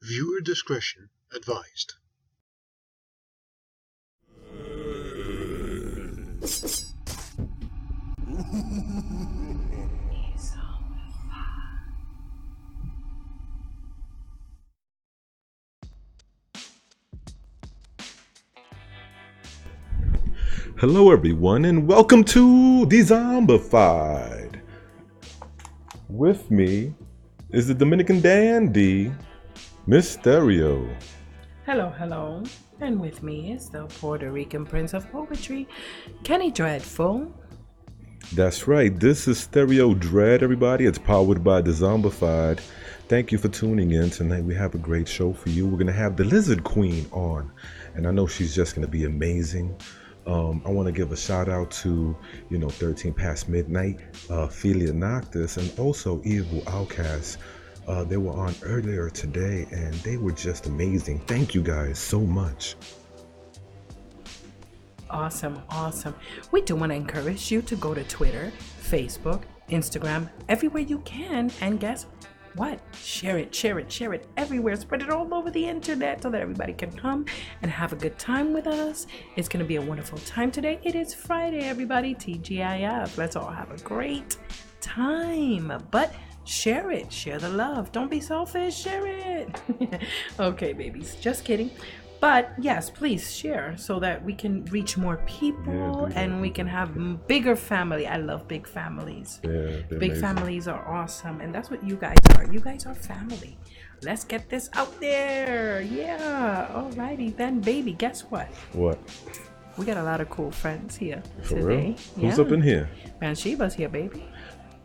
Viewer discretion advised. Hello everyone and welcome to Dezombified. With me is the Dominican dandy, Miss Stereo. Hello, hello. And with me is the Puerto Rican Prince of Poetry, Kenny Dreadful. That's right, this is Stereo Dread, everybody. It's powered by Dezombified. Thank you for tuning in tonight. We have a great show for you. We're going to have the Lizard Queen on, and I know she's just going to be amazing. I want to give a shout out to, 13 Past Midnight, Philia Noctis, and also Evil Outcast. They were on earlier today, and they were just amazing. Thank you guys so much. Awesome, awesome. We do want to encourage you to go to Twitter, Facebook, Instagram, everywhere you can, and guess what? Share it everywhere. Spread it all over the internet so that everybody can come and have a good time with us. It's going to be a wonderful time today. It is Friday, everybody. TGIF. Let's all have a great time. But share it. Share the love. Don't be selfish. Share it. Okay, babies. Just kidding. But yes, please share so that we can reach more people and we can have bigger family. I love big families. Yeah, big amazing. Families are awesome. And that's what you guys are. You guys are family. Let's get this out there. Yeah. Alrighty then, baby. Guess what? What? We got a lot of cool friends here For today. real? Who's up in here? Bansheba's here, baby.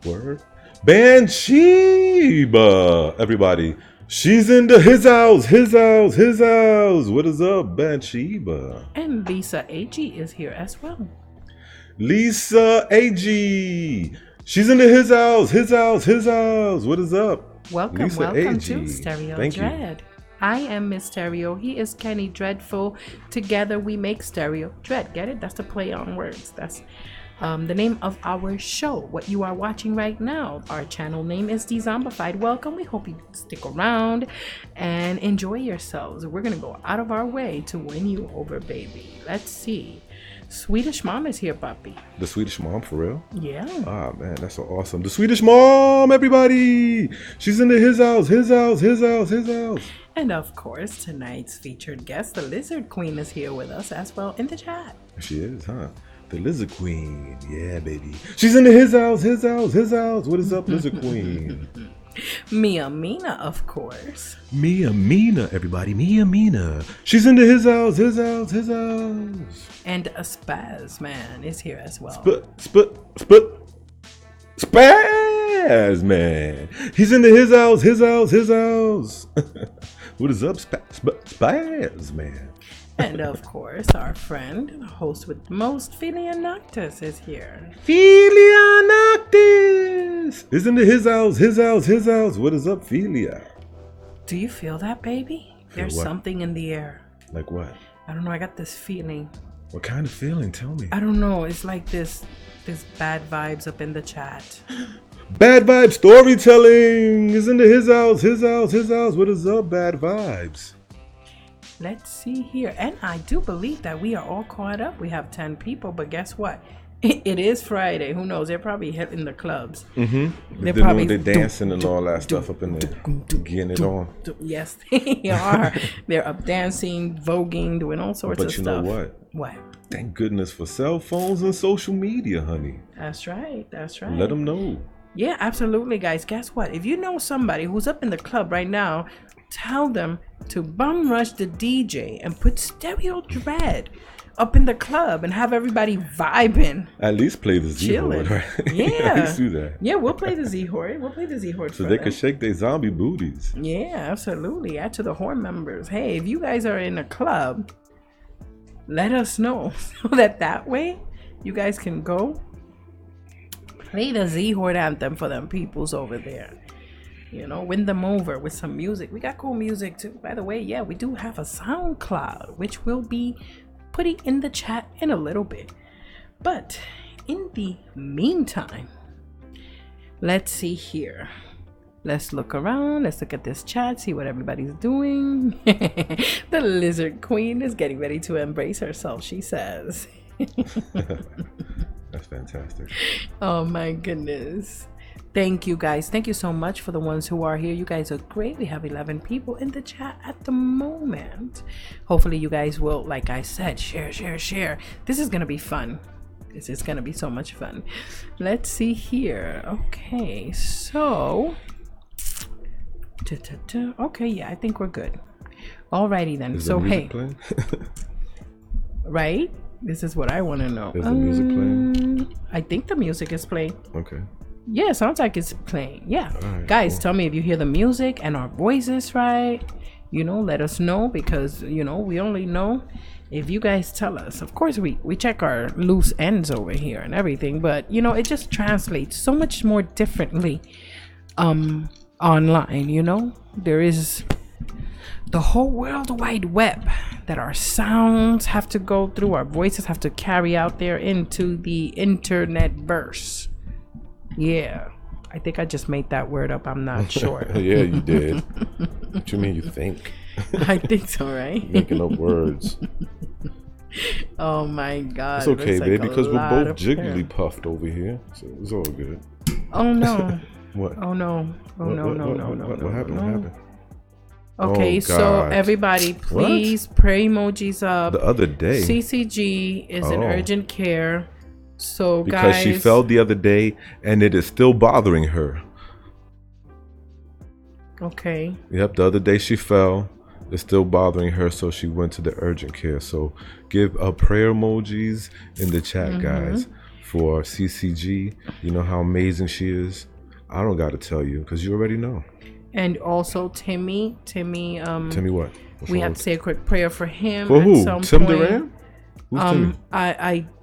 Word? Bansheba! Everybody. She's into his house. What is up, Bansheba? And Lisa A.G. is here as well. Lisa A.G. She's into his house. What is up? Welcome Lisa to A.G. Stereo Thank you. Dread. I am Miss Stereo. He is Kenny Dreadful. Together we make Stereo Dread. Get it? That's the play on words. That's the name of our show, what you are watching right now. Our channel name is Dezombified. Welcome. We hope you stick around and enjoy yourselves. We're going to go out of our way to win you over, baby. Let's see. Swedish Mom is here, puppy. The Swedish Mom, for real? Yeah. Ah, man, that's so awesome. The Swedish Mom, everybody. She's into his house. And of course, tonight's featured guest, the Lizard Queen, is here with us as well in the chat. She is, huh? The Lizard Queen. Yeah, baby. She's into his house. What is up, Lizard Queen? Mia Mina, of course. Mia Mina, everybody. Mia Mina. She's into his house. And a Spaz Man is here as well. Spaz Man. He's into his house. What is up, Spaz Man? And of course, our friend, the host with the most, Philia Noctis, is here. Philia Noctis is into his house. What is up, Philia? Do you feel that, baby? There's what? something in the air. Like what? I don't know. I got this feeling. What kind of feeling? Tell me. I don't know. It's like this bad vibes up in the chat. Bad vibe storytelling is into his house. What is up, bad vibes? Let's see here. And I do believe that we are all caught up. We have 10 people, but guess what? It is Friday. Who knows? They're probably hitting the clubs. Mm-hmm. They're dancing and all that stuff up in there. Getting it on. Yes, they are. They're up dancing, voguing, doing all sorts of But you stuff. know what? What? Thank goodness for cell phones and social media, honey. That's right. Let them know. Yeah, absolutely, guys. Guess what? If you know somebody who's up in the club right now, tell them to bum rush the DJ and put Stereo Dread up in the club and have everybody vibing. At least play the Z-Horde, right? Yeah. At least do that. Yeah, we'll play the Z-Horde. So they can shake their zombie booties. Yeah, absolutely. Add to the horn members. Hey, if you guys are in a club, let us know so that way you guys can go play the Z-Horde anthem for them peoples over there. Win them over with some music. We got cool music too. By the way, yeah, we do have a SoundCloud, which we'll be putting in the chat in a little bit. But in the meantime, let's see here. Let's look around. Let's look at this chat, see what everybody's doing. The lizard queen is getting ready to embrace herself, she says. That's fantastic. Oh my goodness. Thank you guys. Thank you so much for the ones who are here. You guys are great. We have 11 people in the chat at the moment. Hopefully you guys will, like I said, share. This is going to be fun. This is going to be so much fun. Let's see here. Okay, so... Okay, yeah, I think we're good. Alrighty then. Is so the music hey, playing? right? This is what I want to know. Is the music playing? I think the music is playing. Okay. Yeah, it sounds like it's playing. Yeah. Right, guys, cool. Tell me if you hear the music and our voices right. You know, let us know, because you know we only know if you guys tell us. Of course, we check our loose ends over here and everything, but you know, it just translates so much more differently online. You know, there is the whole World Wide Web that our sounds have to go through, our voices have to carry out there into the internet verse. Yeah, I think I just made that word up. I'm not sure. Yeah, you did. What you mean you think? I think so, right? Making up words. Oh my God. It's okay, like baby, because we're lot both of jiggly puffed over here, so it's all good. Oh no. What? Oh no. Oh no, What no. happened? What happened? Okay, Oh, so God. everybody, please pray emojis up. The other day. CCG is in urgent care. So because guys, she fell the other day and it is still bothering her. Okay. Yep, the other day she fell. It's still bothering her, so she went to the urgent care. So give prayer emojis in the chat, guys, for CCG. You know how amazing she is. I don't got to tell you because you already know. And also Timmy, what? we have to say a quick prayer for him. For who? Some Tim point. Duran? Who's Timmy?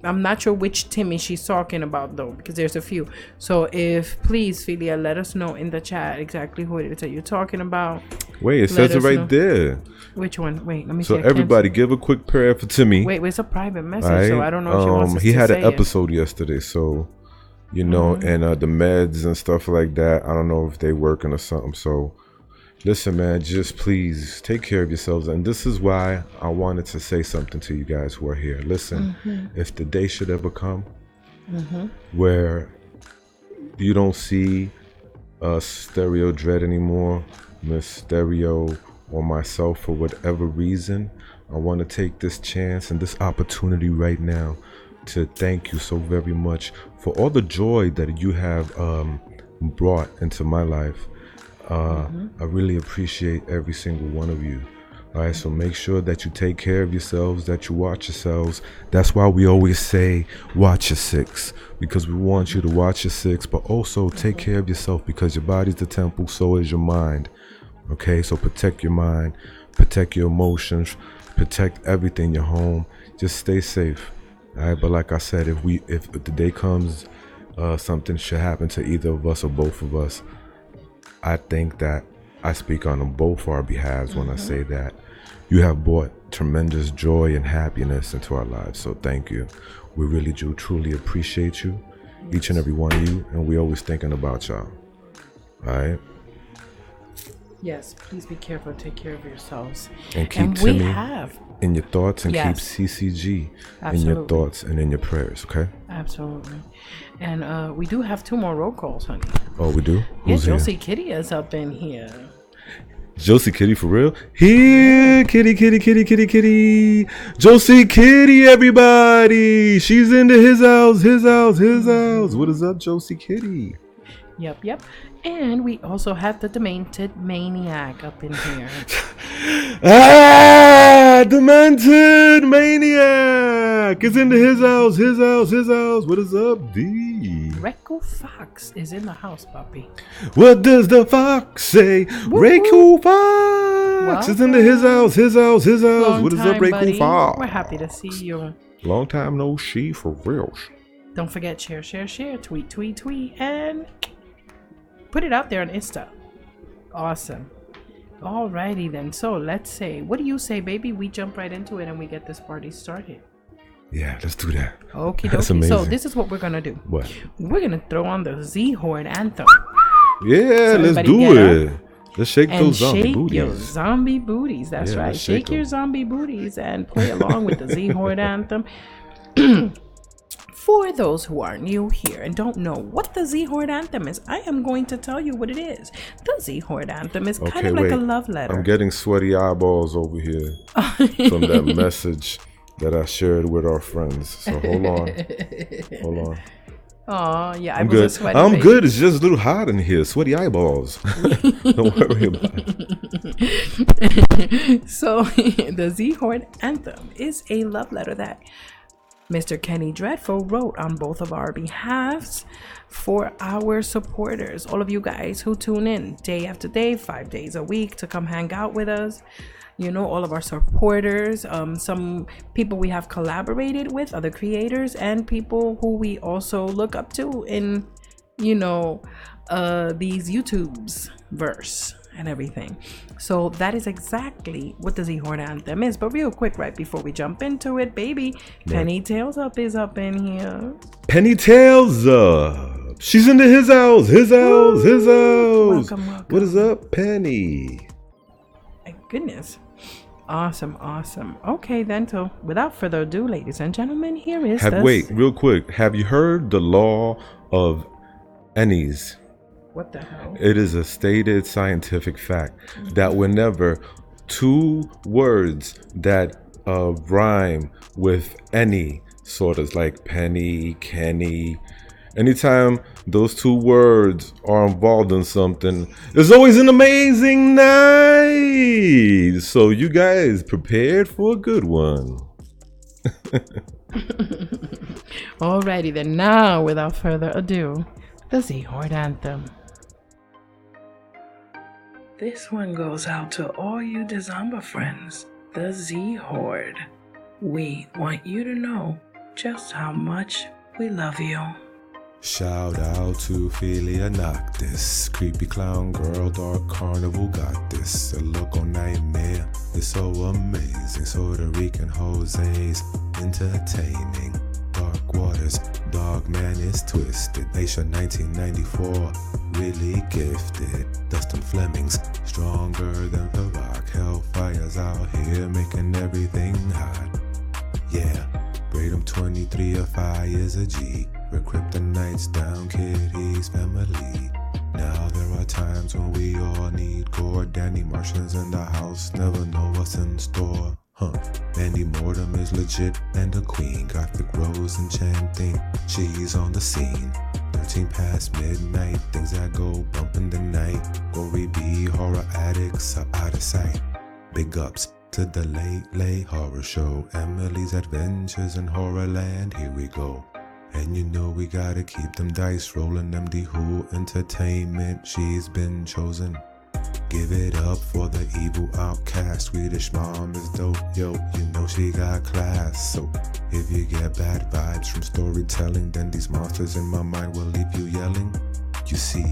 I'm not sure which Timmy she's talking about though, because there's a few. So if please, Philia, let us know in the chat exactly who it is that you're talking about. Wait, it says it right there. Which one? Wait, let me see. So everybody, give a quick prayer for Timmy. Wait, it's a private message, right? so I don't know if she wants us he to had say an episode yesterday, so you know, and the meds and stuff like that. I don't know if they working or something. So listen, man, just please take care of yourselves. And this is why I wanted to say something to you guys who are here. Listen, if the day should ever come where you don't see Stereo Dread anymore, Miss Stereo, or myself for whatever reason, I want to take this chance and this opportunity right now to thank you so very much for all the joy that you have brought into my life. I really appreciate every single one of you. All right, so make sure that you take care of yourselves, that you watch yourselves. That's why we always say watch your six, because we want you to watch your six, but also take care of yourself, because your body's the temple, so is your mind. Okay, so protect your mind, protect your emotions, protect everything in your home. Just stay safe. All right, but like I said, if the day comes, something should happen to either of us or both of us, I think that I speak on both our behalves when I say that you have brought tremendous joy and happiness into our lives. So thank you. We really do truly appreciate you, each and every one of you, and we always thinking about y'all. All right. Yes, please be careful. Take care of yourselves. And keep Timmy in your thoughts, and keep CCG in your thoughts and in your prayers, okay? Absolutely. And we do have 2 more roll calls, honey. Oh, we do? Who's Josie here? Kitty is up in here. Josie Kitty for real? Here, kitty. Josie Kitty, everybody. She's into his house. What is up, Josie Kitty? Yep. And we also have the Demented Maniac up in here. Demented Maniac is into his house. What is up, D? Reku Fox is in the house, puppy. What does the fox say? Reku Fox is into his house. What is up, Reku Fox? We're happy to see you. Long time no see, for real. Don't forget, share, tweet, and put it out there on Insta. Awesome. Alrighty then. So let's say, what do you say, baby? We jump right into it and we get this party started. Yeah, let's do that. Okay, that's amazing. So this is what we're gonna do. What? We're gonna throw on the Z Horde anthem. Yeah, So let's everybody do get it. up Let's shake and those zombie shake booties. your zombie booties. That's Yeah, right. let's shake Shake your 'em. zombie booties and play along with the Z Horde anthem. For those who are new here and don't know what the Z Horde anthem is, I am going to tell you what it is. The Z Horde anthem is kind of like a love letter. I'm getting sweaty eyeballs over here from that message that I shared with our friends. So hold on. Oh, yeah, I'm good. I'm good. It's just a little hot in here. Sweaty eyeballs. Don't worry about it. So the Z Horde anthem is a love letter that Mr. Kenny Dreadful wrote on both of our behalves for our supporters, all of you guys who tune in day after day, 5 days a week to come hang out with us. You know, all of our supporters, some people we have collaborated with, other creators, and people who we also look up to in, you know, these YouTubes verse and everything. So that is exactly what the Z Horde anthem is. But real quick, right before we jump into it, baby, Penny Tails Up is up in here. Penny Tails Up. She's into his house. His house. His house. Welcome. What is up, Penny? My goodness. Awesome. Okay, then, so without further ado, ladies and gentlemen, here is Wait, real quick. Have you heard the law of Ennies? What the hell? It is a stated scientific fact that whenever two words that rhyme with any sort of like penny, Kenny, anytime those two words are involved in something, it's always an amazing night. So you guys prepared for a good one. Alrighty then, now without further ado, the Z Horde anthem. This one goes out to all you Dezomba friends, the Z Horde. We want you to know just how much we love you. Shout out to Philia Noctis, creepy clown girl, dark carnival got this. A local nightmare, it's so amazing. Puerto Rican Jose's entertaining. Dark waters, dog man is twisted. Nation 1994, really gifted. Dustin Flemings, stronger than the rock. Hellfire's out here making everything hot. Yeah, Braden 23 of fire's a G. We're kryptonites down, Kitty's family. Now there are times when we all need gore. Danny Martians in the house, never know what's in store. Mandy Mortem is legit and a queen. Gothic Rose enchanting, she's on the scene. 13 past midnight, things that go bump in the night. Gory B, horror addicts are out of sight. Big ups to the late horror show. Emily's Adventures in Horrorland, here we go. And you know we gotta keep them dice rolling. MD Who Entertainment, she's been chosen. Give it up for the evil outcast. Swedish mom is dope, yo, you know she got class. So if you get bad vibes from storytelling, then these monsters in my mind will leave you yelling. You see,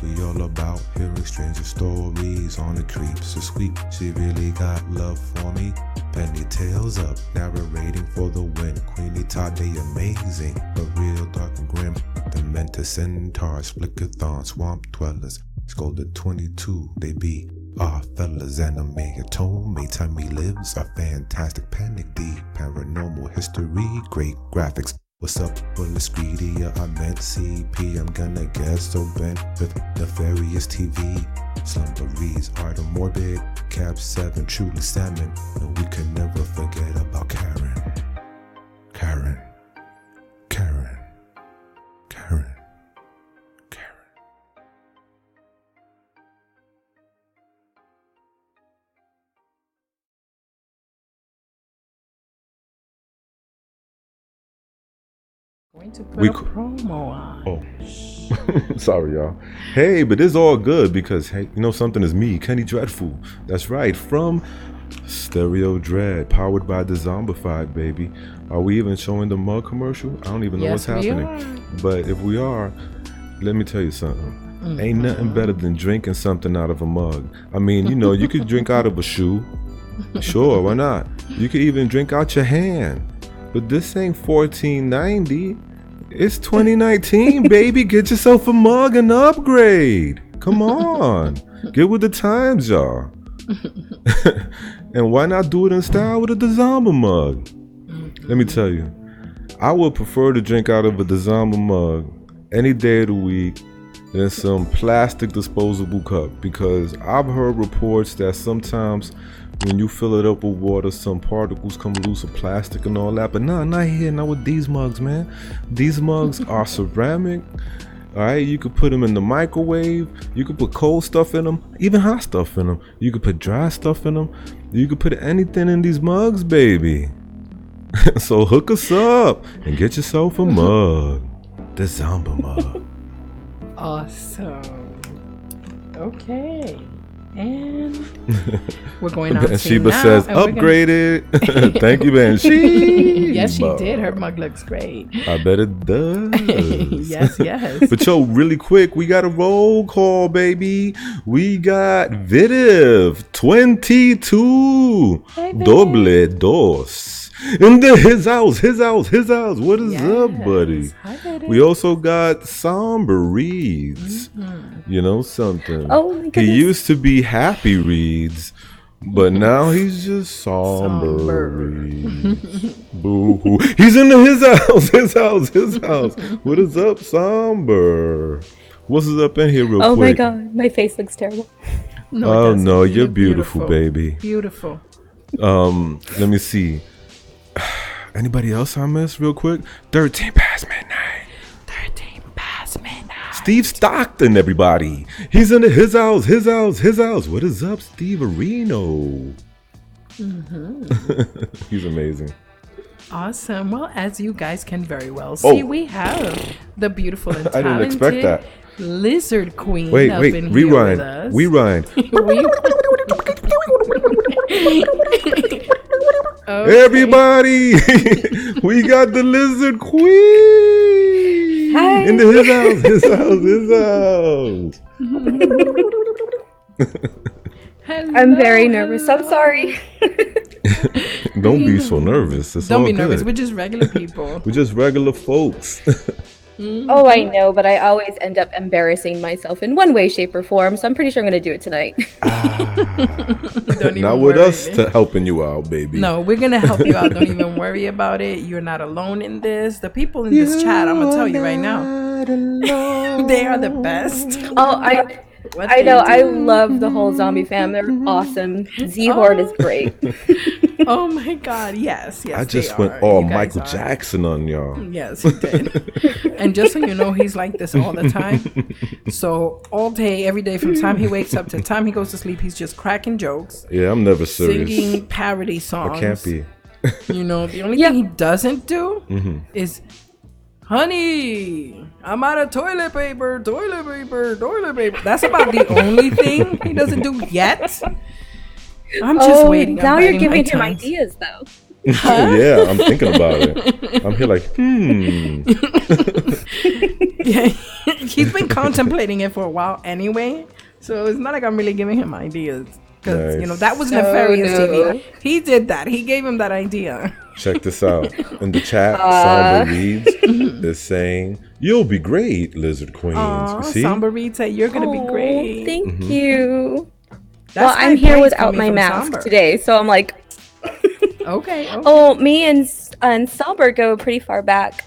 we all about hearing stranger stories on the creeps. So sweet, she really got love for me. Penny Tails Up, narrating for the win. Queenie Todd, they amazing, but real dark and grim. The Mentor Centaurs, Flickathon, Swamp Dwellers, Scolded 22, they be our fellas. Anime tone, time he lives, a fantastic panic, deep paranormal history, great graphics. What's up, Bullet Greedia? I meant CP. I'm gonna guess so bent with Nefarious TV. Slumberies, Art of Morbid, Cap 7, Truly Salmon. And we can never forget about Karen. Karen. Karen. Karen. Karen. Going to put a promo on. Oh, sorry, y'all. Hey, but it's all good because, hey, you know something is me, Kenny Dreadful. That's right, from Stereo Dread, powered by Dezombified, baby. Are we even showing the mug commercial? I don't even know what's happening. But if we are, let me tell you something. Ain't nothing better than drinking something out of a mug. I mean, you know, you could drink out of a shoe. Sure, why not? You could even drink out your hand. But this ain't $14.90. It's 2019, baby. Get yourself a mug and upgrade. Come on. Get with the times, y'all. And why not do it in style with a Dezomba mug? Let me tell you, I would prefer to drink out of a Dezomba mug any day of the week than some plastic disposable cup, because I've heard reports that sometimes when you fill it up with water, some particles come loose of plastic and all that. But nah, not here, not with these mugs, man. These mugs are ceramic. All right, you could put them in the microwave. You could put cold stuff in them, even hot stuff in them. You could put dry stuff in them. You could put anything in these mugs, baby. So hook us up and get yourself a mug. The Dezomba mug. Awesome. Okay. And we're going on to Sheba now, says upgraded. Thank you, man. Yes, she did. Her mug looks great. I bet it does. Yes. But yo, really quick, we got a roll call, baby. We got Vidiv 22 doble dos. In his house. What is up, buddy? Hi, we also got Somber Reads. You know something? Oh my goodness. He used to be Happy Reads, but now he's just Somber Reads. Boo-hoo. He's in his house. What is up, Somber? What's up in here real quick? Oh my god, my face looks terrible. No, no, you're beautiful, baby. Beautiful. Let me see. Anybody else I missed real quick? 13 past midnight. Steve Stockton, everybody. He's in his house. What is up, Steve Areno? He's amazing. Awesome. Well, as you guys can very well see, we have the beautiful and talented I didn't expect that. Lizard Queen. Wait, up in rewind. Here with us. Rewind. Okay. Everybody, we got the Lizard Queen. Hi. In his house. Hello, I'm very nervous. I'm sorry. Don't be so nervous. Don't be nervous. We're just regular people. We're just regular folks. Oh, I know, but I always end up embarrassing myself in one way, shape, or form. So I'm pretty sure I'm going to do it tonight. Not with us helping you out, baby. No, we're going to help you out. Don't even worry about it. You're not alone in this. The people in this chat, I'm going to tell you right now, they are the best. Oh, I know. I love the whole zombie fam. They're awesome. Z-Horde is great. Oh my God. Yes. I just went all Michael Jackson on y'all. Yes, he did. And just so you know, he's like this all the time. So all day, every day, from time he wakes up to the time he goes to sleep, he's just cracking jokes. Yeah, I'm never serious. Singing parody songs. I can't be. You know, the only thing he doesn't do is, honey, I'm out of toilet paper. That's about the only thing he doesn't do yet. I'm just waiting. Now you're giving him ideas, though. Yeah, I'm thinking about it. I'm here like, Yeah, he's been contemplating it for a while anyway. So it's not like I'm really giving him ideas. Because, you know, that was Nefarious TV. He did that. He gave him that idea. Check this out. In the chat, Somber Reads is saying, you'll be great, Lizard Queen. See? Somber Reads said, you're going to be great. Thank you. That's I'm here without my mask today, so I'm like... Okay. Oh, me and Salbert go pretty far back.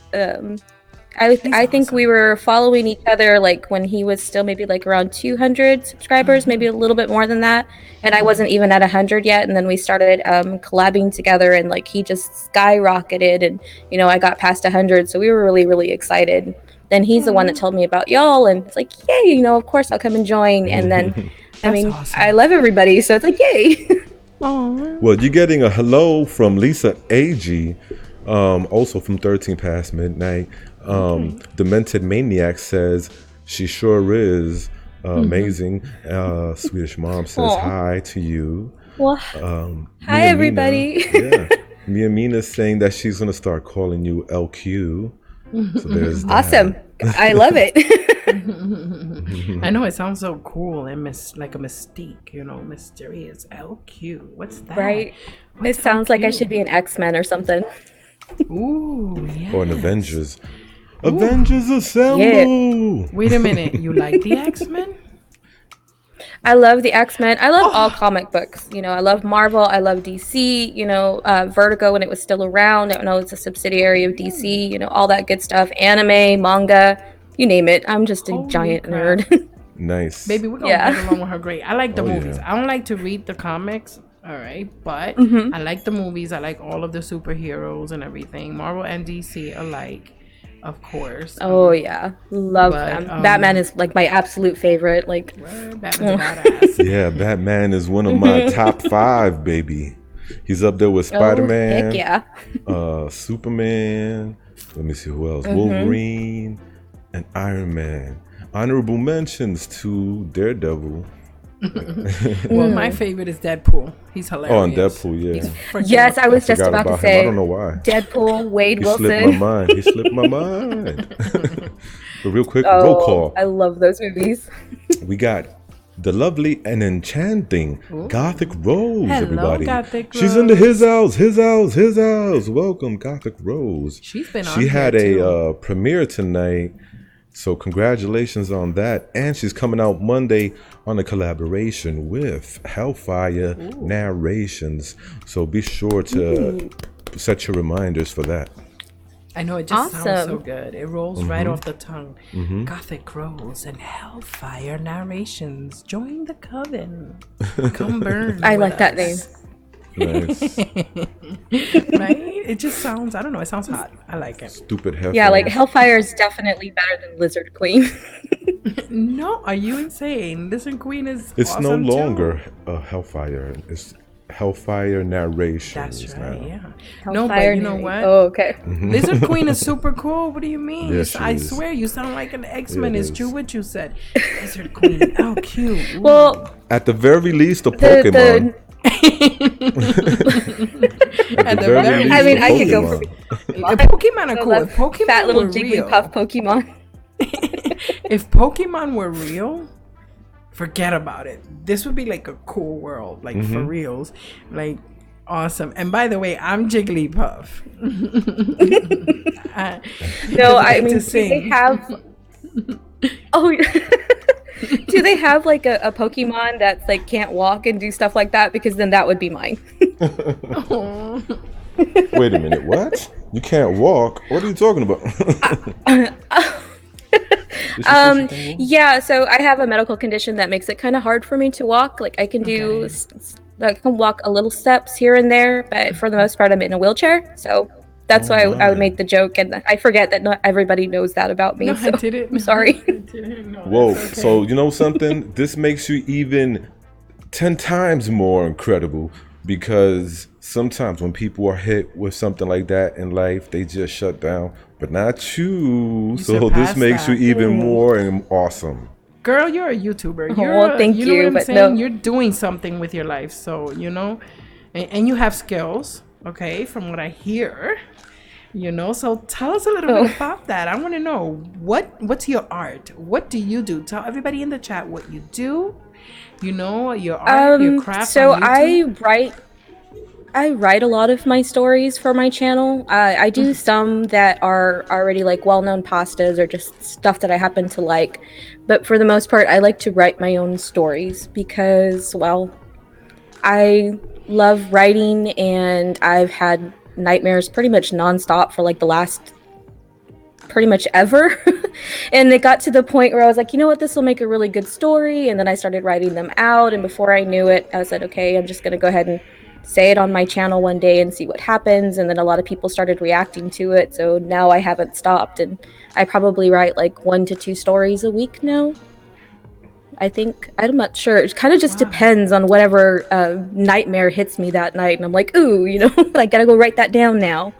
I think we were following each other like when he was still maybe like around 200 subscribers, maybe a little bit more than that. And I wasn't even at 100 yet. And then we started collabing together, and like he just skyrocketed, and you know I got past 100, so we were really, really excited. Then he's the one that told me about y'all, and it's like, yay, you know, of course I'll come and join. And then I mean, awesome. I love everybody, so it's like, yay. Well, you're getting a hello from Lisa A.G., also from 13 past midnight. Demented Maniac says she sure is amazing. Swedish Mom says hi to you. Well, hi everybody. Mia Mina's saying that she's gonna start calling you LQ. So there's awesome. I love it. I know, it sounds so cool and like a mystique, you know, mysterious. LQ. What's that? Right. It sounds like I should be an X-Men or something. Ooh, yeah. Or an Avengers. Avengers Assemble! Yeah. Wait a minute, you like the X-Men? I love the X-Men. I love all comic books. You know, I love Marvel. I love DC. You know, Vertigo when it was still around. I know it's a subsidiary of DC. You know, all that good stuff. Anime, manga, you name it. I'm just a giant nerd. Nice. Baby, we're gonna get along with her great. I like the movies. I don't like to read the comics. All right, but I like the movies. I like all of the superheroes and everything. Marvel and DC alike, of course. Oh yeah, love them. Batman is like my absolute favorite. Like, Batman's a badass. Yeah, Batman is one of my top 5, baby. He's up there with Spider-Man. Heck yeah. Superman. Let me see who else. Wolverine and Iron Man. Honorable mentions to Daredevil. Well, my favorite is Deadpool. He's hilarious. Oh, and Deadpool, yeah. Yes, I was just about to say. I don't know why. Deadpool, Wade Wilson. He slipped my mind. But real quick, roll call. I love those movies. We got the lovely and enchanting Gothic Rose, everybody. Gothic Rose. She's into his house. Welcome, Gothic Rose. She's been on She had here a premiere tonight. So congratulations on that. And she's coming out Monday on a collaboration with Hellfire Narrations. So be sure to set your reminders for that. I know, it just sounds so good. It rolls right off the tongue. Gothic Rose and Hellfire Narrations. Join the coven. Come burn. I like that name. Nice. Right? It just sounds, I don't know, it sounds hot. I like it. Stupid Hellfire. Yeah, like Hellfire is definitely better than Lizard Queen. No, are you insane? Lizard Queen is It's no awesome longer a Hellfire. It's Hellfire Narrations. That's right, now. yeah. Hellfire No, but you know what? Oh, okay. Lizard Queen is super cool. What do you mean? Yeah, she I is. swear, you sound like an X-Men. Yeah, it It's is. true what you said. Lizard Queen. Oh, cute. Ooh. Well, At the very least, a Pokemon. At the very least, I mean, I could go for Pokemon are cool. those If Pokemon fat little were real, Jigglypuff Pokemon. if Pokemon were real, forget about it. This would be like a cool world, like for reals, like awesome. And by the way, I'm Jigglypuff. No, I mean, do they have? Oh, do they have like a Pokemon that's like can't walk and do stuff like that? Because then that would be mine. Wait a minute, what? You can't walk? What are you talking about? Yeah, so I have a medical condition that makes it kind of hard for me to walk. Like I can do, I can walk a little steps here and there, but for the most part, I'm in a wheelchair. So that's why I would make the joke, and I forget that not everybody knows that about me. No, so I didn't. I'm sorry. No, Whoa, that's okay. so you know something? This makes you even 10 times more incredible, because sometimes when people are hit with something like that in life, they just shut down, but not you. So this surpassed makes you that. even more awesome. Girl, you're a YouTuber. Well, thank you know you, what I'm but saying? no. You're doing something with your life, so you know, and you have skills. Okay, from what I hear, you know. So tell us a little bit about that. I want to know what's your art. What do you do? Tell everybody in the chat what you do. You know, your art, your craft. So on YouTube. I write a lot of my stories for my channel. I do some that are already like well-known pastas or just stuff that I happen to like. But for the most part, I like to write my own stories because, well, I love writing, and I've had nightmares pretty much nonstop for like the last pretty much ever. And it got to the point where I was like, you know what, this will make a really good story. And then I started writing them out, and before I knew it, I said, okay, I'm just gonna go ahead and say it on my channel one day and see what happens. And then a lot of people started reacting to it, so now I haven't stopped, and I probably write like 1 to 2 stories a week now. I think, I'm not sure. It kind of just depends on whatever nightmare hits me that night. And I'm like, ooh, you know, I gotta go write that down now.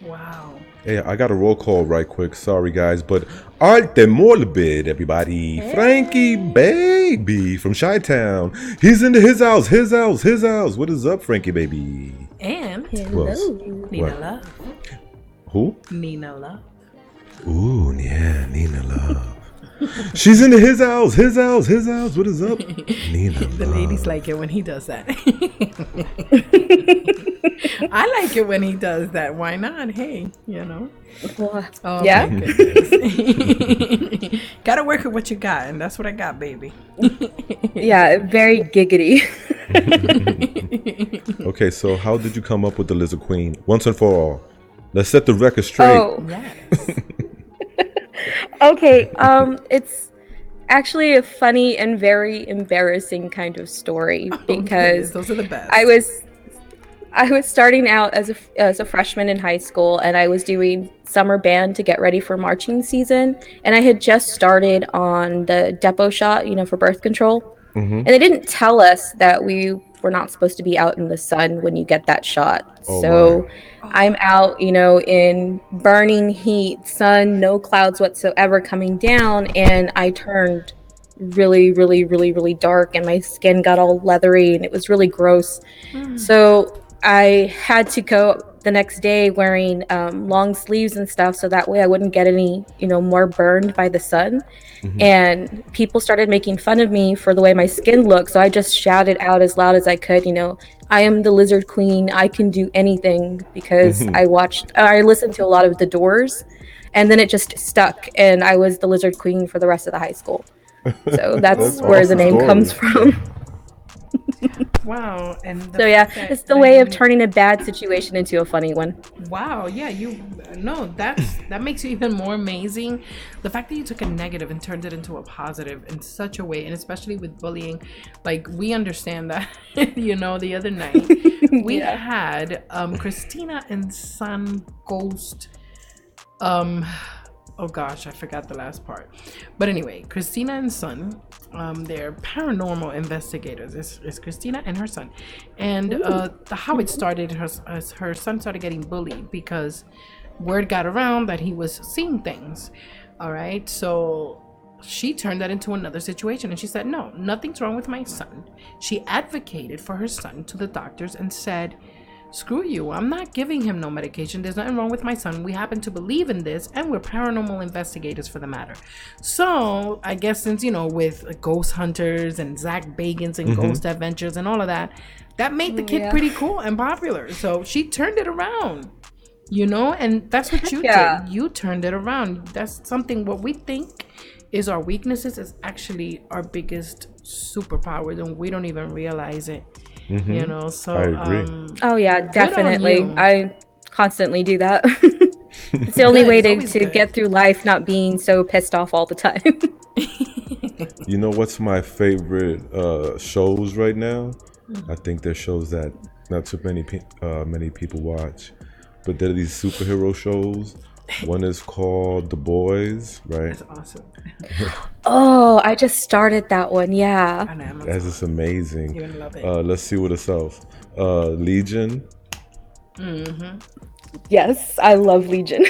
Wow. Hey, I got a roll call right quick. Sorry, guys, but Arte Morbid, everybody. Hey. Frankie Baby from Chi-Town. He's into his house. What is up, Frankie Baby? And Hello. Nina Love. Who? Nina Love. Ooh, yeah, Nina Love. She's into his house. What is up, Nina? The ladies like it when he does that. I like it when he does that. Why not? Hey, you know. Oh, yeah. my goodness. Gotta work with what you got, and that's what I got, baby. Yeah, very giggity. Okay, so how did you come up with the Lizard Queen? Once and for all. Let's set the record straight. Oh, Yes. okay. It's actually a funny and very embarrassing kind of story because those are the best. I was starting out as a freshman in high school, and I was doing summer band to get ready for marching season, and I had just started on the depot shot, for birth control. And they didn't tell us that we were not supposed to be out in the sun when you get that shot. So I'm out, in burning heat, sun, no clouds whatsoever coming down, and I turned really, really, really, really dark, and my skin got all leathery, and it was really gross. So I had to go the next day wearing long sleeves and stuff, so that way I wouldn't get any, more burned by the sun. And people started making fun of me for the way my skin looked. So I just shouted out as loud as I could, I am the Lizard Queen. I can do anything, because I listened to a lot of The Doors, and then it just stuck, and I was the Lizard Queen for the rest of the high school. So that's where awesome the name story. comes from. Wow. And So yeah, it's the way of turning a bad situation into a funny one. Wow, yeah, that makes you even more amazing. The fact that you took a negative and turned it into a positive in such a way, and especially with bullying, like, we understand that. The other night we had Christina and Son Ghost. Oh gosh, I forgot the last part. But anyway, Christina and Son, they're paranormal investigators. It's Christina and her son. And how it started, her son started getting bullied because word got around that he was seeing things. All right, so she turned that into another situation, and she said, no, nothing's wrong with my son. She advocated for her son to the doctors and said, screw you, I'm not giving him no medication. There's nothing wrong with my son. We happen to believe in this, and we're paranormal investigators for the matter. So I guess since, with Ghost Hunters and Zach Bagans and Ghost Adventures and all of that, that made the kid pretty cool and popular. So she turned it around, and that's what you did. You turned it around. That's something, what we think is our weaknesses is actually our biggest superpower, and we don't even realize it. So I agree. Oh yeah, definitely. I constantly do that. It's the only way to get through life, not being so pissed off all the time. You know what's my favorite shows right now? I think they're shows that not too many people watch, but they're these superhero shows. One is called The Boys, right? That's awesome. Oh, I just started that one. Yeah. That's just amazing. You're gonna love it. Let's see what it's else. Legion. Yes, I love Legion.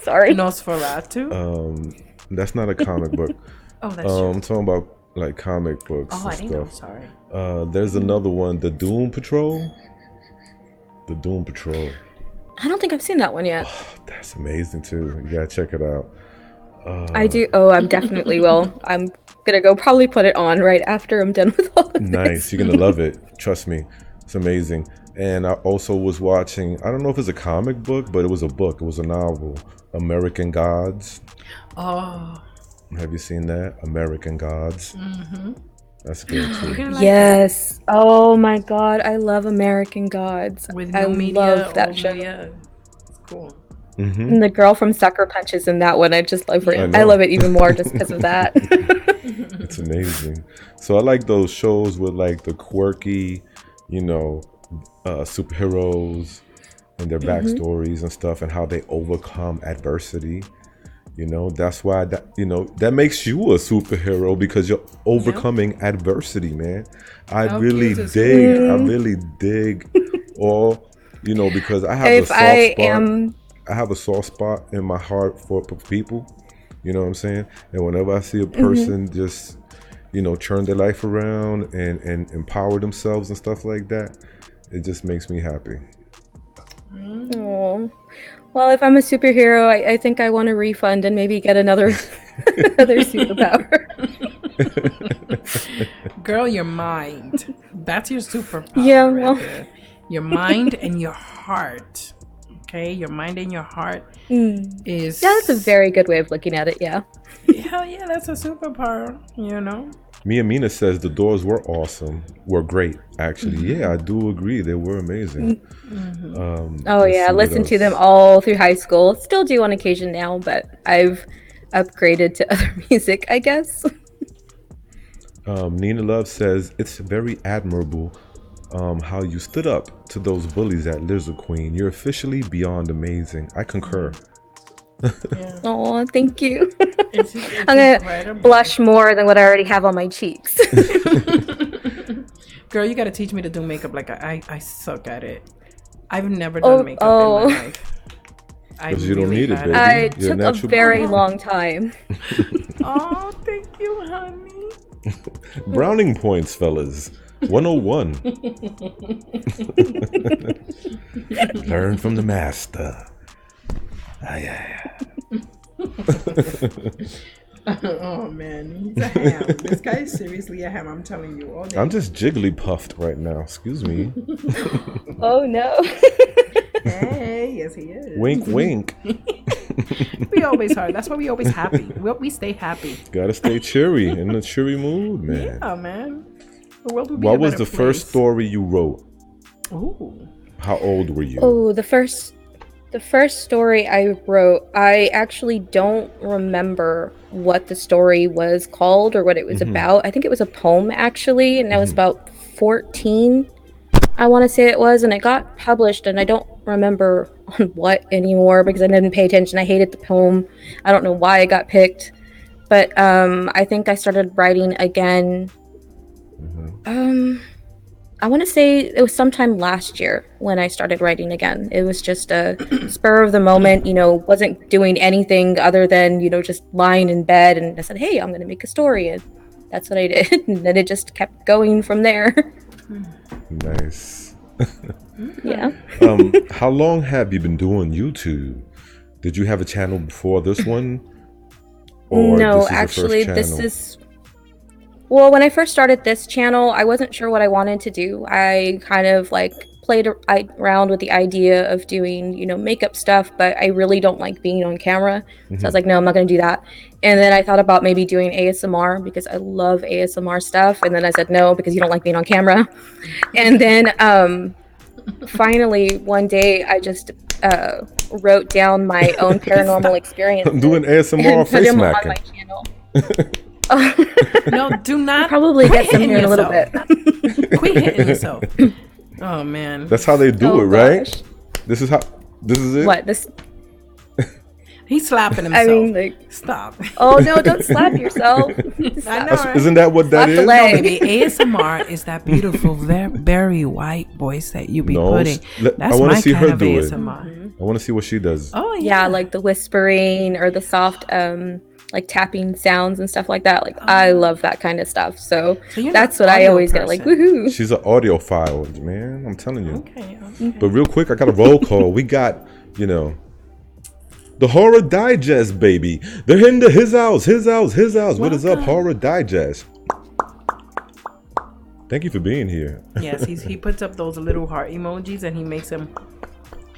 Sorry. Nosferatu. That's not a comic book. Oh, that's true. I'm talking about like comic books. Oh, I and didn't know. stuff. Sorry. There's another one, The Doom Patrol. The Doom Patrol. I don't think I've seen that one yet. That's amazing too. You gotta check it out. I do. Oh, I'm definitely will. I'm gonna go probably put it on right after I'm done with all of Nice. this. You're gonna love it. Trust me. It's amazing. And I also was watching, I don't know if it's a comic book, but it was a book. It was a novel. American Gods. Oh. Have you seen that? American Gods. That's good too. Yes. Oh my God, I love American Gods. With I no media, love that old show. media. It's cool. And the girl from Sucker Punches in that one, I just love her. I know. I love it even more just because of that. It's amazing. So I like those shows with like the quirky, superheroes and their backstories and stuff, and how they overcome adversity. That's why that makes you a superhero, because you're overcoming adversity, man. I really dig all, because I have a soft spot. I have a soft spot in my heart for people. You know what I'm saying? And whenever I see a person just, turn their life around and empower themselves and stuff like that, it just makes me happy. Oh. Well, if I'm a superhero, I think I want a refund and maybe get another superpower. Girl, your mind. That's your superpower. Yeah, well, right there. Your mind and your heart. Okay, your mind and your heart is... Yeah, that's a very good way of looking at it, yeah. Hell yeah, that's a superpower, you know? Mia Mina says the Doors were awesome. Were great, actually. Yeah, I do agree. They were amazing. Oh yeah, I listened to them all through high school. Still do on occasion now, but I've upgraded to other music, I guess. Nina Love says it's very admirable how you stood up to those bullies at Lizard Queen. You're officially beyond amazing. I concur. Yeah. Oh, thank you. It's I'm gonna incredible. blush more than what I already have on my cheeks. Girl, you gotta teach me to do makeup. Like I suck at it. I've never done makeup in my life. Because you don't need it, baby. It You're took a natural very born. long time. Oh, thank you, honey. Browning points, fellas. 101. Learn from the master. Oh man, he's a ham. This guy is seriously a ham. I'm telling you. All day. I'm just jiggly puffed right now. Excuse me. Oh no. Hey, yes he is. Wink, wink. We always are. That's why we always happy. We stay happy. Gotta stay cheery, in the cheery mood, man. Yeah, man. The world would be What a was better the first place. story you wrote? Ooh. How old were you? Oh, the first story I wrote, I actually don't remember what the story was called or what it was about. I think it was a poem actually, and I was about 14. I want to say it was, and it got published, and I don't remember on what anymore because I didn't pay attention. I hated the poem. I don't know why it got picked, but I think I started writing again. I want to say it was sometime last year when I started writing again. It was just a spur of the moment, wasn't doing anything other than, just lying in bed, and I said, hey, I'm going to make a story, and that's what I did. And then it just kept going from there. Nice. Yeah. How long have you been doing YouTube? Did you have a channel before this one? Or No, this is actually, your first channel? Well, when I first started this channel, I wasn't sure what I wanted to do. I kind of played around with the idea of doing, makeup stuff, but I really don't like being on camera. So I was like, no, I'm not going to do that. And then I thought about maybe doing ASMR because I love ASMR stuff. And then I said, no, because you don't like being on camera. And then finally, one day, I just wrote down my own paranormal experience. I'm doing ASMR and put face them on smacking. my channel. No, do not. Probably Quit get some hitting here in a little yourself. bit. Quit hitting yourself. Oh man. That's how they do Oh, it, right? gosh. This is it? What this? He's slapping himself. I mean, Stop. oh no! Don't slap yourself. I know. Right? Isn't that what that Slap the is? leg. Baby, ASMR is that beautiful, very white voice that you be No, putting. I That's wanna my see kind her of do it. ASMR. I want to see what she does. Oh Yeah, like the whispering or the soft, tapping sounds and stuff like that. I love that kind of stuff. So you're that's an what I audio always get. person. Woohoo! She's an audiophile, man. I'm telling you. Okay. But real quick, I got a roll call. We got, the Horror Digest, baby. They're into his house. What is up, Horror Digest? Thank you for being here. Yes, he puts up those little heart emojis and he makes them.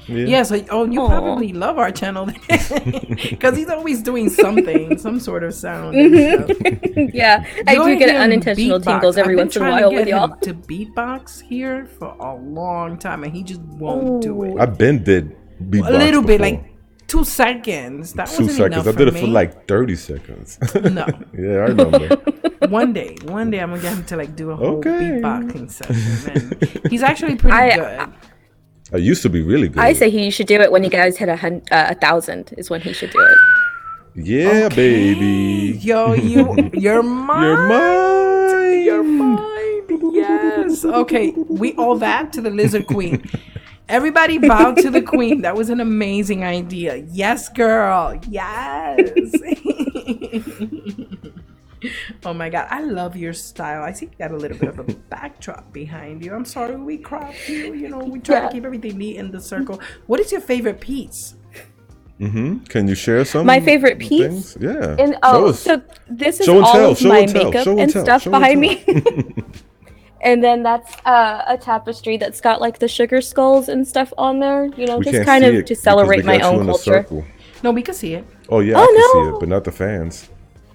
Yeah. Yeah, so you probably love our channel because he's always doing something, some sort of sound. And stuff. Yeah, I Go do get ahead and unintentional beatbox. tingles every I've been once in a trying while to with get y'all. him to beatbox here for a long time, and he just won't do it. I've been did beatbox A little bit, before. like 2 seconds. That 2 wasn't seconds. enough I did it for me. like 30 seconds. No. Yeah, I remember. One day I'm gonna get him to do a whole Okay. beatboxing session. And he's actually pretty good. I used to be really good. I say he should do it when you guys hit 1,000 is when he should do it. Yeah, baby. Yo, you're mine. You're mine. You're mine. Yes. Okay. We owe that to the Lizard Queen. Everybody bow to the Queen. That was an amazing idea. Yes, girl. Yes. Oh my God, I love your style. I see you got a little bit of a backdrop behind you. I'm sorry we cropped you. We try to keep everything neat in the circle. What is your favorite piece? Can you share some? My favorite piece? things? Yeah. And Show us. so this is Show and all tell, of show my and tell, makeup show and and tell, stuff show and behind tell. me. And then that's a tapestry that's got like the sugar skulls and stuff on there, you know, We just can't kind see of it to because celebrate we my got you own in a culture. circle. No, we can see it. Oh yeah, Oh, I can see no. it, but not the fans.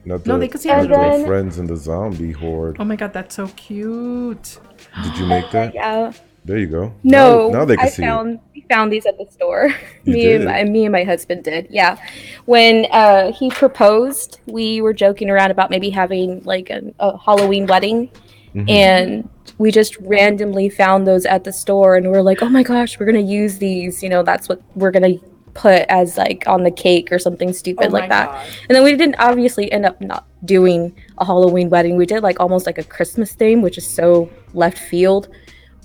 Not No, the, they can see it a not little the bit. friends in the zombie horde. Oh my god, that's so cute. Did you make that? Yeah. There you go. No, Now they can see it. we found these at the store. You me did? and my husband did. Yeah. When he proposed, we were joking around about maybe having like a Halloween wedding, Mhm. and we just randomly found those at the store, and we're like, "Oh my gosh, we're gonna use these. You know, that's what we're gonna put as like on the cake or something stupid Oh my like that." God. And then we didn't obviously end up not doing a Halloween wedding. We did like almost like a Christmas theme, which is so left field.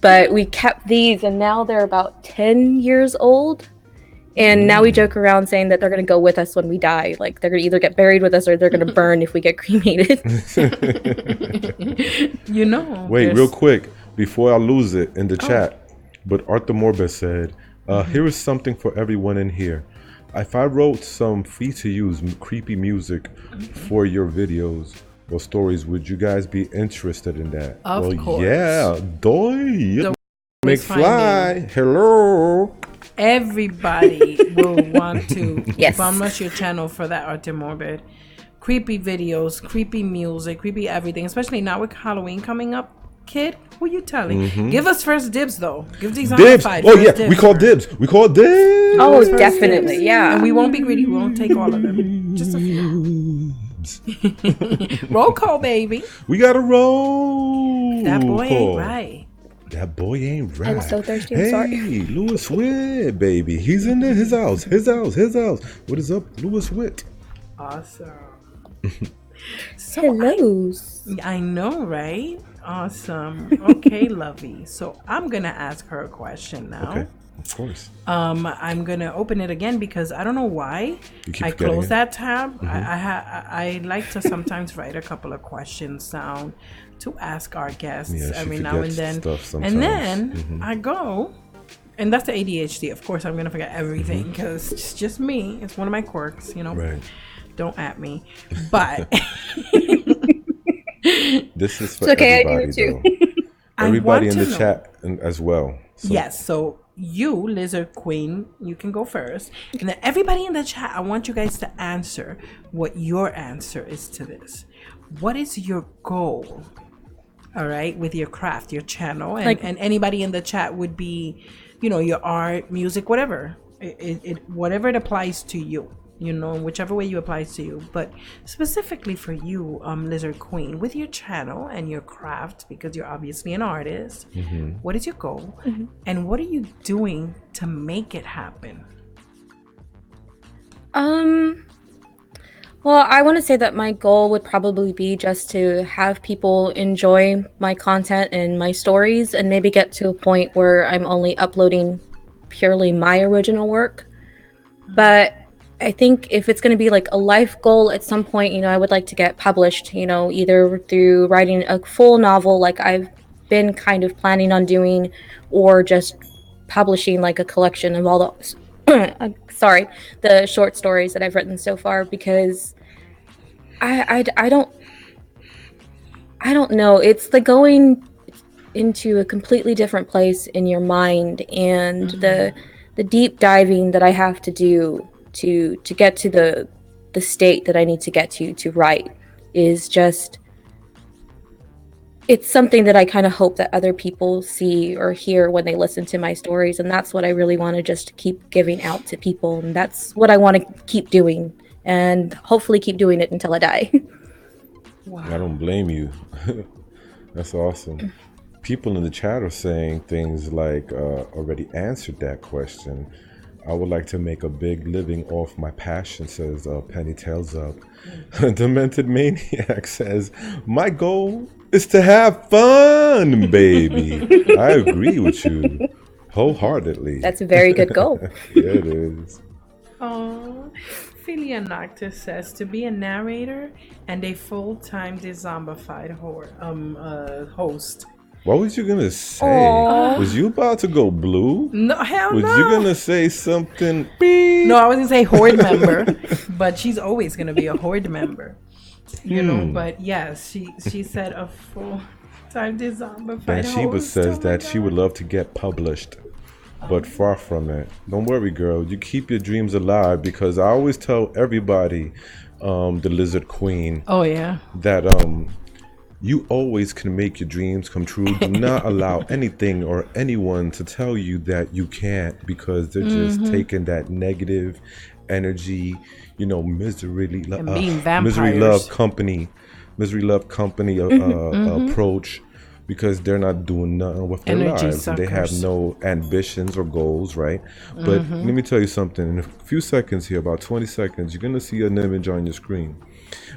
But we kept these, and now they're about 10 years old. And now we joke around saying that they're going to go with us when we die. Like, they're going to either get buried with us or they're going to burn if we get cremated. You know. Wait, there's- real quick, before I lose it in the chat, but Arthur Morbus said, here is something for everyone in here. If I wrote some free-to-use creepy music for your videos or stories, would you guys be interested in that? Of well, course. yeah, doy. Always McFly, hello. Everybody will want to Yes. promote your channel for that, Arthur Morbid. Creepy videos, creepy music, creepy everything, especially now with Halloween coming up. Kid, who you telling? Give us first dibs though. Give these Dibs. Zombified Oh first yeah, dibs we call first. dibs. We call dibs. Oh, First definitely, dibs. yeah. And we won't be greedy. We won't take all of them. Just a few. Roll call, baby. We got to roll. That boy ain't call. right. That boy ain't right. I'm so thirsty, I'm Hey, sorry. Lewis Witt, baby. He's in there. His house. What is up, Lewis Witt? Awesome. So Hello. I know, right? Awesome. Okay, lovey. So I'm gonna ask her a question now. Okay, of course. I'm gonna open it again because I don't know why You keep I forgetting closed it. that tab. I like to sometimes write a couple of questions down to ask our guests Yeah, she every now and forgets then. stuff sometimes. And then I go, and that's the ADHD. Of course, I'm gonna forget everything because it's just me. It's one of my quirks, you know. Right. Don't at me, but This is for It's okay, I do everybody, it too. though. I Everybody want in to the know. chat as well. So, Yes, so you, Lizard Queen, you can go first. And then everybody in the chat, I want you guys to answer what your answer is to this. What is your goal? All right, with your craft, your channel, and anybody in the chat would be, you know, your art, music, whatever. Whatever it applies to you. You know, whichever way you applies to you, but specifically for you, Lizard Queen, with your channel and your craft, because you're obviously an artist. What is your goal, and what are you doing to make it happen? Well, I want to say that my goal would probably be just to have people enjoy my content and my stories, and maybe get to a point where I'm only uploading purely my original work. But I think if it's going to be like a life goal at some point, you know, I would like to get published, you know, either through writing a full novel like I've been kind of planning on doing, or just publishing like a collection of all the the short stories that I've written so far, because I don't know, it's like going into a completely different place in your mind, and the deep diving that I have to do to get to the state that I need to get to write is just, it's something that I kind of hope that other people see or hear when they listen to my stories, and that's what I really want to just keep giving out to people, and that's what I want to keep doing, and hopefully keep doing it until I die. I don't blame you. That's awesome. People in the chat are saying things like, already answered that question. I would like to make a big living off my passion, says Penny Tails Up. Demented Maniac says, my goal is to have fun, baby. I agree with you wholeheartedly. That's a very good goal. Yeah, it is. Oh, Philia Noctis says to be a narrator and a full-time Dezombified host. What was you gonna say? Aww. Was you about to go blue? No, hell Was no. you gonna say something? No, I was gonna say horde member, but she's always gonna be a horde member, you know. But yes, she said a full. Time to zombify. And Sheba says that she would love to get published, but far from it. Don't worry, girl. You keep your dreams alive, because I always tell everybody, the Lizard Queen. Oh yeah. That you always can make your dreams come true. Do not allow anything or anyone to tell you that you can't, because they're just taking that negative energy, you know, misery love company approach, because they're not doing nothing with their lives. They have no ambitions or goals, right? But let me tell you something. In a few seconds here, about 20 seconds, you're gonna see an image on your screen.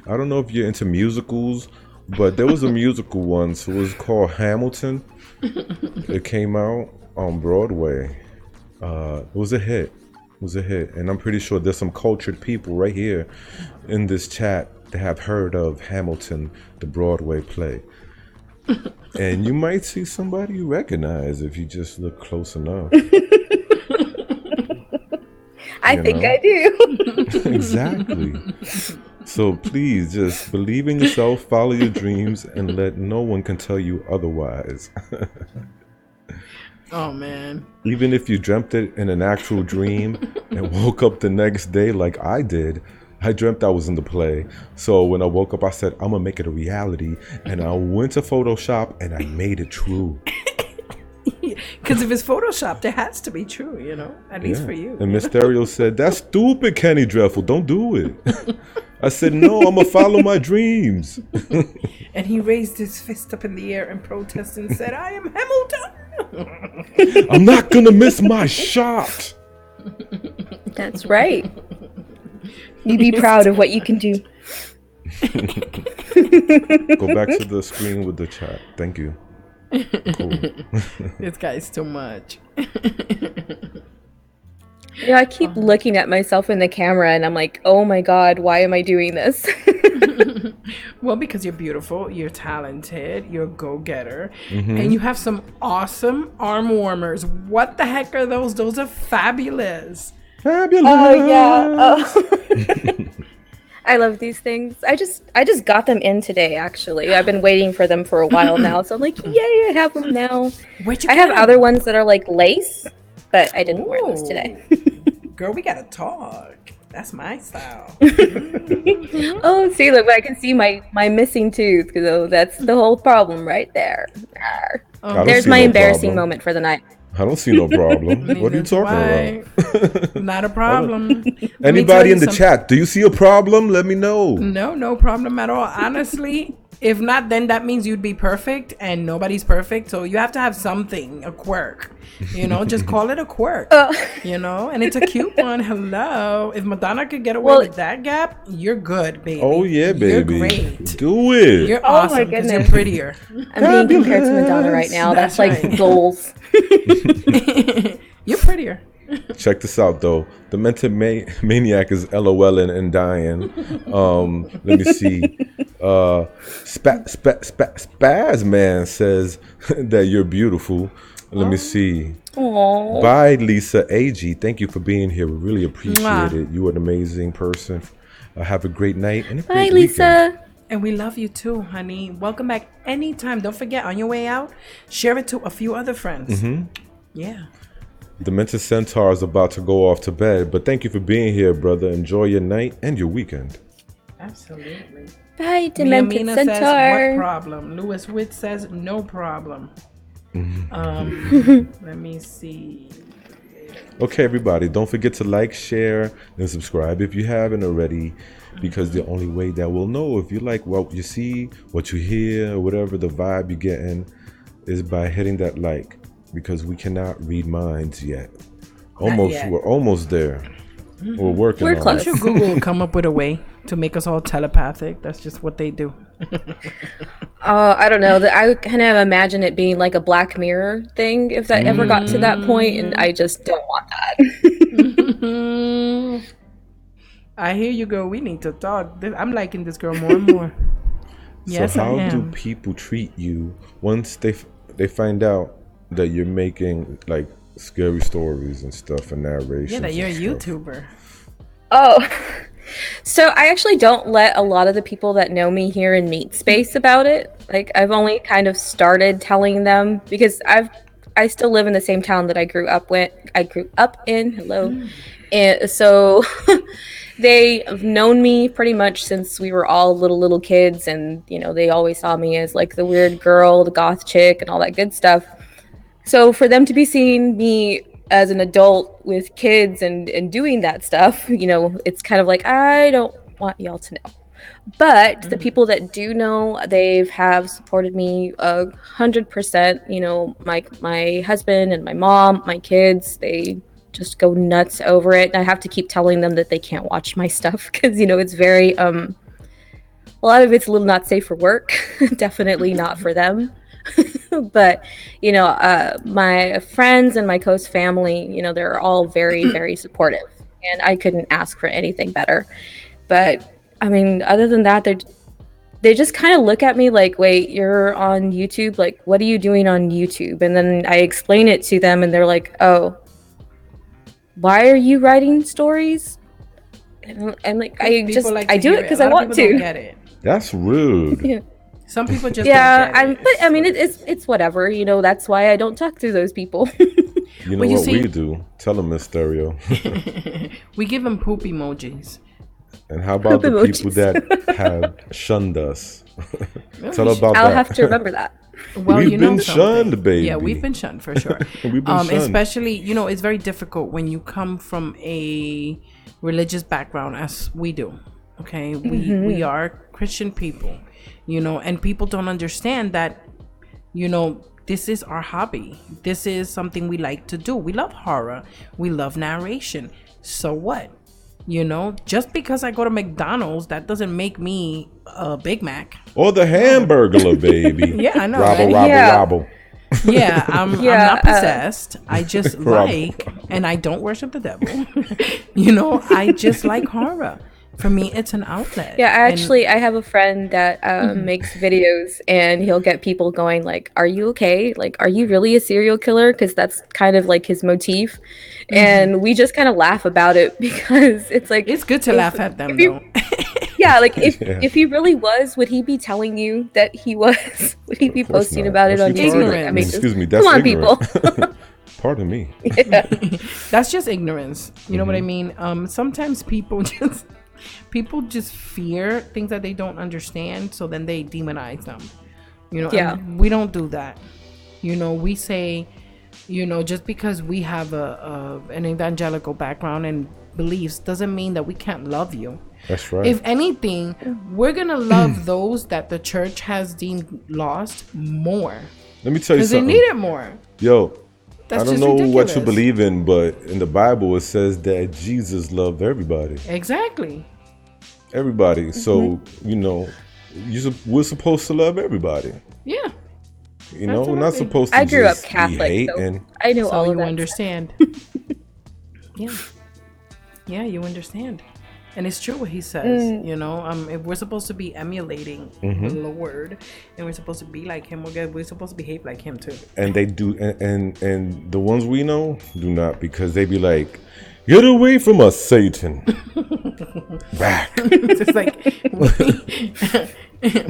I don't know if you're into musicals, but there was a musical once. It was called Hamilton. It came out on Broadway. It was a hit. And I'm pretty sure there's some cultured people right here in this chat that have heard of Hamilton, the Broadway play. And you might see somebody you recognize if you just look close enough. I think I do. Exactly. So please just believe in yourself, follow your dreams, and let no one can tell you otherwise. Oh man. Even if you dreamt it in an actual dream and woke up the next day like I did, I dreamt I was in the play. So when I woke up, I said, I'm gonna make it a reality. And I went to Photoshop and I made it true. Because if it's Photoshopped, it has to be true, you know, at least for you. And Mysterio said, that's stupid, Kenny Dreadful. Don't do it. I said, no, I'm going to follow my dreams. And he raised his fist up in the air in protest and said, I am Hamilton. I'm not going to miss my shot. That's right. You be proud of what you can do. Go back to the screen with the chat. Thank you. Cool. This guy's too much. You know, I keep looking at myself in the camera and I'm like, oh my God, why am I doing this? Well, because you're beautiful, you're talented, you're a go-getter, and you have some awesome arm warmers. What the heck are those? Those are fabulous. Fabulous. Oh, yeah. Oh. I love these things. I just got them in today, actually. I've been waiting for them for a while now, so I'm like, yay, I have them now. I have other ones that are like lace, but I didn't wear those today. Girl, we gotta talk. That's my style. Oh, see, look, I can see my missing tooth, because that's the whole problem right there. There's my embarrassing moment for the night. I don't see no problem. What are you talking about? Not a problem. Anybody in the chat, do you see a problem? Let me know. No problem at all. Honestly, if not, then that means you'd be perfect, and nobody's perfect. So you have to have something, a quirk. You know, just call it a quirk. You know, and it's a cute one. Hello. If Madonna could get away with that gap, you're good, baby. Oh, yeah, baby. You're great. Do it. You're awesome because you're prettier. I'm being compared to Madonna right now. That's like right. Goals. You're prettier. Check this out, though. The mental maniac is LOLing and dying. Let me see. Spaz Man says that you're beautiful. Let me see. Aww. Bye, Lisa AG. Thank you for being here. We really appreciate it. You are an amazing person. Have a great night. And bye, Lisa. Weekend. And we love you too, honey. Welcome back anytime. Don't forget, on your way out, share it to a few other friends. Yeah. The Mental Centaur is about to go off to bed, but thank you for being here, brother. Enjoy your night and your weekend. Absolutely. Bye, Demented Centaur. Says, what problem? Lewis Witt says, no problem. Let me see. Okay, everybody, don't forget to like, share, and subscribe if you haven't already, because the only way that we'll know if you like what you see, what you hear, whatever the vibe you're getting, is by hitting that like, because we cannot read minds yet. We're almost there. We're working on it. I'm sure Google will come up with a way to make us all telepathic. That's just what they do. I don't know. I kind of imagine it being like a Black Mirror thing if that ever got to that point, and I just don't want that. I hear you, girl. We need to talk. I'm liking this girl more and more. Yes, so how I am. do people treat you once they find out that you're making like scary stories and stuff and narrations? Yeah, that you're a stuff? YouTuber. Oh, So I actually don't let a lot of the people that know me here in Meat Space about it. Like I've only kind of started telling them because I still live in the same town that I grew up in. Hello. And so they've known me pretty much since we were all little kids, and you know, they always saw me as like the weird girl, the goth chick, and all that good stuff. So for them to be seeing me as an adult with kids and doing that stuff, you know, it's kind of like, I don't want y'all to know. But the people that do know, have supported me 100%. You know, my husband and my mom, my kids, they just go nuts over it. And I have to keep telling them that they can't watch my stuff because, you know, it's very a lot of it's a little not safe for work. Definitely not for them. But you know, my friends and my Coast family, you know, they're all very very supportive, and I couldn't ask for anything better. But I mean, other than that, they just kind of look at me like, wait, you're on YouTube, like what are you doing on YouTube? And then I explain it to them and they're like, oh, why are you writing stories? And like, I do it because I want to. Get it. That's rude. Yeah. Some people just but I mean, it's whatever, you know. That's why I don't talk to those people. You know what we do? Tell them, Miss Stereo. We give them poop emojis. And how about the people that have shunned us? Tell about that. I'll have to remember that. Well, we've you know been shunned, baby. Yeah, we've been shunned for sure. We've been shunned. Especially, you know, it's very difficult when you come from a religious background, as we do. Okay, we are Christian people, you know, and people don't understand that, you know, this is our hobby. This is something we like to do. We love horror. We love narration. So what? You know, just because I go to McDonald's, that doesn't make me a Big Mac. Or the Hamburglar, baby. Yeah, I know. Robble. Yeah, I'm not possessed. I just like, and I don't worship the devil. You know, I just like horror. For me, it's an outlet. Yeah, I have a friend that makes videos, and he'll get people going like, are you okay? Like, are you really a serial killer? Because that's kind of like his motif. And we just kind of laugh about it because it's like... It's good to laugh at them, though. Yeah, like if he really was, would he be telling you that he was? Would he be posting about it on YouTube? Like, I mean, excuse me, that's come on, ignorant. People. Pardon me. Yeah. That's just ignorance. You know what I mean? Sometimes people just fear things that they don't understand, so then they demonize them. You know, and we don't do that. You know, we say, you know, just because we have an evangelical background and beliefs doesn't mean that we can't love you. That's right. If anything, we're gonna love those that the church has deemed lost more. Let me tell you something. Because they need it more. Yo, that's I don't just know ridiculous. what you believe in, but in the Bible it says that Jesus loved everybody. Exactly. Everybody. So, you know, we're supposed to love everybody. Yeah. You know, we're not supposed to I grew up just Catholic, hate so and I know all of you that. Understand. Yeah, you understand. And it's true what he says, you know, if we're supposed to be emulating the Lord, and we're supposed to be like him, we're supposed to behave like him too. And they do, and the ones we know do not, because they be like, get away from us, Satan. Back. It's just like,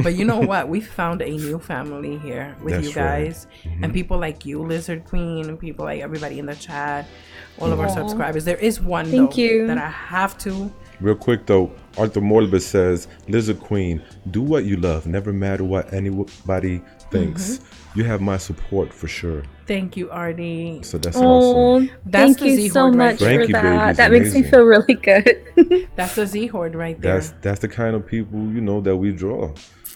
but you know what? We found a new family here with That's you guys, right. and people like you, Lizard Queen, and people like everybody in the chat, all of our subscribers. There is one that I have to. Real quick though, Arthur Morlibus says, Lizard Queen, do what you love, never matter what anybody thinks. You have my support for sure. Thank you, Artie. So that's awesome. That's thank you so much for Frankie, that. baby, That makes me feel really good. That's the Z-Horde right there. That's the kind of people, you know, that we draw.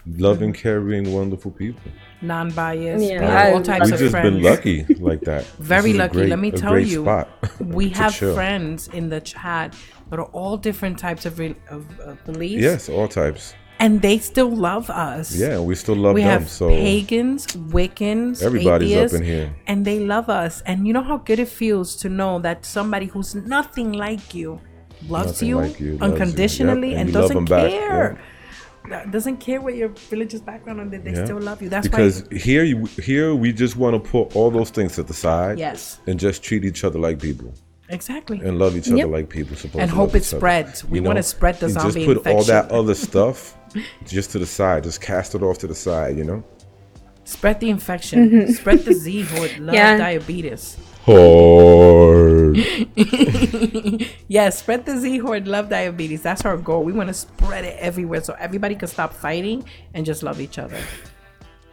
Loving, caring, wonderful people. Non-biased, Yeah, all types We've of just friends. been lucky like that. Very This is a lucky. great- Let me a tell great you, spot we to have chill. friends in the chat that are all different types of beliefs. Yes, all types. And they still love us. Yeah, we still love We them. have So pagans, Wiccans, everybody's atheists, up in here. and they love us. And you know how good it feels to know that somebody who's nothing like you loves Nothing you like you, loves you. unconditionally Yep, and and you love doesn't them back. care. Doesn't care what your religious background and they still love you. That's because why. here we just want to put all those things to the side. Yes. And just treat each other like people. Exactly. and love each other like people supposed And to hope love it each other. spreads. We want to spread the You zombie just put infection. all that other stuff just to the side. Just cast it off to the side, Spread the infection. Spread the Z horde. Love diabetes. Hard. Yeah, spread the Z horde. Love diabetes. That's our goal. We want to spread it everywhere so everybody can stop fighting and just love each other.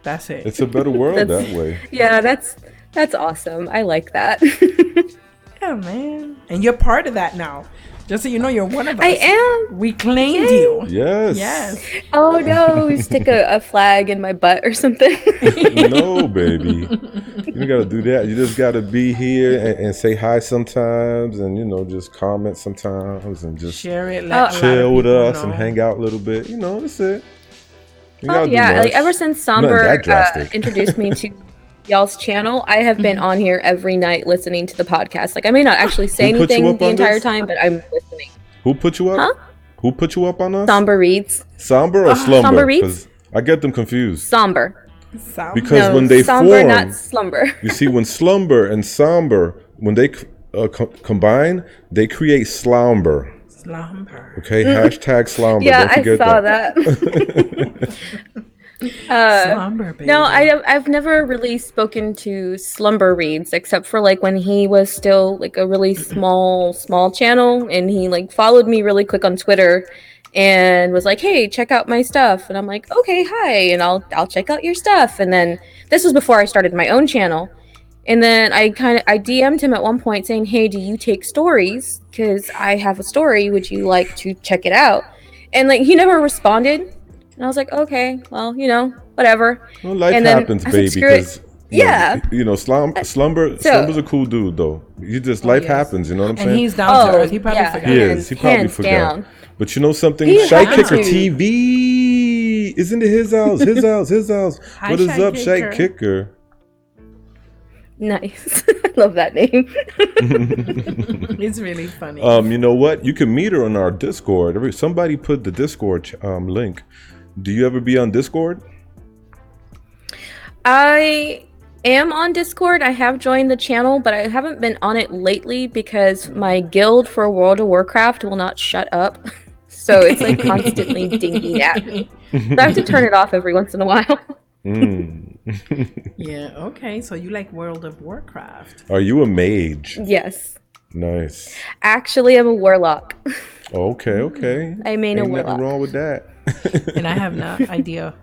That's it. It's a better world that way. Yeah, that's awesome. I like that. Yeah, man. And you're part of that now. Just so you know, you're one of us. I am. We claimed you. Yes. Yes. Oh no, stick a flag in my butt or something. No, baby. You don't gotta do that. You just gotta be here and say hi sometimes, and just comment sometimes, and just Share it. chill with us and hang out a little bit. That's it. You Oh gotta do yeah, much. like ever since Nothing Somber that drastic. introduced me to y'all's channel, I have been on here every night listening to the podcast. Like I may not actually say Who put you anything up the on entire this? time, but I'm listening. Who put you up? Huh? Who put you up on us? Somber reads. Somber or slumber? Somber reads? 'Cause I get them confused. Somber. Because No, when they somber, form, not slumber. you see, when slumber and somber, when they combine, they create slumber. Slumber. Okay, hashtag slumber. Yeah, Don't I forget saw that. that. Slumber, baby. No, I've never really spoken to Slumber Reads except for like when he was still like a really small channel, and he like followed me really quick on Twitter and was like, "Hey, check out my stuff." And I'm like, "Okay, hi," and I'll check out your stuff. And then this was before I started my own channel. And then I DM'd him at one point saying, "Hey, do you take stories? Because I have a story. Would you like to check it out?" And like he never responded. And I was like, "Okay, well, whatever." Well, life And then happens, I said, baby. "Screw it." Because Slumber's a cool dude, though. Life happens. You know what I'm saying? And he's down to earth. He probably forgot. He is. He probably hands forgot. down. But you know something? He Shy had Kicker to. TV is into his house. His house. His house. Hi, What is Shy up, Shy Kicker. Kicker? Nice. I love that name. It's really funny. You know what? You can meet her on our Discord. Somebody put the Discord link. Do you ever be on Discord? I am on Discord. I have joined the channel, but I haven't been on it lately because my guild for World of Warcraft will not shut up. So it's like constantly dinging at me. So I have to turn it off every once in a while. Yeah, okay. So you like World of Warcraft. Are you a mage? Yes. Nice. Actually, I'm a warlock. Okay. I mean a Ain't warlock. nothing wrong with that. And I have no idea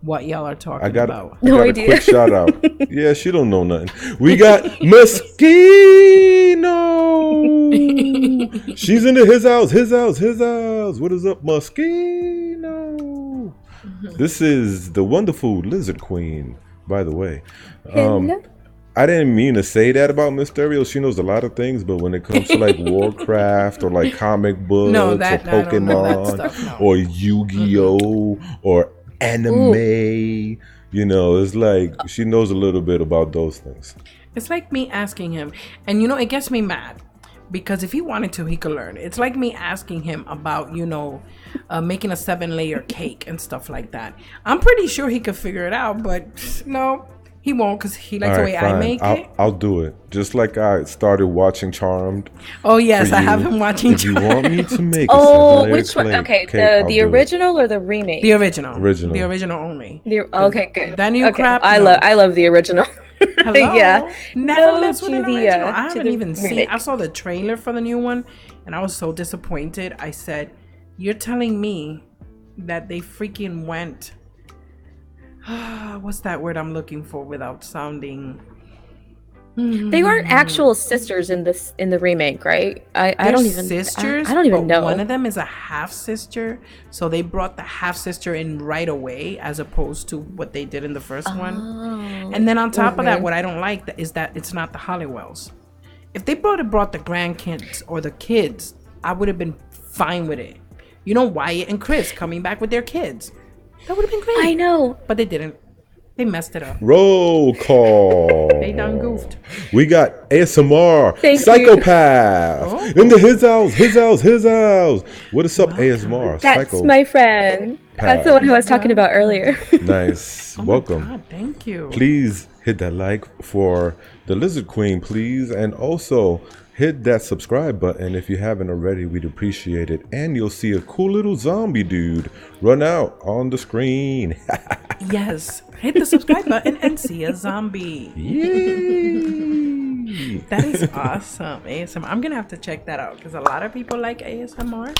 what y'all are talking I got about. No a idea. quick shout out. Yeah, she don't know nothing. We got Moschino. She's into his house. What is up, Moschino? This is the wonderful Lizard Queen, by the way. Hello. I didn't mean to say that about Miss Stereo. She knows a lot of things, but when it comes to like Warcraft or like comic books No, or I don't know that Pokemon stuff, no. or Yu-Gi-Oh or anime, it's like she knows a little bit about those things. It's like me asking him, and it gets me mad because if he wanted to, he could learn. It's like me asking him about, making a 7-layer cake and stuff like that. I'm pretty sure he could figure it out, but no, he won't because he likes the way I make it. I'll do it. Just like I started watching Charmed. Oh, yes, for I you. have him watching. If you want me to make a Oh, 7-layer which one? cake, Okay, I'll the do it. original or the remake? The original. Original. The original only. Okay, good. That new Okay, crap, I no. love the original. Hello? Yeah. Never No mess with to an the, original. I to haven't the even seen. remake. I saw the trailer for the new one, and I was so disappointed. I said, "You're telling me that they freaking went? What's that word I'm looking for without sounding?" They weren't actual sisters in the remake, right? I don't even sisters. I don't even but know. One of them is a half sister, so they brought the half sister in right away, as opposed to what they did in the first one. And then on top of that, what I don't like is that it's not the Hollywells. If they brought the grandkids or the kids, I would have been fine with it. Wyatt and Chris coming back with their kids. That would have been great. I know. But they didn't. They messed it up. Roll call. They done goofed. We got ASMR Thank Psychopath into his house. What is up, ASMR? That's Psycho. my friend. That's the one who I was talking about earlier. Nice. Welcome. God, thank you. Please hit that like for the Lizard Queen, please, and also hit that subscribe button if you haven't already. We'd appreciate it. And you'll see a cool little zombie dude run out on the screen. Yes, hit the subscribe button and see a zombie. Yay! That is awesome. ASMR. I'm gonna have to check that out because a lot of people like ASMR.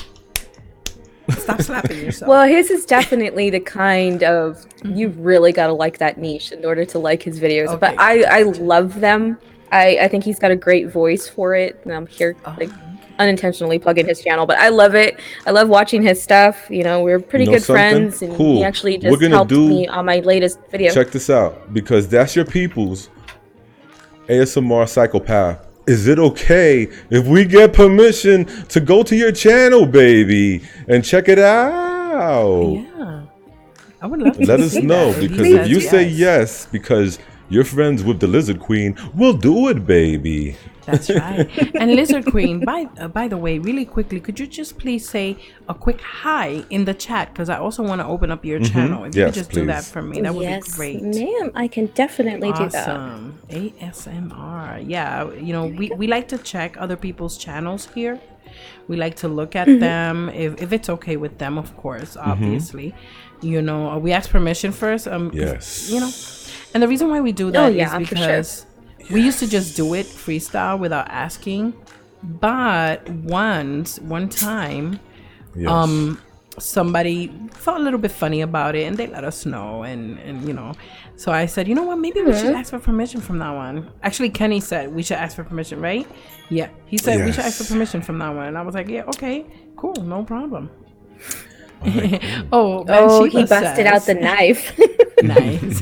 Stop slapping yourself. Well, his is definitely the kind of, you really gotta like that niche in order to like his videos. Okay. But I love them. I think he's got a great voice for it, and I'm here like unintentionally plugging his channel, but I love it. I love watching his stuff. You know, we're pretty good friends, and cool. He actually just helped me on my latest video. Check this out, because that's your people's ASMR psychopath. Is it okay if we get permission to go to your channel, baby, and check it out? Yeah, I would love to. Let us know, because if you say yes, because you're friends with the Lizard Queen, we'll do it, baby. That's right. And Lizard Queen, by the way, really quickly, could you just please say a quick hi in the chat? Because I also want to open up your channel. If you could just do that for me, that would be great. Ma'am, I can definitely do that. Awesome. ASMR. Yeah, you know, we like to check other people's channels here. We like to look at them, if it's okay with them, of course, obviously. You know, we ask permission first. Yes. You know, and the reason why we do that is because we used to just do it freestyle without asking. But one time, somebody felt a little bit funny about it, and they let us know, and you know, so I said, you know what, maybe we should ask for permission from that one. Actually, Kenny said we should ask for permission, right? Yeah, he said we should ask for permission from that one, and I was like, yeah, okay, cool, no problem. Right, cool. He busted out the knife. Nice.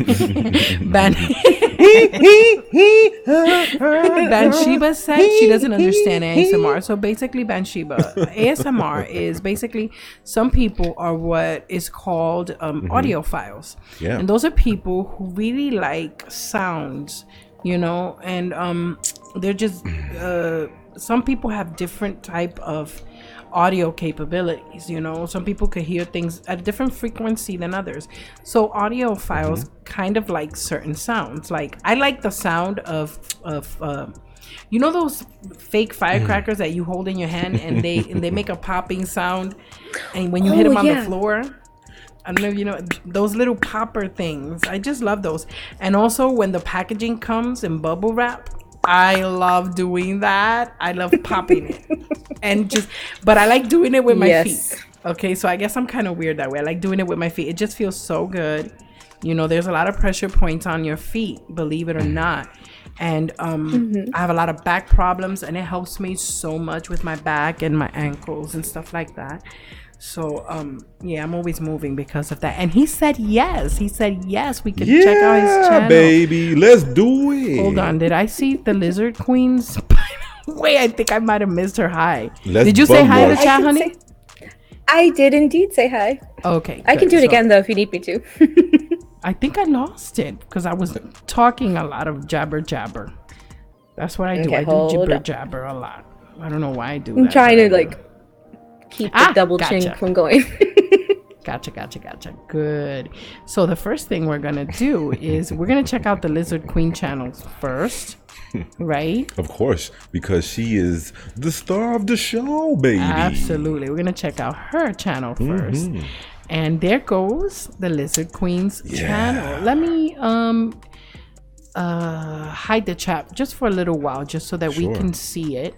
Bathsheba said she doesn't understand ASMR. So basically, Bathsheba, ASMR is basically, some people are what is called audiophiles. Yeah. And those are people who really like sounds, you know, and they're just, some people have different type of audio capabilities, you know. Some people could hear things at a different frequency than others. So audiophiles kind of like certain sounds. Like I like the sound of you know those fake firecrackers that you hold in your hand and they make a popping sound, and when you hit them on the floor, I don't know if you know those little popper things. I just love those. And also when the packaging comes in bubble wrap, I love doing that. I love popping it. And but I like doing it with my feet. Okay, so I guess I'm kind of weird that way. I like doing it with my feet. It just feels so good. You know, there's a lot of pressure points on your feet, believe it or not. And I have a lot of back problems, and it helps me so much with my back and my ankles and stuff like that. So yeah, I'm always moving because of that. And he said yes. He said yes, we could check out his channel. Baby, let's do it. Hold on, did I see the Lizard Queen's? Wait, I think I might have missed her hi. Did you say hi in the chat, honey? I did indeed say hi. Okay, I can do it again though if you need me to. I think I lost it because I was talking a lot of jabber. That's what I do. I do jibber jabber a lot. I don't know why I do that. I'm trying to like keep the double chin from going. Gotcha. Good. So the first thing we're gonna do is we're gonna check out the Lizard Queen channels first, right? Of course, because she is the star of the show, baby. Absolutely. We're gonna check out her channel first. And there goes the Lizard Queen's channel. Let me hide the chat just for a little while, just so that we can see it.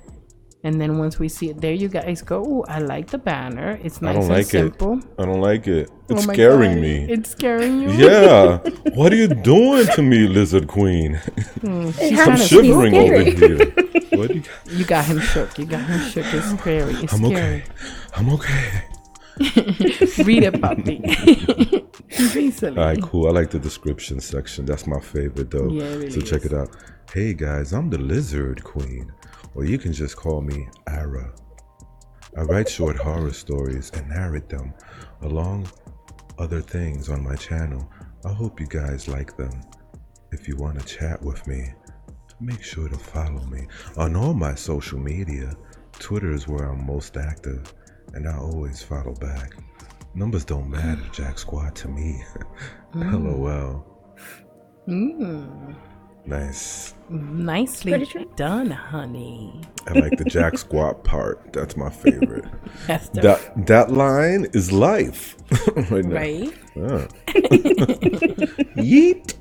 And then once we see it, there you guys go. Ooh, I like the banner. It's nice and simple. I don't like it. It's scaring me. It's scaring you? Yeah. What are you doing to me, Lizard Queen? I'm shivering over here. What you got him shook. It's scary. It's scary. I'm okay. Read it, puppy. All right, cool. I like the description section. That's my favorite, though. Yeah, it really so check it out. Hey, guys, I'm the Lizard Queen. Or you can just call me Ara. I write short horror stories and narrate them along other things on my channel. I hope you guys like them. If you want to chat with me, make sure to follow me on all my social media. Twitter is where I'm most active, and I always follow back. Numbers don't matter, Jack Squad, to me. LOL. Nice. Nicely done, honey. I like the jack squat part. That's my favorite. That's the that line is life. Right now. right. Yeet.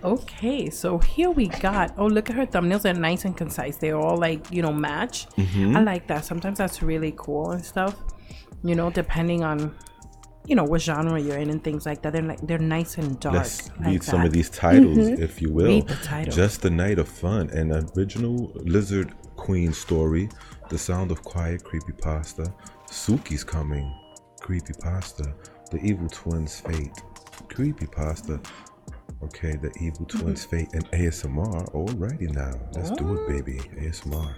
Okay, so here we got. Oh, look at her thumbnails. They're nice and concise. They're all like, match. I like that. Sometimes that's really cool and stuff. Depending on, what genre you're in and things like that. They're nice and dark. Let's read some of these titles, if you will. Read the title. Just a Night of Fun, an original Lizard Queen story. The Sound of Quiet, creepypasta. Suki's Coming, creepypasta. The Evil Twins' Fate, creepypasta. Okay, The Evil Twins' Fate and ASMR. Alrighty now, let's do it, baby. ASMR.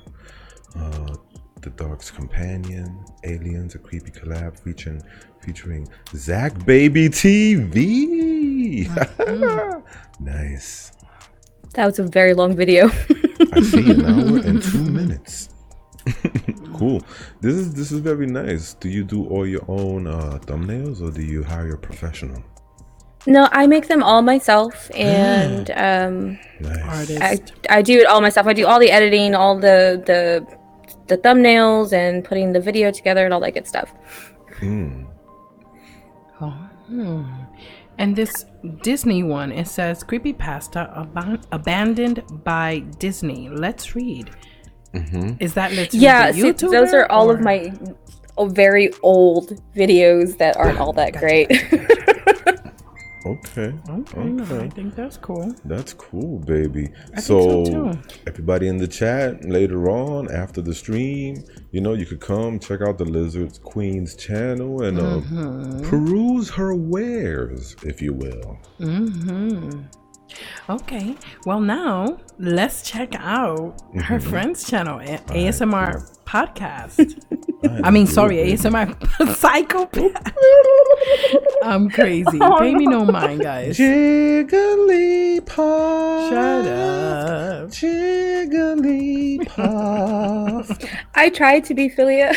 The Dark's Companion, Aliens, a creepy collab featuring Zach Baby TV. Nice. That was a very long video. I see an hour and 2 minutes. Cool. This is very nice. Do you do all your own thumbnails, or do you hire a professional? No, I make them all myself, and Nice. I do it all myself. I do all the editing, all the thumbnails, and putting the video together and all that good stuff. And this Disney one, it says creepypasta abandoned by Disney. Let's read. Is that Let's Read? Yeah, the see, YouTuber, those are all or? of my very old videos that aren't all that great. Okay. I think that's cool. That's cool, baby. I think so too. Everybody in the chat later on after the stream, you could come check out the Lizard Queen's channel and peruse her wares, if you will. Okay. Well, now let's check out her friend's channel, ASMR Podcast. ASMR Psychopath. I'm crazy. Pay me no mind, guys. Jigglypuff. Shut up. Jigglypuff. I tried to be Philia.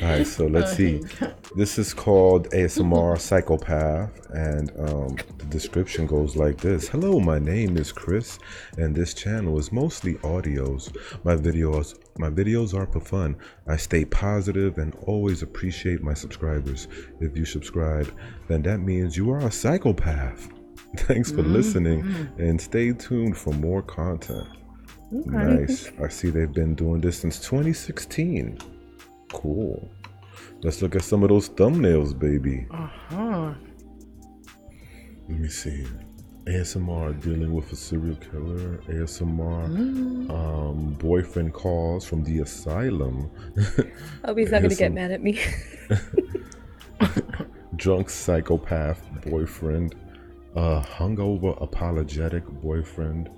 All right, so let's see. This is called ASMR Psychopath, and the description goes like this. Hello, my name is Chris, and this channel is mostly audios. My videos are for fun. I stay positive and always appreciate my subscribers. If you subscribe, then that means you are a psychopath. Thanks for listening, and stay tuned for more content. Nice. I see they've been doing this since 2016. Cool. Let's look at some of those thumbnails, baby. Let me see. ASMR dealing with a serial killer. ASMR boyfriend calls from the asylum. Hope he's not gonna get mad at me. Drunk psychopath boyfriend. Hungover apologetic boyfriend.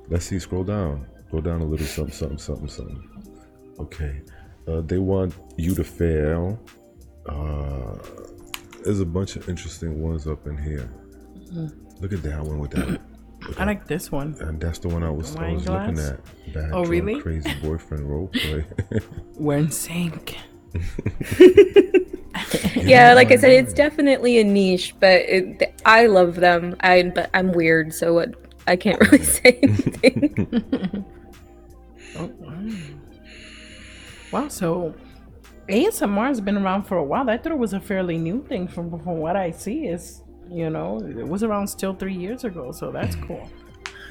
Let's see. Scroll down a little. Something. Okay, they want you to fail. There's a bunch of interesting ones up in here. Look at that one with that. I like this one. And that's the one I was looking at. Bad Oh, really? Crazy boyfriend roleplay. We're in sync. Yeah, like I said, it's definitely a niche, but I love them. But I'm weird, so I can't really say anything. Wow, so ASMR has been around for a while. I thought it was a fairly new thing from what I see. It was around still 3 years ago, so that's cool.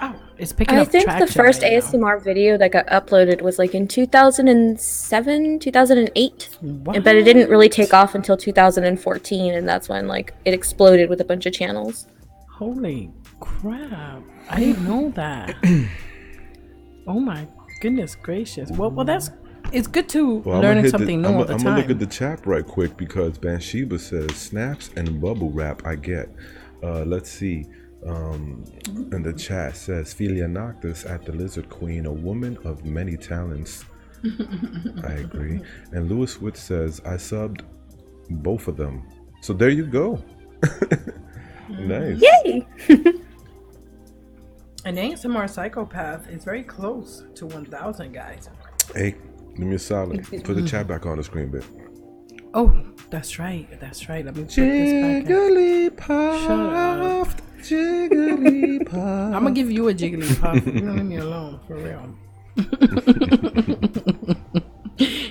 Oh, it's picking up traction. I think the first right ASMR video that got uploaded was like in 2007, 2008. What? But it didn't really take off until 2014, and that's when it exploded with a bunch of channels. Holy crap. I didn't know that. Oh my goodness gracious. Well, it's good to learn something new all the time. I'm gonna look at the chat right quick because Bathsheba says snaps and bubble wrap. I get. Let's see. And the chat says Philia Noctis at the Lizard Queen, a woman of many talents. I agree. And Lewis Witt says I subbed both of them. So there you go. Nice. Yay! An ASMR Psychopath is very close to 1,000, guys. Hey, give me a solid. Put the chat back on the screen, bit. Oh, That's right. That's right. Let me put this back in. Jigglypuff, Jigglypuff. I'm gonna give you a Jigglypuff. You don't leave me alone, for real.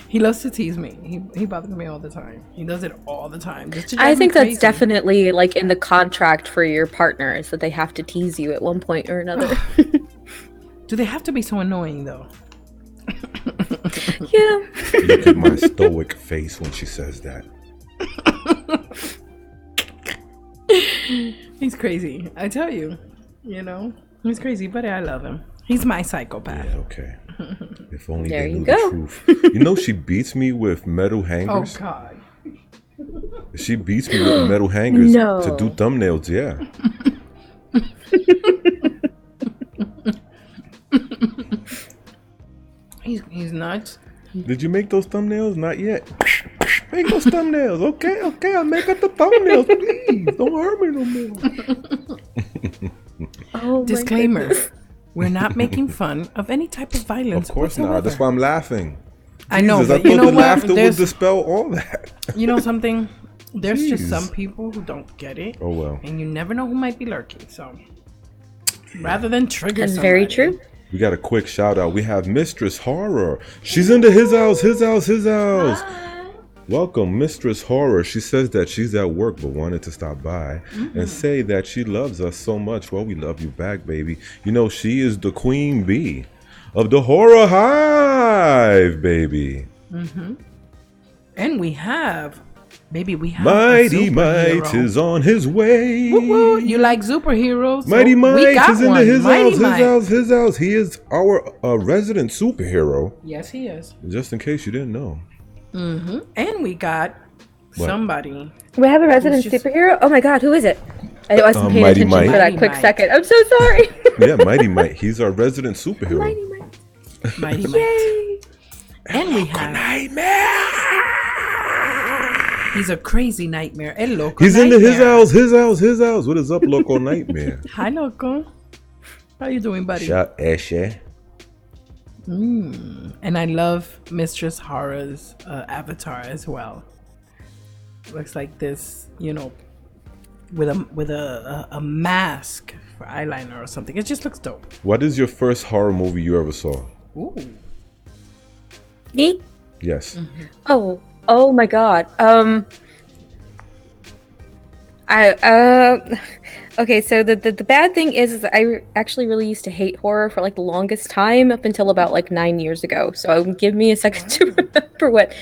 He loves to tease me. He bothers me all the time. He does it all the time. I think that's definitely like in the contract for your partners that they have to tease you at one point or another. Do they have to be so annoying though? Yeah. Look at my stoic face when she says that. He's crazy. I tell you. You know, he's crazy, but I love him. He's my psychopath. Yeah, okay. If only There they you knew go. the truth. You know, she beats me with metal hangers. Oh God. She beats me with metal hangers No. to do thumbnails. Yeah. He's nuts. Did you make those thumbnails? Not yet. Make those thumbnails. Okay, I'll make up the thumbnails, please. Don't hurt me no more. Oh, Disclaimer: we're not making fun of any type of violence. Of course whatsoever. not. That's why I'm laughing. I know, Jesus, but I you thought know the what? laughter would dispel all that. You know something? There's just Jeez. some people who don't get it. Oh well. And you never know who might be lurking. So rather than trigger That's somebody, very true. We got a quick shout out. We have Mistress Horror. She's into his house. Welcome, Mistress Horror. She says that she's at work but wanted to stop by and say that she loves us so much. Well, we love you back, baby. You know, she is the queen bee of the horror hive, baby. And we have a Mighty superhero. Might is on his way. Woo woo. You like superheroes? Mighty So Might we got is into one. his Mighty house, Might. his house. He is our resident superhero. Yes, he is. Just in case you didn't know. And we got What? somebody. We have a resident Who's just- superhero? Oh my god, who is it? I wasn't paying Mighty attention Mike. for that Mighty quick Mike. second. I'm so sorry. Yeah, Mighty Might. He's our resident superhero. Mighty Mike. Mighty Might. Yay. And we have. He's a crazy nightmare. El loco He's into his nightmare. house. What is up, Loco Nightmare? Hi, loco. How you doing, buddy? Shout Ashe. And I love Mistress Horror's avatar as well. Looks like this, you know, with a mask for eyeliner or something. It just looks dope. What is your first horror movie you ever saw? Ooh. Me? Yes. Oh my god. Okay, so the bad thing is I actually really used to hate horror for like the longest time up until about like 9 years ago. So give me a second to remember what.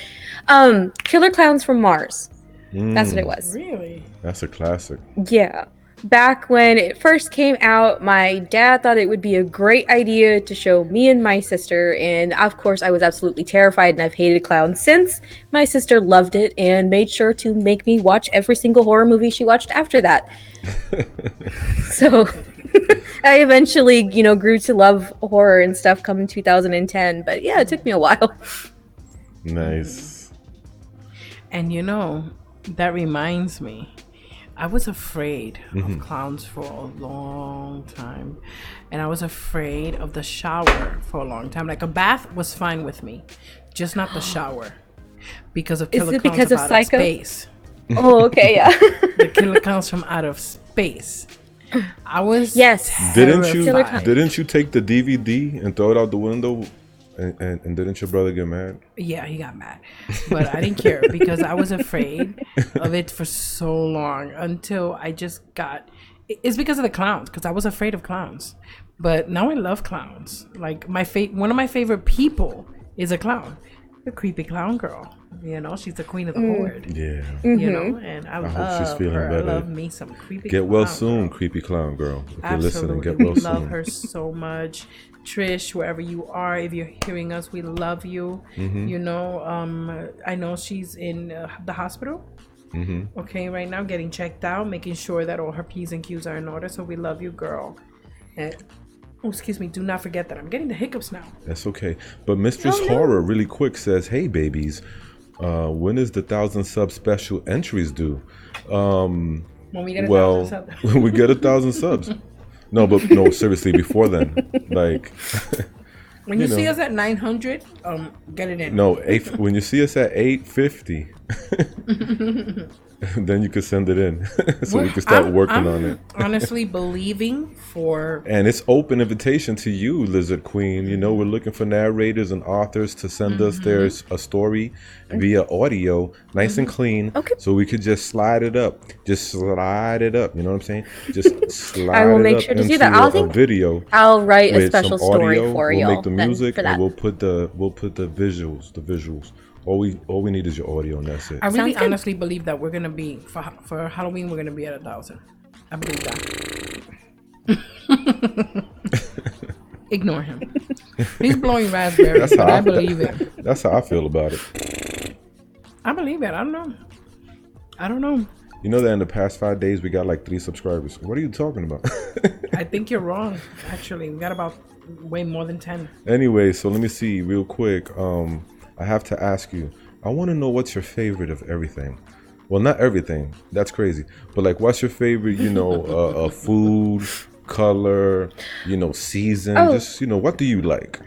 Killer Clowns from Mars. That's what it was. Really? That's a classic. Yeah. Back when it first came out, my dad thought it would be a great idea to show me and my sister, and of course I was absolutely terrified, and I've hated clowns since. My sister loved it and made sure to make me watch every single horror movie she watched after that. So I eventually, grew to love horror and stuff come in 2010, but yeah, it took me a while. Nice. And that reminds me. I was afraid of clowns for a long time. And I was afraid of the shower for a long time. Like a bath was fine with me, just not the shower. Because of Killer it Clowns because from of Outer Psycho? Space. Oh, okay, yeah. The Killer Clowns from Outer Space. I was Yes. terrified. Didn't you take the DVD and throw it out the window? And didn't your brother get mad? Yeah, he got mad. But I didn't care because I was afraid of it for so long until I just got... It's because of the clowns, because I was afraid of clowns. But now I love clowns. Like, one of my favorite people is a clown. The creepy clown girl. She's the queen of the horde. Yeah. And I hope she's love feeling her. better. I love me some creepy Get well clown soon, girl. creepy clown girl. If you're Absolutely. listening, get well We love soon. her so much. Trish, wherever you are, if you're hearing us, we love you. I know she's in the hospital. Okay, right now getting checked out, making sure that all her P's and Q's are in order. So we love you, girl. And excuse me, do not forget that I'm getting the hiccups now. That's okay. But Mistress Horror really quick says, "Hey babies, when is the 1,000 sub special entries due?" When we get 1,000 Well, subs. when we get 1,000 subs. No, seriously, before then, like. When you see us at 900, get it in. No, when you see us at 850, Then you could send it in, so we could start working on it. Honestly, believing for. And it's open invitation to you, Lizard Queen. You know, we're looking for narrators and authors to send us a story via audio, nice and clean, so we could just slide it up. Just slide it up. You know what I'm saying? Just slide I will it make up sure to into do that. a video. I'll write a with special some story audio. for you. We'll make the music for that. and we'll put the visuals. The visuals. All we need is your audio, and that's it. I really honestly believe that we're gonna be for Halloween. We're gonna be at 1,000. I believe that. Ignore him. He's blowing raspberries, but I believe it. That's how I feel about it. I believe it. I don't know. You know that in the past 5 days we got like 3 subscribers. What are you talking about? I think you're wrong. Actually, we got about way more than 10. Anyway, so let me see real quick. I have to ask you. I want to know what's your favorite of everything. Well, not everything. That's crazy. But like, what's your favorite? You know, food, color. You know, season. Just what do you like?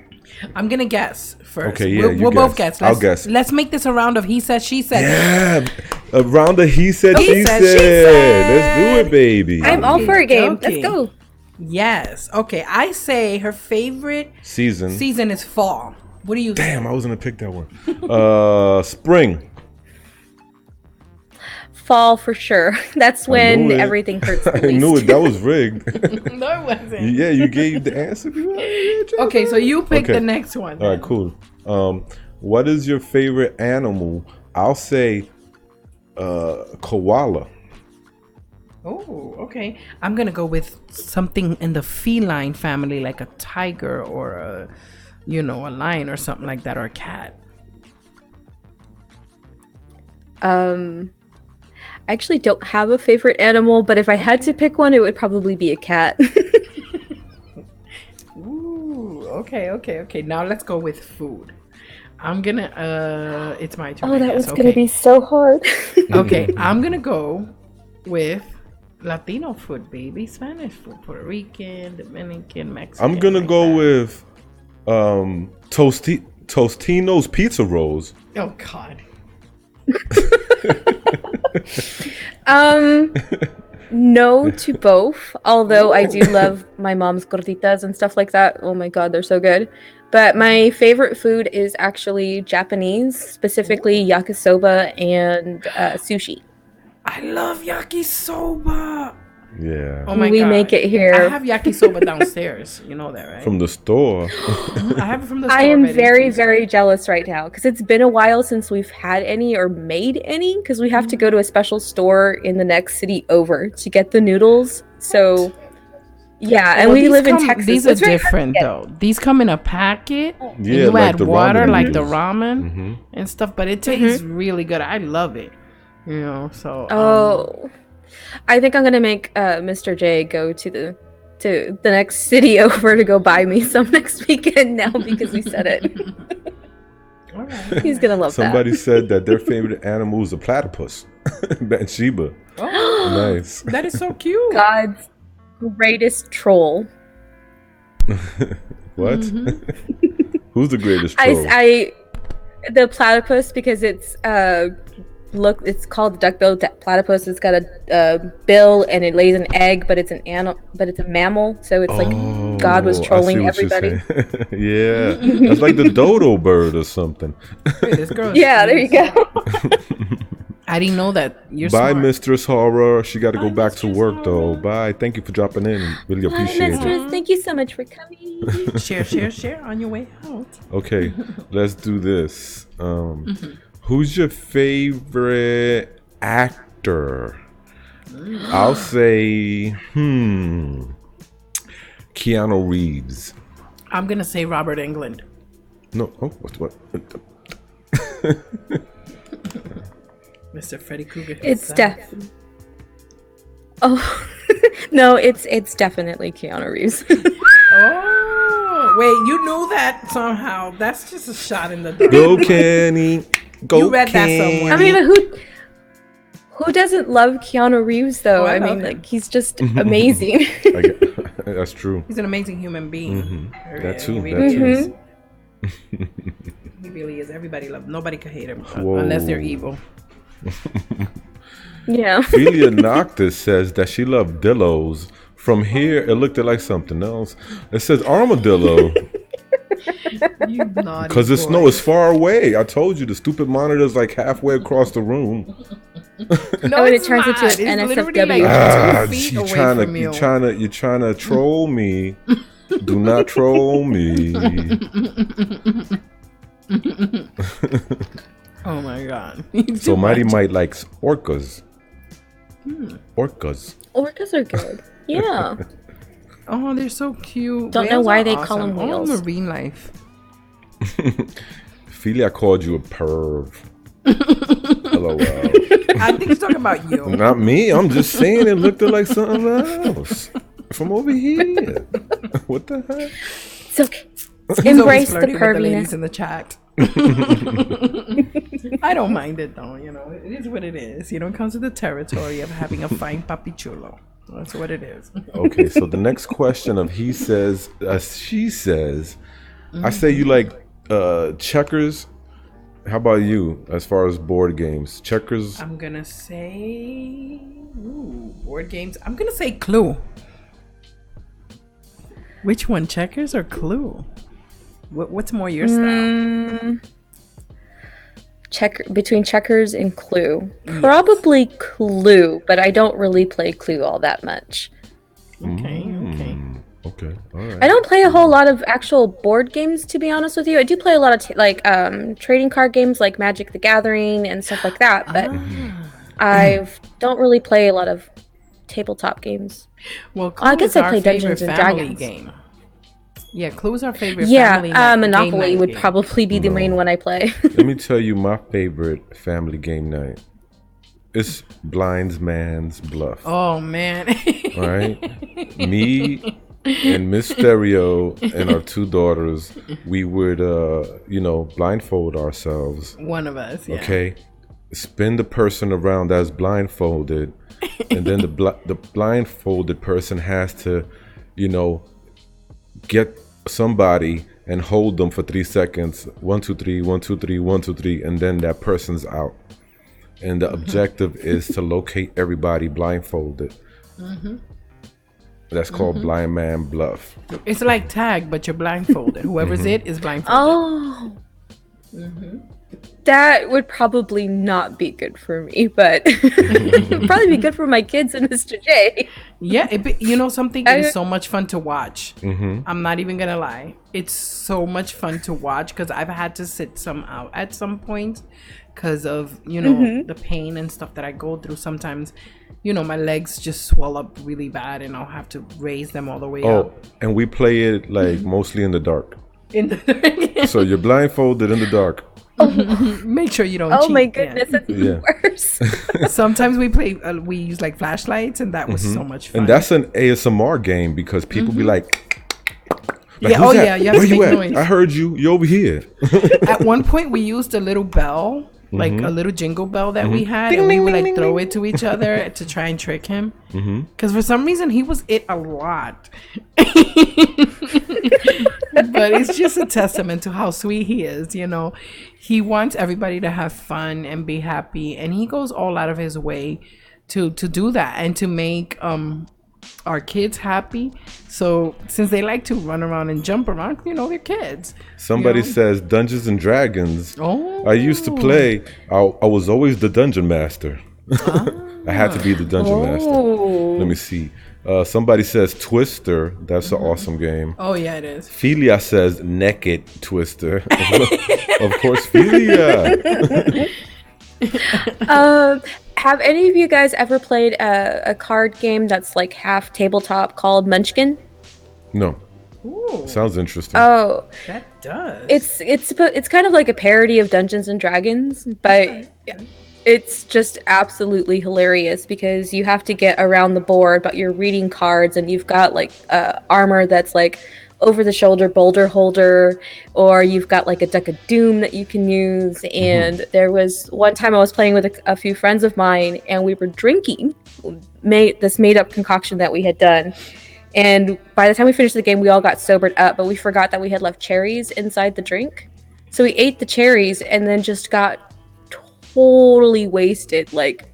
I'm gonna guess first. Okay, yeah, we'll both guess. I'll guess. Let's make this a round of he said, she said. Yeah, a round of he said, she said. Let's do it, baby. I'm all for a game. Okay. Let's go. Yes. Okay. I say her favorite season is fall. What do you think? Damn, I was gonna pick that one. Spring. Fall for sure. That's when everything hurts the least. I knew it. That was rigged. No, it wasn't. Yeah, you gave the answer. Okay, so you pick the next one. All right, cool. What is your favorite animal? I'll say koala. Oh, okay. I'm gonna go with something in the feline family, like a tiger or a lion or something like that, or a cat. I actually don't have a favorite animal, but if I had to pick one, it would probably be a cat. Ooh, okay. Now let's go with food. I'm gonna it's my turn. Oh, that was gonna be so hard. Okay, I'm gonna go with Latino food, baby. Spanish food, Puerto Rican, Dominican, Mexican. I'm gonna go with Tostino's pizza rolls. Oh God. No to both, although I do love my mom's gorditas and stuff like that. Oh my God, they're so good. But my favorite food is actually Japanese, specifically yakisoba and sushi. I love yakisoba. Yeah. Oh my God. We make it here. I have yakisoba downstairs. You know that, right? From the store. I have it from the store. I am very, very jealous right now because it's been a while since we've had any or made any because we have to go to a special store in the next city over to get the noodles. So, yeah, and we live in Texas. These are different, though. These come in a packet. Yeah, you like add the water, ramen like the noodles. ramen and stuff, but it tastes really good. I love it. So. I think I'm gonna make Mr. J go to the next city over to go buy me some next weekend now because we said it. All right. He's gonna love Somebody said that their favorite animal is a platypus. Bathsheba. Oh, Nice. that is so cute. God's greatest troll. What? Who's the greatest troll? The platypus because it's it's called the duckbill platypus. It's got a bill and it lays an egg, but it's an animal, but it's a mammal. So it's like God was trolling everybody. Yeah, that's like the dodo bird or something. Hey, this girl there you go. I didn't know that. You're Bye, smart. Mistress Horror. She got to go back to Mistress work though. Horror. Bye. Thank you for dropping in. Really Hi, appreciate it. Mistress. Thank you so much for coming. Share on your way out. Okay, let's do this. Who's your favorite actor? I'll say, Keanu Reeves. I'm gonna say Robert Englund. No, what? Mr. Freddy Krueger. It's no, it's definitely Keanu Reeves. Oh, wait, you knew that somehow. That's just a shot in the dark. Go Kenny. Go You read that Kenny. somewhere. I mean, who doesn't love Keanu Reeves though? Oh, I I mean, love him. like he's just amazing. That's true. He's an amazing human being. That too. He That really too. is. He really is. Everybody loves. Nobody can hate him unless they're evil. Yeah. Philia Noctis says that she loved dillos. From here, it looked like something else. It says armadillo. You naughty Because the boy. snow is far away. I told you, the stupid monitor's like halfway across the room. No, when it it's turns not. into an It's literally NSFW. like 2 feet you're away trying from you. you're trying to troll me. Do not troll me. Oh my god. So Mighty Might likes orcas. Orcas. Orcas are good. Yeah. Oh, they're so cute. Don't know Whales why are they call them awesome. whales. Oh, marine life. Philia called you a perv. LOL. I think he's talking about you. Not me. I'm just saying it looked like something else from over here. What the heck? It's okay. He's Embrace the always flirting with the ladies perviness. in the chat. I don't mind it though, you know. It is what it is. You know, it comes with the territory of having a fine papi chulo. That's what it is. Okay, so the next question of he says, she says, I say you like checkers. How about you as far as board games? Checkers? I'm gonna say board games. I'm gonna say Clue. Which one, checkers or Clue? What's more your style? Between checkers and Clue. Probably Clue, but I don't really play Clue all that much. Okay. Okay, all right. I don't play a whole lot of actual board games, to be honest with you. I do play a lot of trading card games like Magic the Gathering and stuff like that, but I don't really play a lot of tabletop games. Well, Clue I guess is I our play favorite Dungeons and family Dragons. game. Yeah, Clue is our favorite Yeah, family game Monopoly night would game. probably be the main one I play. Let me tell you my favorite family game night. It's Blind Man's Bluff. Oh man. All right? Me and Miss Stereo and our two daughters, we would, blindfold ourselves. One of us. Yeah. Okay? Spin the person around that's blindfolded, and then the blindfolded person has to, get somebody and hold them for 3 seconds. 1, 2, 3, 1, 2, 3, 1, 2, 3, and then that person's out. And the objective is to locate everybody blindfolded. That's called Blind Man Bluff. It's like tag, but you're blindfolded. Whoever's it is blindfolded. Oh. That would probably not be good for me, but it'd probably be good for my kids and Mr. J. Yeah, something that is so much fun to watch. I'm not even gonna lie. It's so much fun to watch because I've had to sit some out at some point because of, the pain and stuff that I go through. Sometimes, my legs just swell up really bad and I'll have to raise them all the way up. And we play it like mostly in the dark. So you're blindfolded in the dark. Make sure you don't Oh cheat. my goodness, that's even worse. Sometimes we use like flashlights and that was so much fun. And that's an ASMR game because people be like, yeah, who's that? yeah, you have Where to you make at? noise. I heard you. You over here. At one point, we used a little bell, like a little jingle bell that we had, and we would like throw it to each other to try and trick him. Because for some reason, he was it a lot. But it's just a testament to how sweet he is. He wants everybody to have fun and be happy, and he goes all out of his way to do that and to make our kids happy. So since they like to run around and jump around, they're kids. Somebody says Dungeons and Dragons. Oh, I used to play. I was always the dungeon master. I had to be the dungeon master. Let me see. Somebody says Twister. That's an awesome game. Oh yeah, it is. Philia says Naked Twister. Of course, Philia. Have any of you guys ever played a card game that's like half tabletop called Munchkin? No. Ooh, Sounds interesting. Oh, that does. it's kind of like a parody of Dungeons and Dragons, but it's just absolutely hilarious because you have to get around the board, but you're reading cards and you've got like armor that's like over the shoulder boulder holder, or you've got like a deck of doom that you can use. And there was one time I was playing with a few friends of mine and we were drinking this made up concoction that we had done. And by the time we finished the game, we all got sobered up, but we forgot that we had left cherries inside the drink. So we ate the cherries and then just got totally wasted. Like,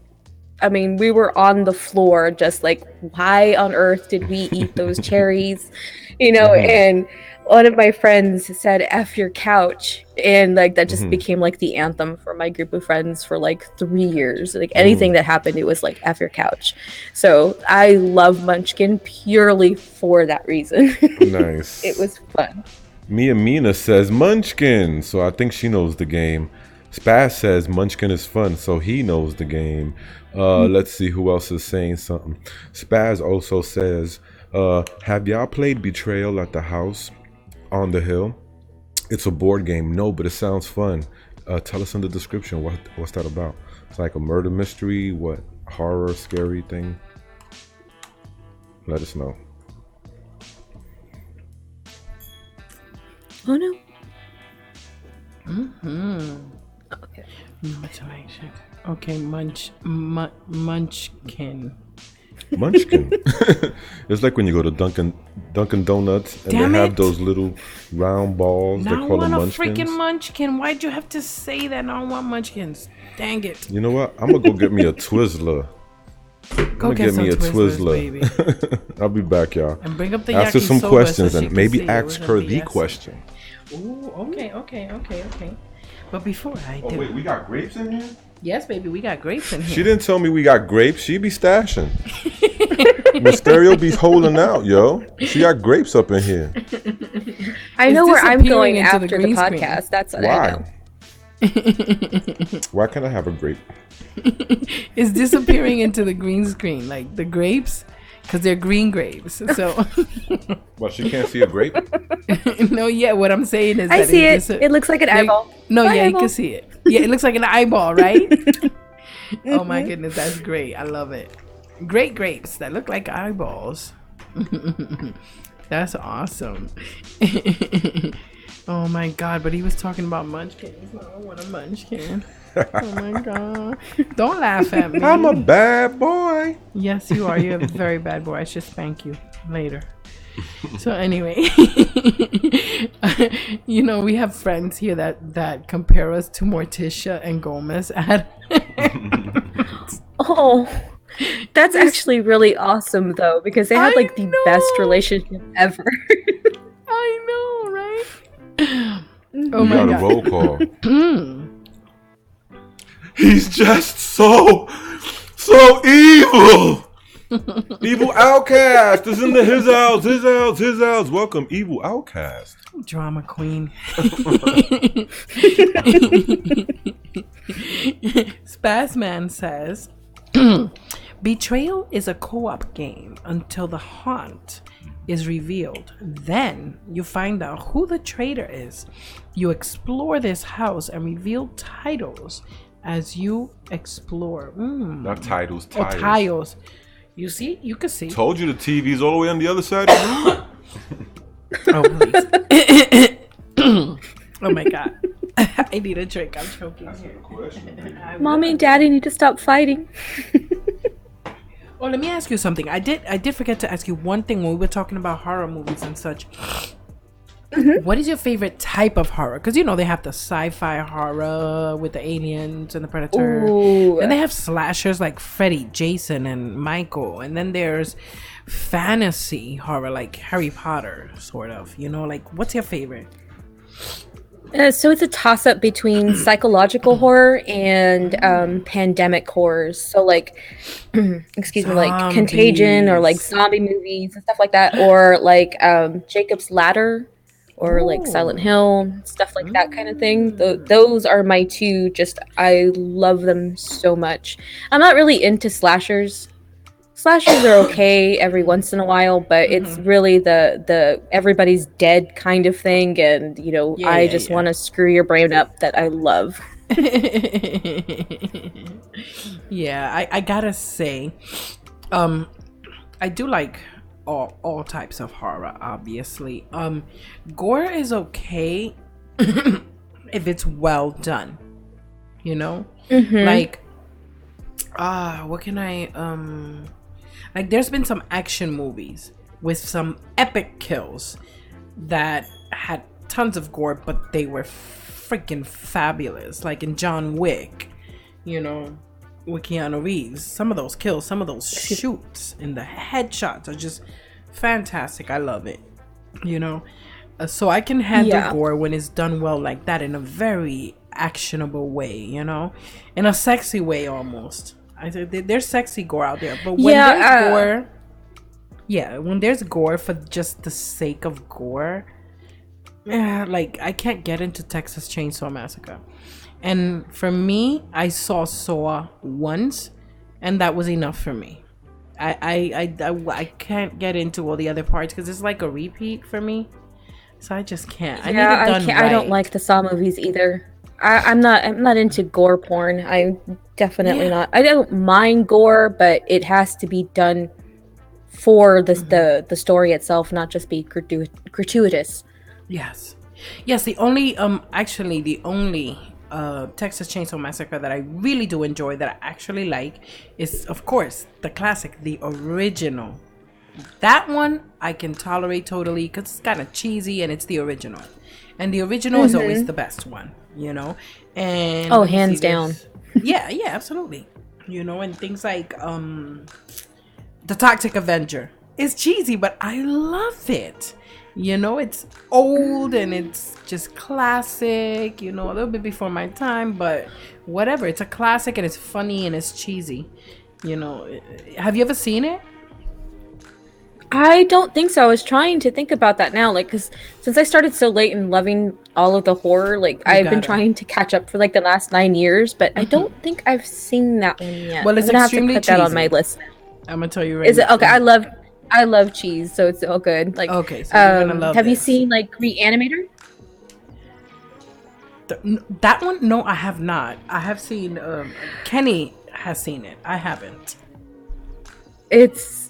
I mean, we were on the floor just like, why on earth did we eat those cherries? You know, and one of my friends said, F your couch. And like, that just became like the anthem for my group of friends for like 3 years. Like anything that happened, it was like, F your couch. So I love Munchkin purely for that reason. Nice. It was fun. Mia Mina says Munchkin, so I think she knows the game. Spaz says Munchkin is fun, so he knows the game. Let's see who else is saying something. Spaz also says, have y'all played Betrayal at the House on the Hill? It's a board game. No, but it sounds fun. Tell us in the description what's that about. It's like a murder mystery, what horror, scary thing? Let us know. Oh no. Okay. Okay, Munchkin. Munchkin. It's like when you go to Dunkin' Donuts and Damn they have it. those little round balls. Now They I call them want a munchkins. freaking munchkin. Why'd you have to say that? Now I want munchkins. Dang it. You know what? I'm gonna go get me a Twizzler. Go get some Twizzlers, baby. I'll be back, y'all. And bring up the Ask her some yakisoba questions so she and can maybe see it ask wasn't her the BS. question. Ooh, okay. But before I do, we got grapes in here? yes, baby, we got grapes in here. She didn't tell me we got grapes. She be stashing. Mysterio be holding out, yo. She got grapes up in here. I know where I'm disappearing going into after the the green screen. podcast. That's what I Why? know. Why can't I have a grape? It's disappearing into the green screen, like the grapes, because they're green grapes. So, Well, she can't see a grape? no, yeah, what I'm saying is I that see it. It looks like an eyeball. No, Bye, yeah, you eyeball. can see it. Yeah, it looks like an eyeball, right? Oh my goodness, that's great. I love it. Great grapes that look like eyeballs. That's awesome. Oh my god, but he was talking about munchkins. No, I want a munchkin. Oh my god. Don't laugh at me. I'm a bad boy. Yes, you are. You're a very bad boy. I should spank you later. So anyway, you know, we have friends here that compare us to Morticia and Gomez at Oh, that's actually really awesome though, because they had like the best relationship ever. I know, right? Oh We my got a god. roll call. He's just so evil. Evil Outcast is in his house. Welcome, Evil Outcast. Drama queen. Spazman says, Betrayal is a co-op game until the haunt is revealed. Then you find out who the traitor is. You explore this house and reveal titles as you explore. Not titles, Oh, tires. tiles. You see? You can see. Told you the TV's all the way on the other side of the room. Oh, please. Oh my god. I need a drink. I'm choking here. Mommy and Daddy need to stop fighting. Oh, let me ask you something. I did forget to ask you one thing when we were talking about horror movies and such. What is your favorite type of horror? Because you know they have the sci-fi horror with the aliens and the predator. Ooh. And they have slashers like Freddy, Jason, and Michael. And then there's fantasy horror like Harry Potter, sort of. You know, like what's your favorite? So it's a toss-up between psychological horror and pandemic horrors. So like, excuse me, like Contagion or like zombie movies and stuff like that, or like Jacob's Ladder, or like Silent Hill, stuff like that kind of thing. Those are my two. Just I love them so much. I'm not really into slashers. Slashers are okay every once in a while, but it's really the everybody's dead kind of thing, and you know, I just want to screw your brain up that I love. Yeah, I gotta say, I do like all types of horror, obviously. Gore is okay if it's well done, you know? Like, what can I, like there's been some action movies with some epic kills that had tons of gore, but they were freaking fabulous. Like in John Wick, you know, with Keanu Reeves. Some of those kills, some of those shoots and the headshots are just fantastic. I love it, you know. So I can handle gore when it's done well like that, in a very actionable way, you know, in a sexy way almost. I think there's sexy gore out there, but when there's gore, when there's gore for just the sake of gore, like I can't get into Texas Chainsaw Massacre. And for me, I saw once, and that was enough for me. I can't get into all the other parts because it's like a repeat for me. So I just can't. I need it done right. I don't like the Saw movies either. I'm not into gore porn. I'm definitely not. I don't mind gore, but it has to be done for the story itself, not just be gratuitous. Yes. The only Texas Chainsaw Massacre that I really do enjoy, that I actually like, is of course the classic, the original. That one I can tolerate totally because it's kind of cheesy and it's the original. And the original is always the best one, you know? And hands down. Yeah, absolutely. You know, and things like The Toxic Avenger. It's cheesy, but I love it. You know, it's old and it's just classic, you know, a little bit before my time, but whatever. It's a classic and it's funny and it's cheesy. You know, have you ever seen it? I don't think so. I was trying to think about that now, like, because since I started so late and loving all of the horror, like, I've been trying to catch up for like the last 9 years, but I don't think I've seen that one yet. Well, it's extremely cheesy. That on my list. I'm gonna tell you right now. Is it okay? I love cheese, so it's all good. Like, okay, so you're gonna love have you seen like Reanimator? That one? No, I have not. I have seen. Kenny has seen it. I haven't. It's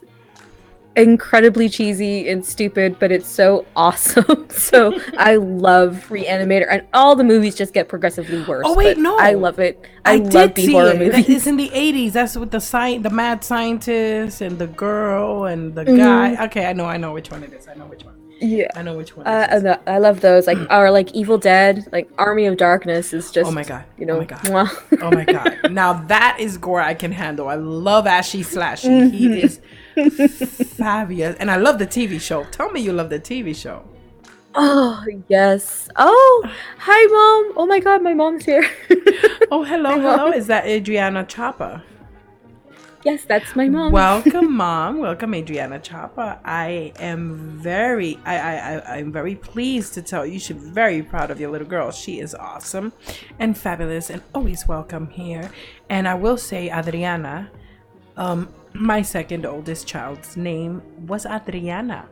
incredibly cheesy and stupid, but it's so awesome. So I love Reanimator, and all the movies just get progressively worse. Oh wait, no, I love it. I love the horror movies. It's in the 80s. That's with the mad scientist and the girl and the guy. Okay, I know which one it is. I know which one. Yeah, I know which one. I love those. Like, or like Evil Dead, like Army of Darkness is just. Oh my god! You know. Oh my god! Oh my god! Now that is gore I can handle. I love Ashy Slashy. He is fabulous, and I love the TV show. Tell me you love the TV show. Oh yes. Oh, hi mom. Oh my god, my mom's here. Oh hello. Is that Adriana Chapa? Yes, that's my mom. Welcome, Mom. Welcome, Adriana Chapa. I am I'm very pleased to tell you, you should be very proud of your little girl. She is awesome and fabulous and always welcome here. And I will say, Adriana, my second oldest child's name was Adriana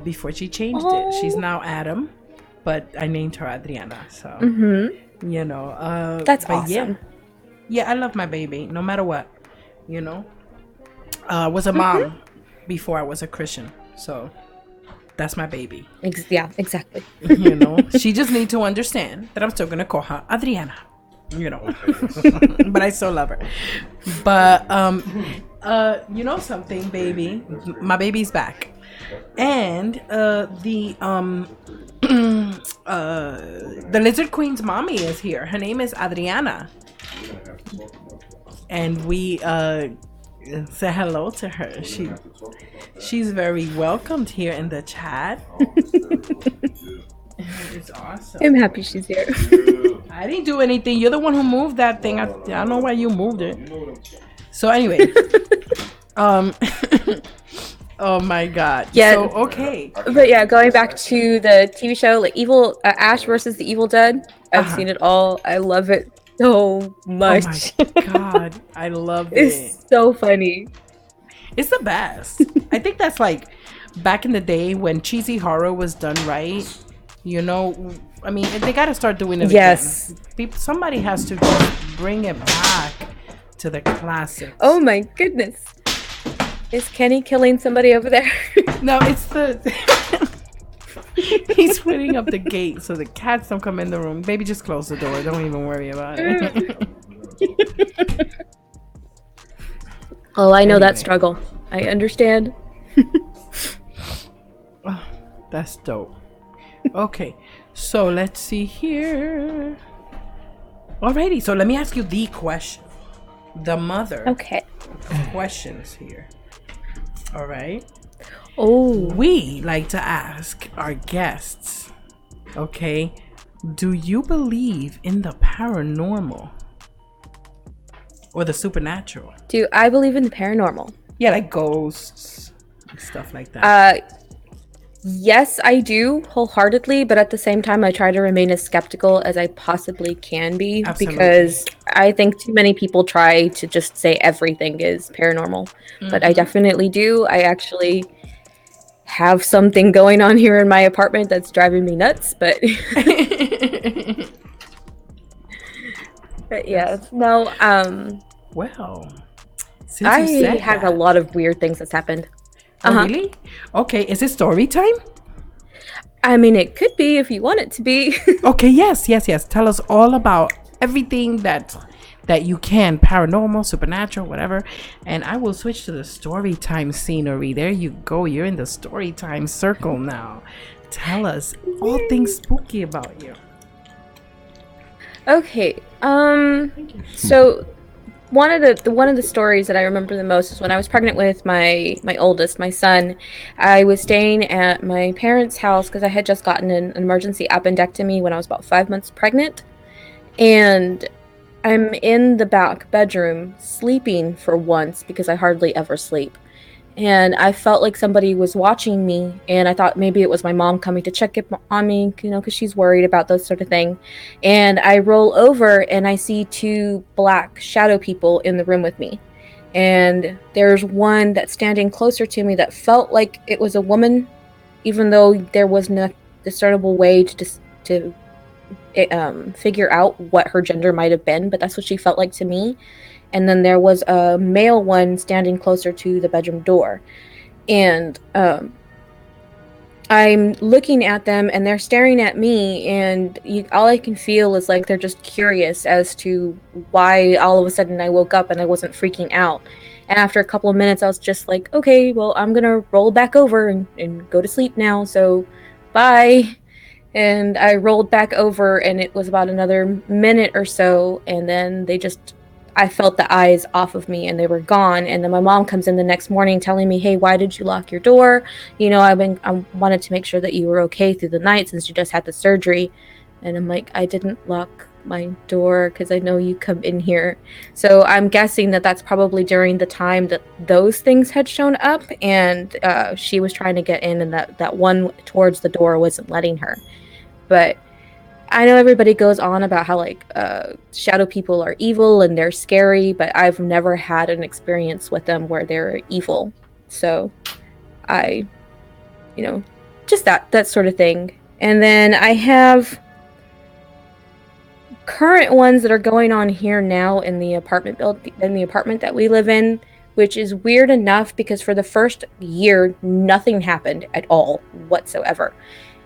before she changed it. She's now Adam, but I named her Adriana. So, you know. That's awesome. Yeah, I love my baby, no matter what. You know, I was a mom before I was a Christian, so that's my baby. Yeah, exactly. You know, she just needs to understand that I'm still gonna call her Adriana. You know, but I still love her. But you know something, baby, my baby's back, and the Lizard Queen's mommy is here. Her name is Adriana. And we say hello to her. She's very welcomed here in the chat. It's awesome. I'm happy she's here. I didn't do anything. You're the one who moved that thing. I don't know why you moved it. So anyway, oh my god. Yeah. So okay. But yeah, going back to the TV show, like Ash versus the Evil Dead. I've seen it all. I love it so much. Oh my god, I love it. It's so funny. It's the best. I think that's like back in the day when cheesy horror was done right. You know, I mean, they got to start doing it again. Somebody has to just bring it back to the classics. Oh my goodness. Is Kenny killing somebody over there? No, it's he's putting up the gate so the cats don't come in the room. Baby, just close the door. Don't even worry about it. Oh, I know that struggle. I understand. Oh, that's dope. Okay, so let's see here. Alrighty, so let me ask you the question. The mother Okay. of questions here. All right. Oh. We like to ask our guests, okay, do you believe in the paranormal or the supernatural? Do I believe in the paranormal? Yeah, like ghosts and stuff like that. Yes, I do wholeheartedly, but at the same time, I try to remain as skeptical as I possibly can be. Absolutely. Because I think too many people try to just say everything is paranormal. But I definitely do. I actually have something going on here in my apartment that's driving me nuts, but but yeah, no, Well, since I you said have that, a lot of weird things that's happened. Oh, really? Okay, is it story time? I mean, it could be if you want it to be. Okay, yes. Tell us all about everything that you can, paranormal, supernatural, whatever. And I will switch to the story time scenery. There you go. You're in the story time circle now. Tell us all things spooky about you. Okay. So one of the stories that I remember the most is when I was pregnant with my oldest, my son. I was staying at my parents' house because I had just gotten an emergency appendectomy when I was about 5 months pregnant, and I'm in the back bedroom sleeping for once because I hardly ever sleep. And I felt like somebody was watching me, and I thought maybe it was my mom coming to check on me, you know, because she's worried about those sort of thing. And I roll over and I see two black shadow people in the room with me. And there's one that's standing closer to me that felt like it was a woman, even though there was no discernible way to figure out what her gender might have been, but that's what she felt like to me. And then there was a male one standing closer to the bedroom door. And I'm looking at them and they're staring at me, and all I can feel is like they're just curious as to why all of a sudden I woke up and I wasn't freaking out. And after a couple of minutes, I was just like, okay, well, I'm going to roll back over and go to sleep now. So bye. And I rolled back over, and it was about another minute or so. And then I felt the eyes off of me and they were gone. And then my mom comes in the next morning telling me, hey, why did you lock your door? You know, I wanted to make sure that you were okay through the night since you just had the surgery. And I'm like, I didn't lock my door because I know you come in here. So I'm guessing that that's probably during the time that those things had shown up, and she was trying to get in, and that one towards the door wasn't letting her. But I know everybody goes on about how like shadow people are evil and they're scary, but I've never had an experience with them where they're evil. So just that sort of thing. And then I have current ones that are going on here now in the apartment that we live in, which is weird enough because for the first year, nothing happened at all whatsoever.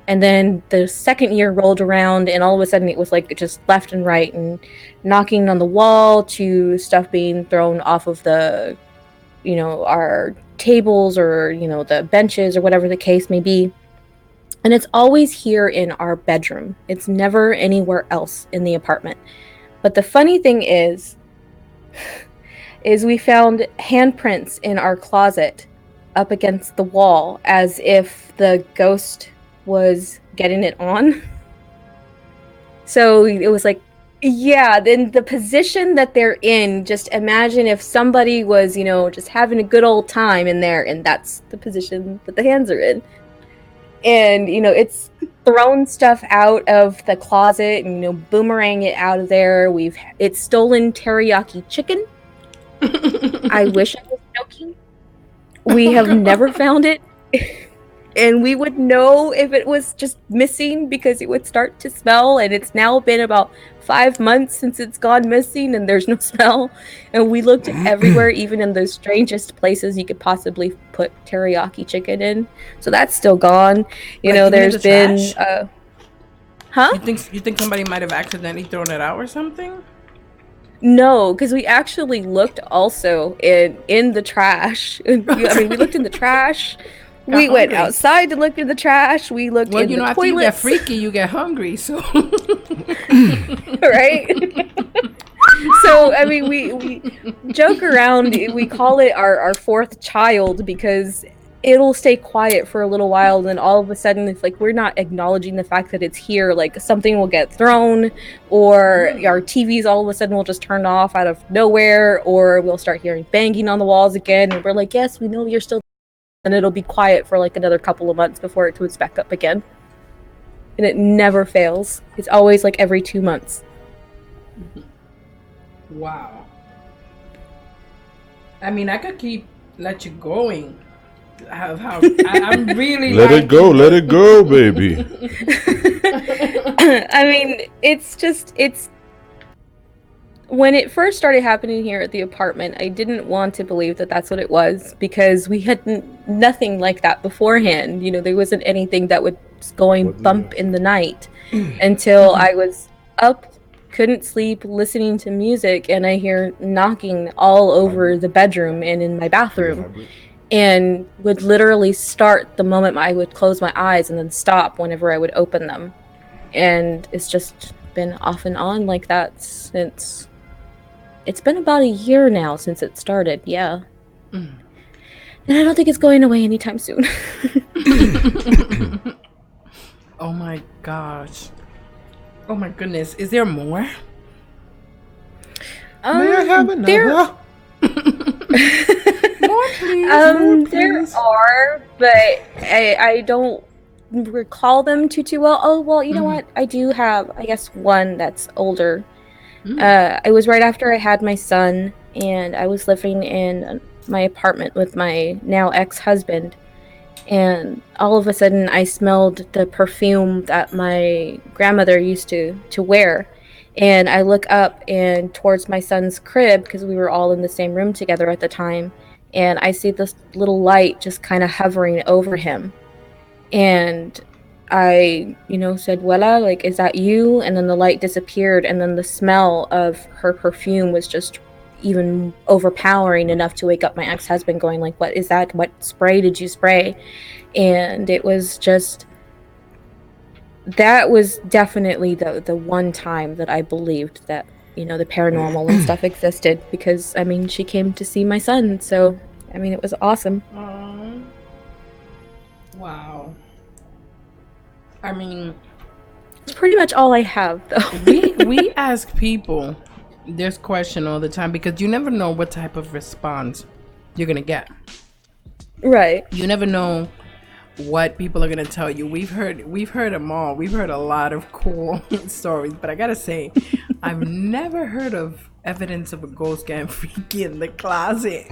And then the second year rolled around, and all of a sudden it was like just left and right, and knocking on the wall to stuff being thrown off of the, our tables or, the benches or whatever the case may be. And it's always here in our bedroom. It's never anywhere else in the apartment. But the funny thing is we found handprints in our closet up against the wall as if the ghost was getting it on. So it was like, yeah, then the position that they're in, just imagine if somebody was, just having a good old time in there, and that's the position that the hands are in. And, it's thrown stuff out of the closet and, boomerang it out of there. It's stolen teriyaki chicken. I wish I was joking. We have never found it. And we would know if it was just missing because it would start to smell. And it's now been about 5 months since it's gone missing and there's no smell. And we looked everywhere, even in the strangest places you could possibly put teriyaki chicken in. So that's still gone. There's been... Huh? You think somebody might have accidentally thrown it out or something? No, because we actually looked also in the trash. We looked in the trash. We went outside to look in the trash. We looked in the after you get toilets. freaky, you get hungry. So, Right? So, I mean, we joke around. We call it our fourth child because it'll stay quiet for a little while, and then all of a sudden, if like we're not acknowledging the fact that it's here, like something will get thrown, or our TVs all of a sudden will just turn off out of nowhere, or we'll start hearing banging on the walls again, and we're like, yes, we know you're still, and it'll be quiet for like another couple of months before it comes back up again. And it never fails. It's always like every 2 months. wow. I mean, I could let you going. I'm really let it go, baby. I mean, it's when it first started happening here at the apartment, I didn't want to believe that that's what it was, because we had nothing like that beforehand. You know, there wasn't anything that was going bump in the night until I was up, couldn't sleep, listening to music, and I hear knocking all over the bedroom and in my bathroom, and would literally start the moment I would close my eyes and then stop whenever I would open them. And it's just been off and on like that since... It's been about a year now since it started, yeah. And I don't think it's going away anytime soon. Oh my gosh. Oh my goodness. Is there more? May I have another? More, please. There are, but I don't recall them too well. Oh, well, you know what? I do have, I guess, one that's older. It was right after I had my son, and I was living in my apartment with my now ex-husband, and all of a sudden I smelled the perfume that my grandmother used to wear, and I look up and towards my son's crib, because we were all in the same room together at the time, and I see this little light just kind of hovering over him, and I, said, Wella, like, is that you? And then the light disappeared, and then the smell of her perfume was just even overpowering enough to wake up my ex-husband, going like, what is that? What spray did you spray? And it was just, that was definitely the one time that I believed that, the paranormal and stuff existed, because, I mean, she came to see my son, so, I mean, it was awesome. Wow. I mean, it's pretty much all I have, though. we ask people this question all the time, because you never know what type of response you're gonna get. Right. You never know what people are gonna tell you. We've heard them all. We've heard a lot of cool stories, but I gotta say, I've never heard of evidence of a ghost getting freaky in the closet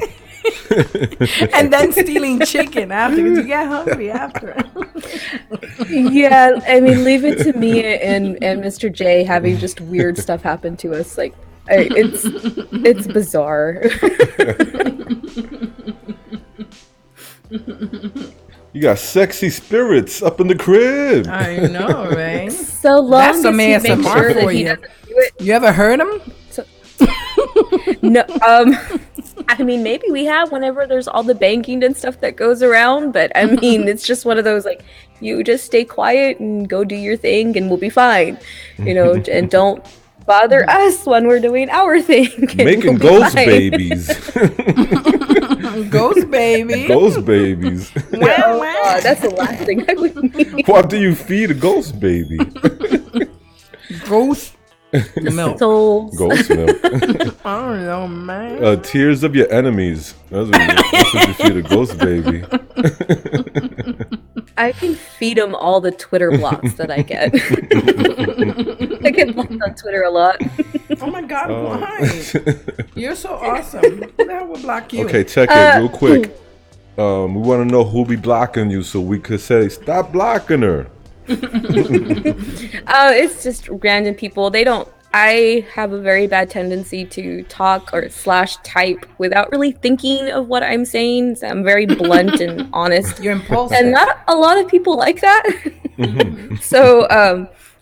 and then stealing chicken after, because you get hungry after. Yeah, I mean, leave it to me and Mr. J having just weird stuff happen to us. Like, it's bizarre. You got sexy spirits up in the crib. I know, right? So long That's as some he makes ASMR sure that for he you. doesn't do it. You ever heard them? No, I mean, maybe we have whenever there's all the banking and stuff that goes around, but I mean, it's just one of those, like, you just stay quiet and go do your thing and we'll be fine, and don't bother us when we're doing our thing. Making ghost babies. Ghost baby. Ghost babies. Oh, God, that's the last thing I would need. What do you feed a ghost baby? Ghost milk. Souls. Ghost milk. I don't know, man. Tears of your enemies. That's what you feed a ghost baby. I can feed them all the Twitter blocks that I get. I get blocked on Twitter a lot. Oh my God, why? You're so awesome. Who the hell would block you? Okay, check it real quick. We want to know who be blocking you, so we could say, stop blocking her. It's just random people. I have a very bad tendency to talk or / type without really thinking of what I'm saying. So I'm very blunt and honest. You're impulsive. And not a lot of people like that. So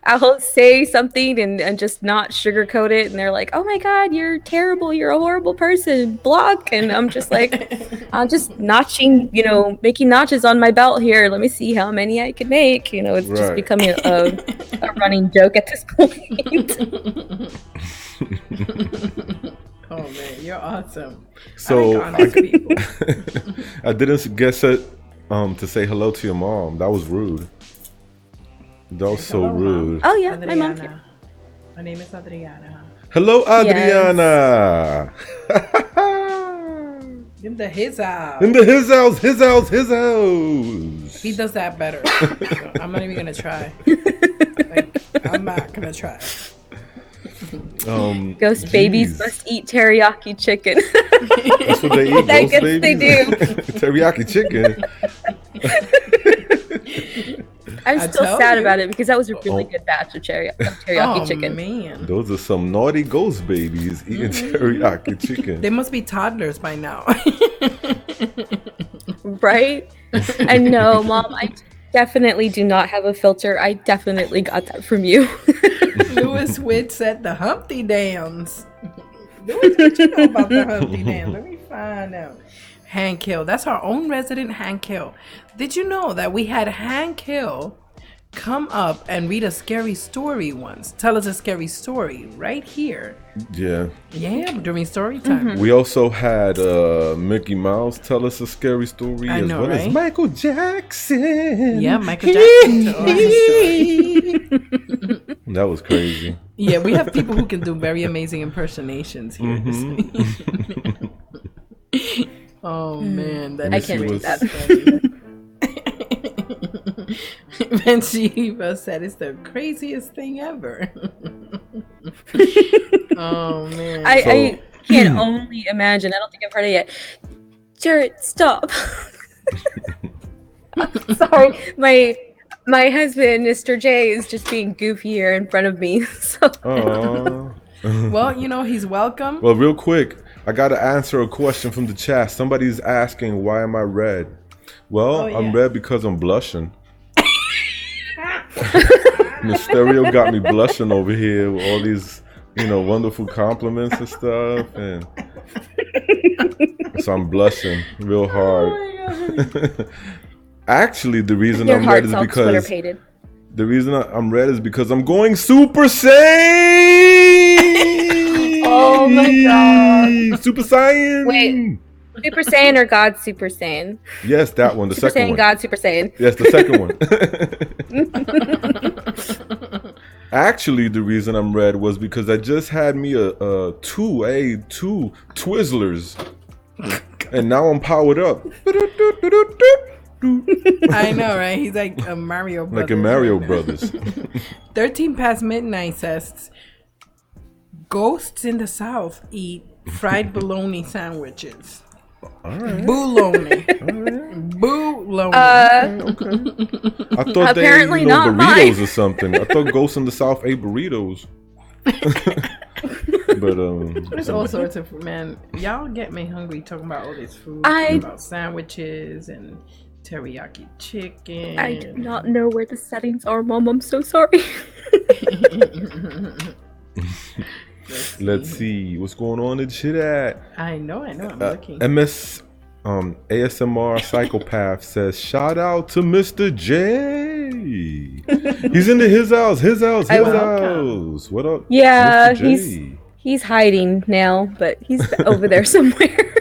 I'll say something and just not sugarcoat it, and they're like, "Oh my God, you're terrible! You're a horrible person!" Block, and I'm just like, I'm just notching, making notches on my belt here. Let me see how many I can make. It's just becoming a running joke at this point. Oh man, you're awesome. So I like honest people. I didn't guess it to say hello to your mom. That was rude. That was so rude. Oh yeah, my mom. My name is Adriana. Hello, Adriana. In the his house. In the his house. He does that better. So I'm not even gonna try. I'm not gonna try. Ghost babies must eat teriyaki chicken. That's what they eat. I guess they do. Teriyaki chicken. I'm still sad about it because that was a really good batch of teriyaki chicken. Man. Those are some naughty ghost babies eating teriyaki chicken. They must be toddlers by now. Right? I know, Mom. I definitely do not have a filter. I definitely got that from you. Lewis Witt said the Humpty Dams. Lewis, what you know about the Humpty Dams? Let me find out. Hank Hill. That's our own resident Hank Hill. Did you know that we had Hank Hill come up and read a scary story once? Tell us a scary story right here. Yeah. Yeah, during story time. We also had Mickey Mouse tell us a scary story I as know, well right? as Michael Jackson. Yeah, Michael Jackson. told us a story. That was crazy. Yeah, we have people who can do very amazing impersonations here. Oh man, I can't do that. Venchiva said it's the craziest thing ever. Oh man. I can only imagine. I don't think I've heard it yet. Jared, stop. Sorry, my husband, Mr. J, is just being goofy here in front of me. So. Well, he's welcome. Well, real quick, I got to answer a question from the chat. Somebody's asking, why am I red? Well, I'm red because I'm blushing. Mysterio got me blushing over here with all these, wonderful compliments and stuff. And so I'm blushing real hard. Oh Actually, the reason I'm red is because... The reason I'm red is because I'm going Super Saiyan! Oh my God. Super Saiyan! Wait, Super Saiyan or God Super Saiyan? Yes, that one, the Super second Saiyan, one. God Super Saiyan. Yes, the second one. Actually, the reason I'm red was because I just had me two Twizzlers. And now I'm powered up. I know, right? He's like a Mario Brothers. Like a Mario Brothers. 13 past midnight says, ghosts in the South eat fried bologna sandwiches. All right. Bologna. Bologna. Okay. I thought Apparently they not burritos mine. or something. I thought ghosts in the South ate burritos. But there's all sorts of, man, y'all get me hungry talking about all this food. About sandwiches and teriyaki chicken. I do not know where the settings are, Mom. I'm so sorry. Let's see what's going on in the shit at. I know. I'm looking. ASMR Psychopath says, shout out to Mr. J. He's in his house. What up? Yeah, Mr. J? he's hiding now, but he's over there somewhere.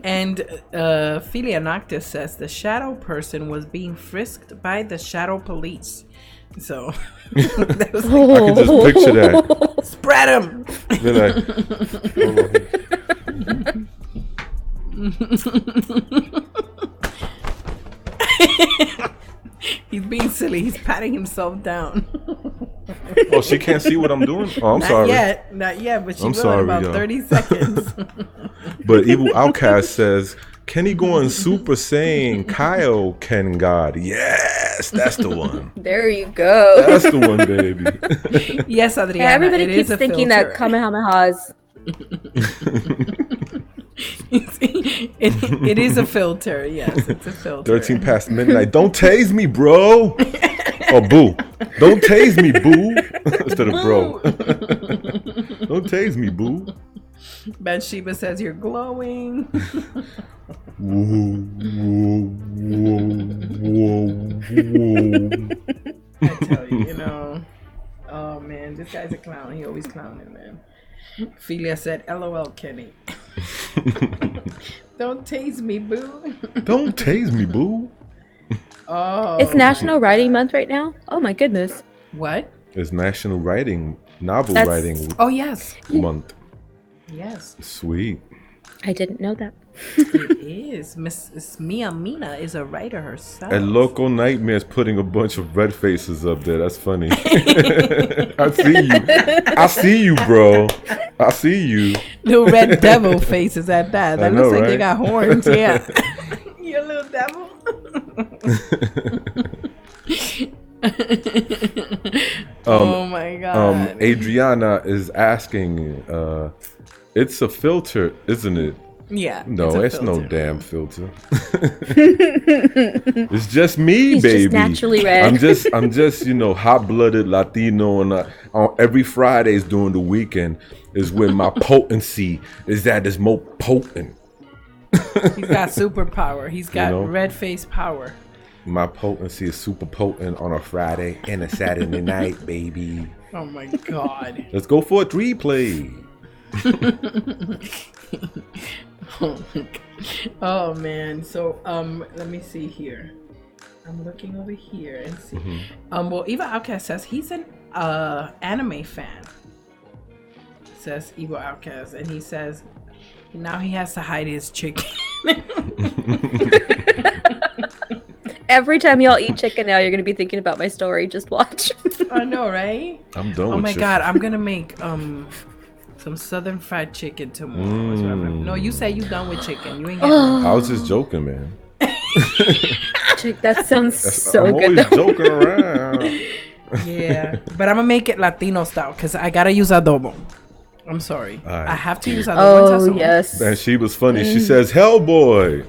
And Philia Noctis says the shadow person was being frisked by the shadow police. So that was I can just picture that. Spread him. He's being silly. He's patting himself down. Oh, she can't see what I'm doing? Oh, I'm sorry. Not yet, but she I'm will sorry, in about y'all. 30 seconds. But Evil Outcast says, Kenny going Super Saiyan, Kyle Ken God. Yes, that's the one. There you go. That's the one, baby. Yes, Adriana. Yeah, everybody keeps thinking that Kamehamehas. It is a filter. Yes, it's a filter. 13 past midnight. Don't tase me, bro. Oh, boo. Don't tase me, boo. Instead of bro. Don't tase me, boo. Bathsheba says you're glowing. Whoa, whoa, whoa, whoa. I tell you, oh man, this guy's a clown. He always clowning, man. Ophelia said, LOL, Kenny. Don't tase me, boo. Don't tase me, boo. Oh. It's National Writing Month right now. Oh my goodness. What? It's National Novel Writing Oh, yes. Month. Yes. Sweet. I didn't know that. It is. Miss Mia Mina is a writer herself. And Local Nightmare's putting a bunch of red faces up there. That's funny. I see you. I see you, bro. I see you. The red devil faces at that. That looks like they got horns. Yeah. You little devil. Oh my god. Adriana is asking, it's a filter, isn't it? Yeah. No, it's no damn filter. It's just me, He's baby. just naturally red. I'm just, hot-blooded Latino, and on every Fridays during the weekend is when my potency is more potent. He's got superpower. He's got red face power. My potency is super potent on a Friday and a Saturday night, baby. Oh my god. Let's go for a 3-play. Oh man. So let me see here. I'm looking over here and see. Well, Evil Outcast says he's an anime fan. Says Evil Outcast, and he says now he has to hide his chicken. Every time y'all eat chicken now, you're going to be thinking about my story. Just watch. I know, right? I'm done Oh with my chicken. god, I'm going to make some southern fried chicken tomorrow. No, you say you done with chicken. You ain't getting I was just joking, man. That sounds so I'm good. always joking around. Yeah, but I'm gonna make it Latino style because I gotta use adobo. I'm sorry, right. I have to use adobo. Oh, yes. And she was funny. She says, Hellboy.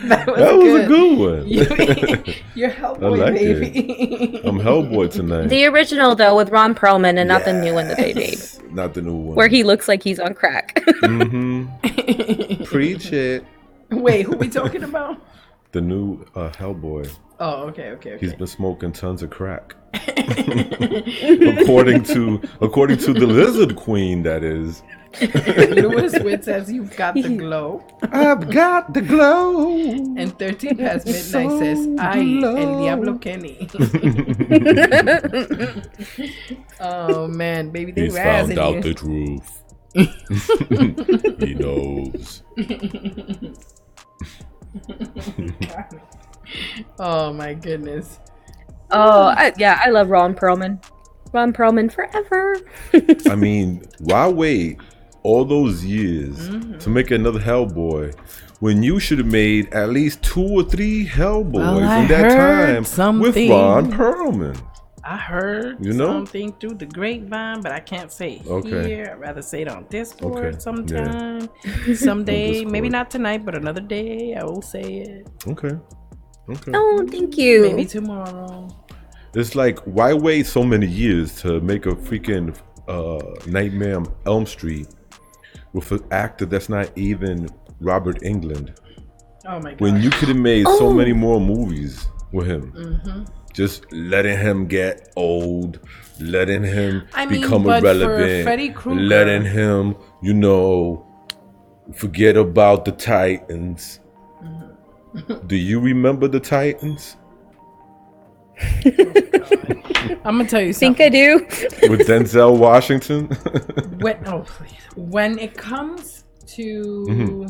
That was a good one. You're I Hellboy, like baby. it. I'm Hellboy tonight. The original, though, with Ron Perlman and not the new one that they made. Not the new one. Where he looks like he's on crack. Preach it. Wait, who we talking about? The new Hellboy. Oh, okay. He's been smoking tons of crack. according to the Lizard Queen, that is. Lewis Witt says you've got the glow. I've got the glow. And 13 past midnight says ay, el diablo Kenny. Oh man, baby, they He's found razzing out you. the truth. He knows. Oh my goodness. I love Ron Perlman. Ron Perlman forever. I mean, why wait all those years to make another Hellboy when you should have made at least 2 or 3 Hellboys in that time with Ron Perlman? I heard something through the grapevine, but I can't say it here. I'd rather say it on Discord sometime. Someday, Discord. Maybe not tonight, but another day, I will say it. Okay. Oh, thank you. Maybe tomorrow. It's like, why wait so many years to make a freaking Nightmare on Elm Street with an actor that's not even Robert Englund? Oh my god. When you could have made so many more movies with him. Just letting him get old, letting him become irrelevant, letting him, forget about the Titans. Do you remember the Titans? I'm gonna tell you something. Think I do. With Denzel Washington? When it comes to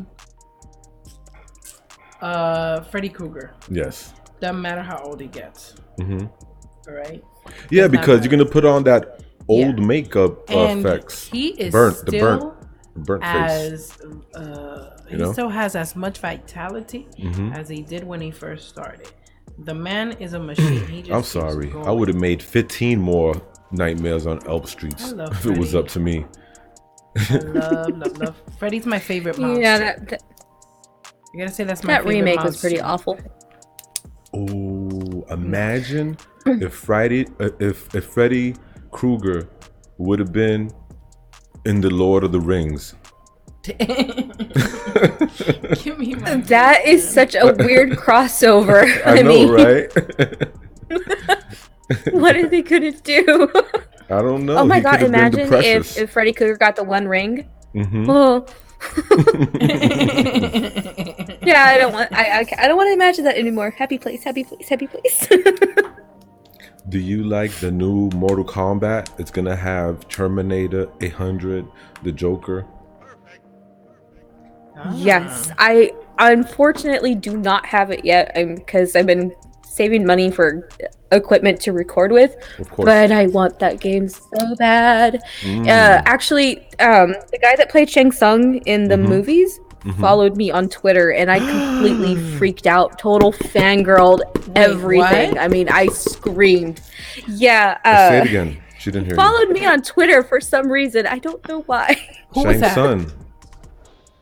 Freddy Krueger. Yes. Doesn't matter how old he gets. All right. Yeah, because you're gonna put on that old makeup effects. He is burnt still face. He still has as much vitality as he did when he first started. The man is a machine. He just I'm sorry. I would have made 15 more Nightmares on Elm Street if it was up to me. I love. Freddy's my favorite monster. Yeah, you gotta say that's my favorite remake monster. was pretty awful. Imagine if Freddy Krueger would have been in the Lord of the Rings. Give me my That is such a weird crossover. I know, mean, right? what are they gonna do? I don't know. Oh my He god! could have been the Imagine Precious. if Freddy Krueger got the One Ring. Mhm. Oh. Yeah, I don't want to imagine that anymore. Happy place, happy place, happy place. Do you like the new Mortal Kombat? It's gonna have Terminator 800, the Joker. Yes, I unfortunately do not have it yet because I've been saving money for equipment to record with. Of course. But I want that game so bad. Actually, the guy that played Shang Tsung in the movies followed me on Twitter, and I completely freaked out. Total fangirled everything. What? I mean, I screamed. Yeah. Say it again. She didn't hear Followed me on Twitter for some reason. I don't know why. Who you. was Shang that? Tsung,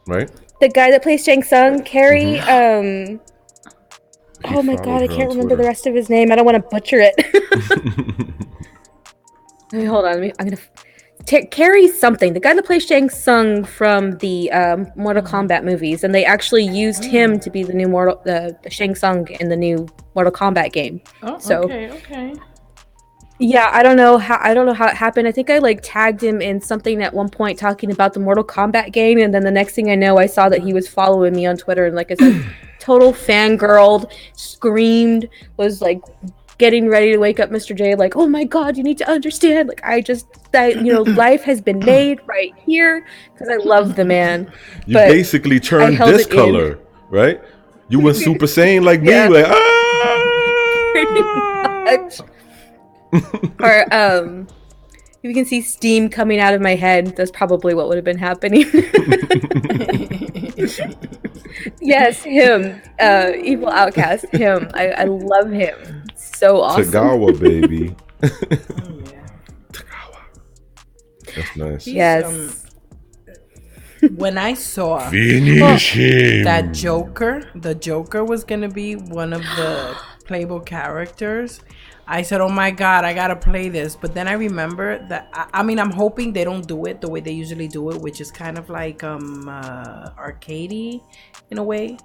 right? The guy that plays Shang Tsung, Carrie. He Oh my followed god, I her can't on remember the Twitter. rest of his name. I don't want to butcher it. Wait, hold on. I'm gonna Carrie something. The guy that plays Shang Tsung from the Mortal Kombat movies, and they actually used him to be the new the Shang Tsung in the new Mortal Kombat game. Oh, So- okay. Yeah, I don't know how it happened. I think I like tagged him in something at one point talking about the Mortal Kombat game, and then the next thing I know, I saw that he was following me on Twitter, and like I said, total fangirled, screamed, was like getting ready to wake up Mr. J, like, oh my god, you need to understand. Like life has been made right here because I love the man. You But basically turned held this it in. color, right? You went Super Saiyan like me, Yeah. like Pretty much. Or if you can see steam coming out of my head, that's probably what would have been happening. Yes, him. Evil Outcast, him. I love him. So awesome. Tagawa, baby. Oh, yeah. Tagawa. That's nice. Yes. When I saw Finish him. that the Joker was gonna be one of the playable characters, I said, oh my god, I gotta play this. But then I remember that I mean, I'm hoping they don't do it the way they usually do it, which is kind of like arcadey in a way,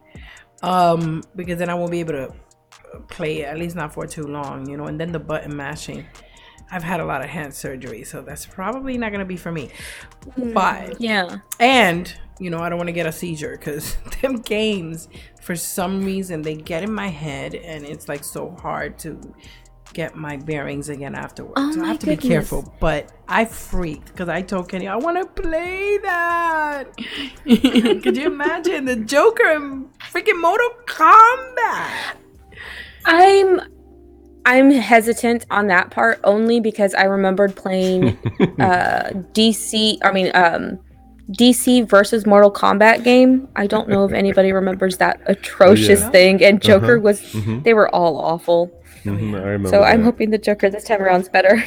because then I won't be able to play it, at least not for too long, and then the button mashing. I've had a lot of hand surgery, so that's probably not gonna be for me. But Yeah. and I don't want to get a seizure because them games, for some reason, they get in my head, and it's like so hard to get my bearings again afterwards. Oh So I my have to be goodness. careful. But I freaked because I told Kenny, I want to play that. Could you imagine the Joker in freaking Mortal Kombat? I'm hesitant on that part only because I remembered playing DC versus Mortal Kombat game. I don't know if anybody remembers that atrocious Yeah. thing. And Joker was, Mhm. they were all awful. I remember So I'm that. hoping the Joker this time around's better.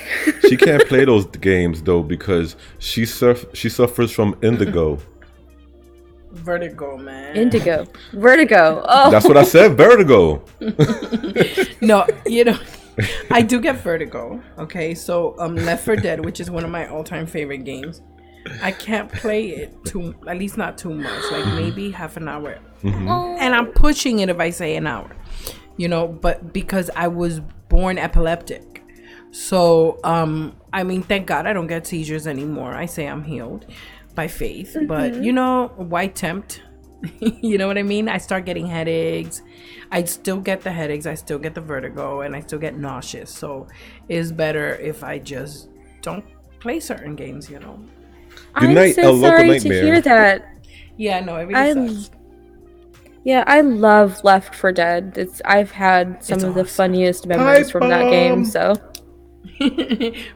She can't play those games though because she suffers from indigo. Vertigo, man. Vertigo. Oh, That's what I said, vertigo. No, I do get vertigo. Okay, so Left 4 Dead, which is one of my all-time favorite games, I can't play it at least not too much, like maybe half an hour. And I'm pushing it if I say an hour, but because I was born epileptic. So, I mean, thank God I don't get seizures anymore. I say I'm healed by faith, but why tempt? You know what I mean? I start getting headaches. I still get the headaches. I still get the vertigo, and I still get nauseous. So it's better if I just don't play certain games, Good I'm night, so El Loco sorry to Nightmare. hear that. Yeah, no, everything sucks. Yeah, I love Left 4 Dead. I've had some It's of the awesome. funniest memories from that game. So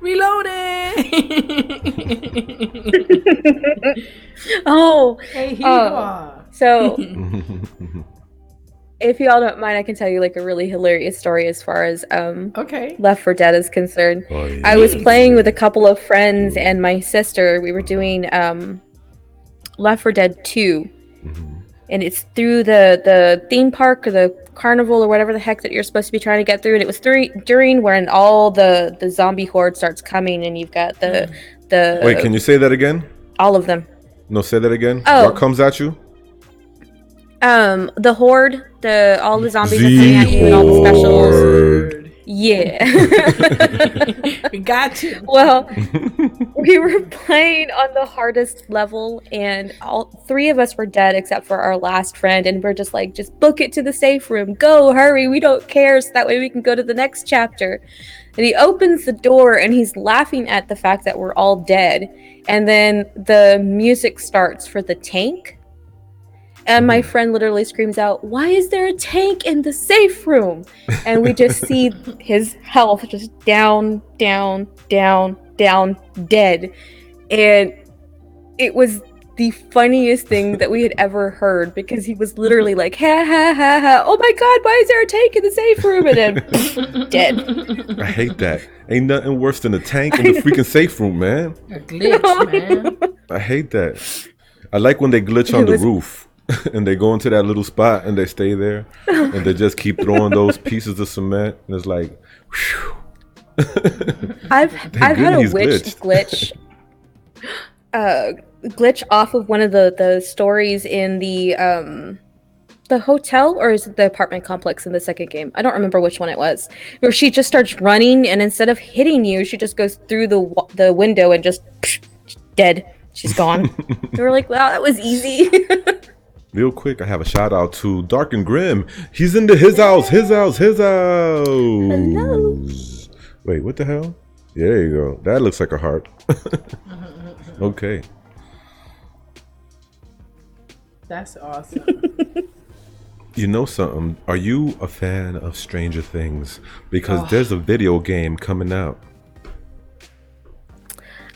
Reloading. oh, Hey, so if you all don't mind, I can tell you like a really hilarious story as far as okay. Left 4 Dead is concerned. Oh, yeah. I was playing with a couple of friends and my sister. We were doing Left 4 Dead 2. And it's through the theme park or the carnival or whatever the heck that you're supposed to be trying to get through, and it was during when all the zombie horde starts coming, and you've got the Wait, can you say that again? All of them. No, say that again. Oh. What comes at you? The horde, all the zombies are coming at you, and all the specials. Yeah. We got you. Well, we were playing on the hardest level, and all 3 of us were dead except for our last friend, and we're just like, just book it to the safe room. Go, hurry, we don't care, so that way we can go to the next chapter. And he opens the door, and he's laughing at the fact that we're all dead. And then the music starts for the tank. And my friend literally screams out, "Why is there a tank in the safe room?" And we just see his health just down, down, down, down, dead. And it was the funniest thing that we had ever heard, because he was literally like, ha, ha, ha, ha. Oh my God, why is there a tank in the safe room? And then dead. I hate that. Ain't nothing worse than a tank in the freaking safe room, man. A glitch, man. I hate that. I like when they glitch on the roof. And they go into that little spot and they stay there and they just keep throwing those pieces of cement, and it's like, whew. I've had a witch glitch off of one of the stories in the hotel, or is it the apartment complex in the second game? I don't remember which one it was. Where she just starts running, and instead of hitting you, she just goes through the window and just dead. She's gone. They were like, wow, that was easy. Real quick, I have a shout out to Dark and Grim. He's in his house. Hello. Wait, what the hell? Yeah, there you go. That looks like a heart. Okay. That's awesome. You know something? Are you a fan of Stranger Things? Because there's a video game coming out.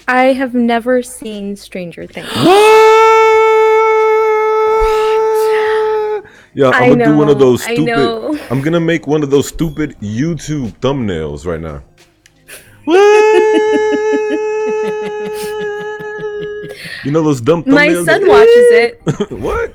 I have never seen Stranger Things. Yeah, I'm gonna do one of those stupid. I'm gonna make one of those stupid YouTube thumbnails right now. You know those dumb thumbnails? My son watches it. What?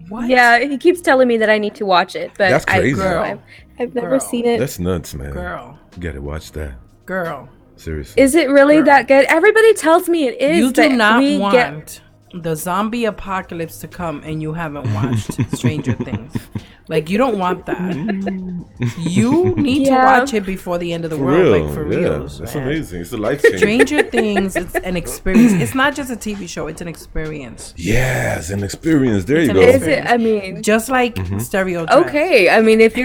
What? Yeah, he keeps telling me that I need to watch it, but that's crazy. I've never seen it. That's nuts, man. Girl, you gotta watch that. Girl, seriously. Is it really that good? Everybody tells me it is. You do not want the zombie apocalypse to come and you haven't watched Stranger Things. Like, you don't want that. You need to watch it before the end of the world. Like, for real. That's amazing. It's a life changer. Stranger Things, it's an experience. It's not just a TV show, it's an experience. Yeah, it's an experience. There you go. Is it? I mean, just like Stereotype. Okay, I mean, if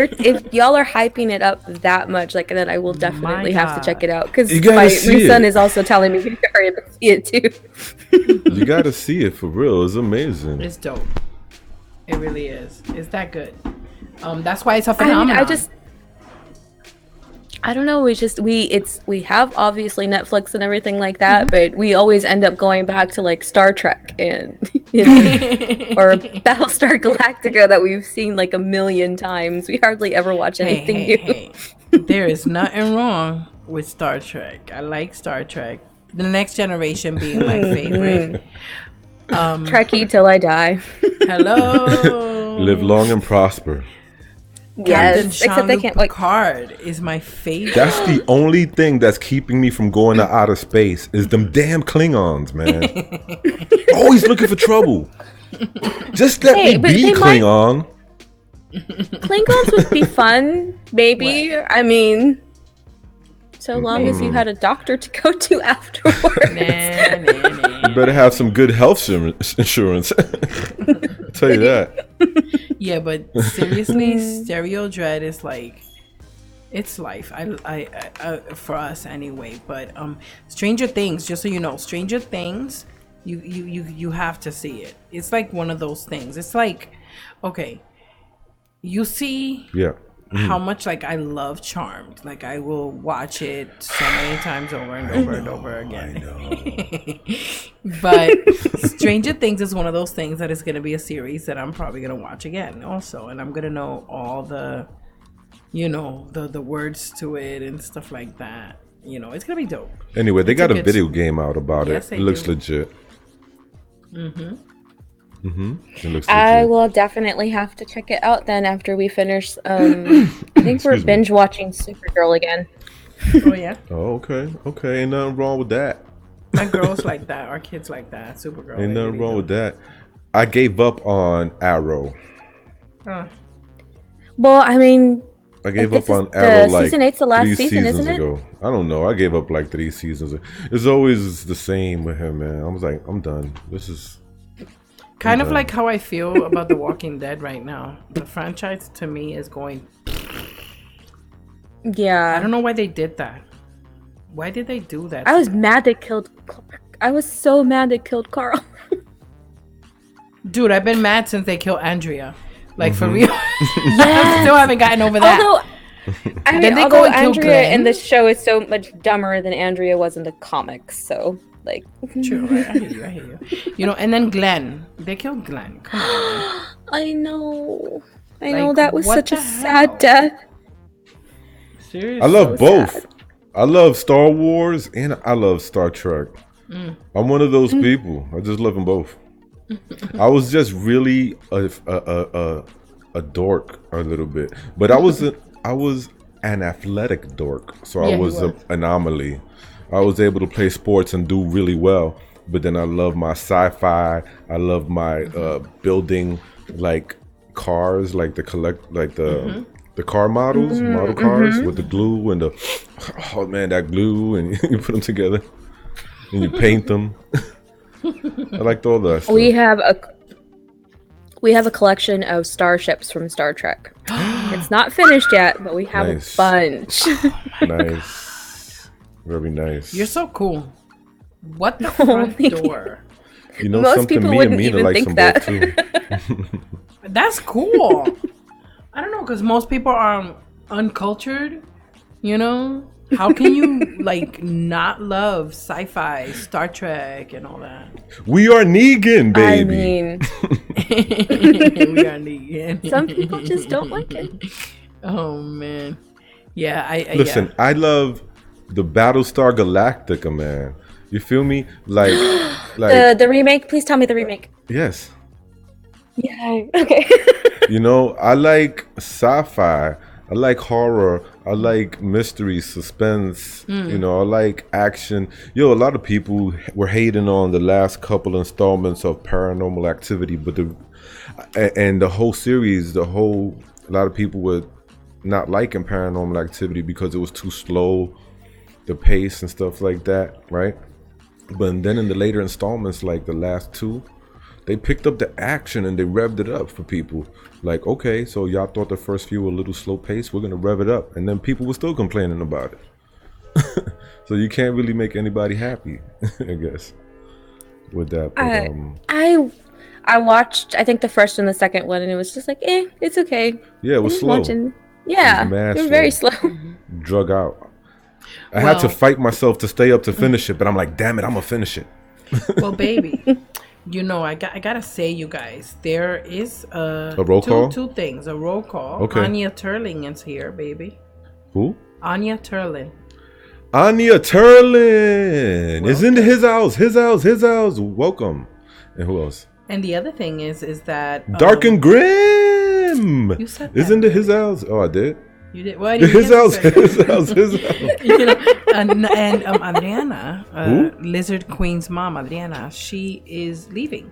y'all are hyping it up that much, like, then I will definitely have to check it out, because my son is also telling me to hurry up and see it too. You gotta see it for real. It's amazing. It's dope. It really is. It's that good. That's why it's a phenomenon. I mean, I don't know. We have obviously Netflix and everything like that, but we always end up going back to like Star Trek and or Battlestar Galactica that we've seen like a million times. We hardly ever watch anything new. There is nothing wrong with Star Trek. I like Star Trek. The Next Generation being my favorite. Trekkie till I die. Hello. Live long and prosper. Yes, except they can't. Picard is my favorite. That's the only thing that's keeping me from going to outer space is them damn Klingons, man. Always looking for trouble. Just let me be Klingon. Klingons would be fun, maybe. What? I mean, so long as you had a doctor to go to afterwards. You better have some good health insurance. I'll tell you that. Yeah, but seriously, Stereo Dread is like, it's life. I for us anyway. But Stranger Things, just so you know, Stranger Things, you have to see it. It's like one of those things. It's like, okay, you see, how much like I love Charmed. Like, I will watch it so many times over and over and over again. I know. But Stranger Things is one of those things that is going to be a series that I'm probably going to watch again also, and I'm going to know all the, you know, the words to it and stuff like that. You know, it's going to be dope. Anyway, they got a video game out about it. It looks legit. It looks I legit. will definitely have to check it out then after we finish. I think we're Excuse me. binge watching Supergirl again. Oh yeah, Oh, okay. Okay, ain't nothing wrong with that. my girls like that. Our kids like that. Supergirl. Ain't they nothing really wrong do. with that. I gave up on Arrow. Huh. Well, I mean, I gave This up is on the Arrow like season 8's the last 3 season, seasons isn't it? ago. I don't know. I gave up like 3 seasons ago. It's always the same with him, man. I was like, I'm done. This is Kind of done. like how I feel about The Walking Dead right now. The franchise to me is going. yeah. I don't know why they did that. Why did they do that? I was mad they killed. I was so mad they killed Carl. Dude, I've been mad since they killed Andrea. Like for Mm-hmm. real. I still haven't gotten over that. Although, I Then mean, they although go and kill Andrea Glenn. in the show is so much dumber than Andrea was in the comics, so like. True, right? I hear you. You know, and then Glenn. They killed Glenn. Come on. I know. I Like, know that was what such a the sad hell? death. Seriously. I love so both. sad. I love Star Wars and I love Star Trek. I'm one of those people. I just love them both. I was just really a dork a little bit, but I was an athletic dork, so Yeah, I he was an was. anomaly. I was able to play sports and do really well, but then I love my sci-fi. I love my building like cars, like the car models, model cars with the glue and the oh man, that glue, and you put them together and you paint them. I liked all that stuff. We have a collection of starships from Star Trek. It's not finished yet, but we have Nice. a bunch. Nice. Very nice. You're so cool. What the front thank you. door? You know Most something, people me and wouldn't Mina even like think some that. both too. That's cool. I don't know, because most people are uncultured, you know? How can you, like, not love sci-fi, Star Trek, and all that? We are Negan, I baby. mean, We are Negan. some people just don't like it. Oh, man. Yeah, I Listen, yeah. I love the Battlestar Galactica, man. You feel me? Like The remake, please tell me the remake. yes. Yeah. Okay. You know, I like sci-fi. I like horror. I like mystery, suspense. You know, I like action. Yo, a lot of people were hating on the last couple installments of Paranormal Activity, but the whole series, a lot of people were not liking Paranormal Activity because it was too slow, the pace and stuff like that, right? But then in the later installments, like the last two, they picked up the action and they revved it up for people. Like, okay, so y'all thought the first few were a little slow paced, we're gonna rev it up, and then people were still complaining about it. So you can't really make anybody happy, I guess, with that. But, I watched, I think, the first and the second one, and it was just like, it's okay. yeah, it was I'm slow, watching- Yeah, mad it was very slow. slow. drug out. I had to Well- fight myself to stay up to finish it, but I'm like, damn it, I'm gonna finish it. Well, baby, you know, I gotta say, you guys, there is A roll call? two things. A roll call. Okay. Anya Turling is here, baby. Who? Anya Turling. Anya Turlin is in his house. Welcome. And who else? And the other thing is that Dark and Grim You said is that. into his house. Oh, I did. you did well. His house. His house. You know, and Adriana, Who? Lizard Queen's mom, Adriana, she is leaving.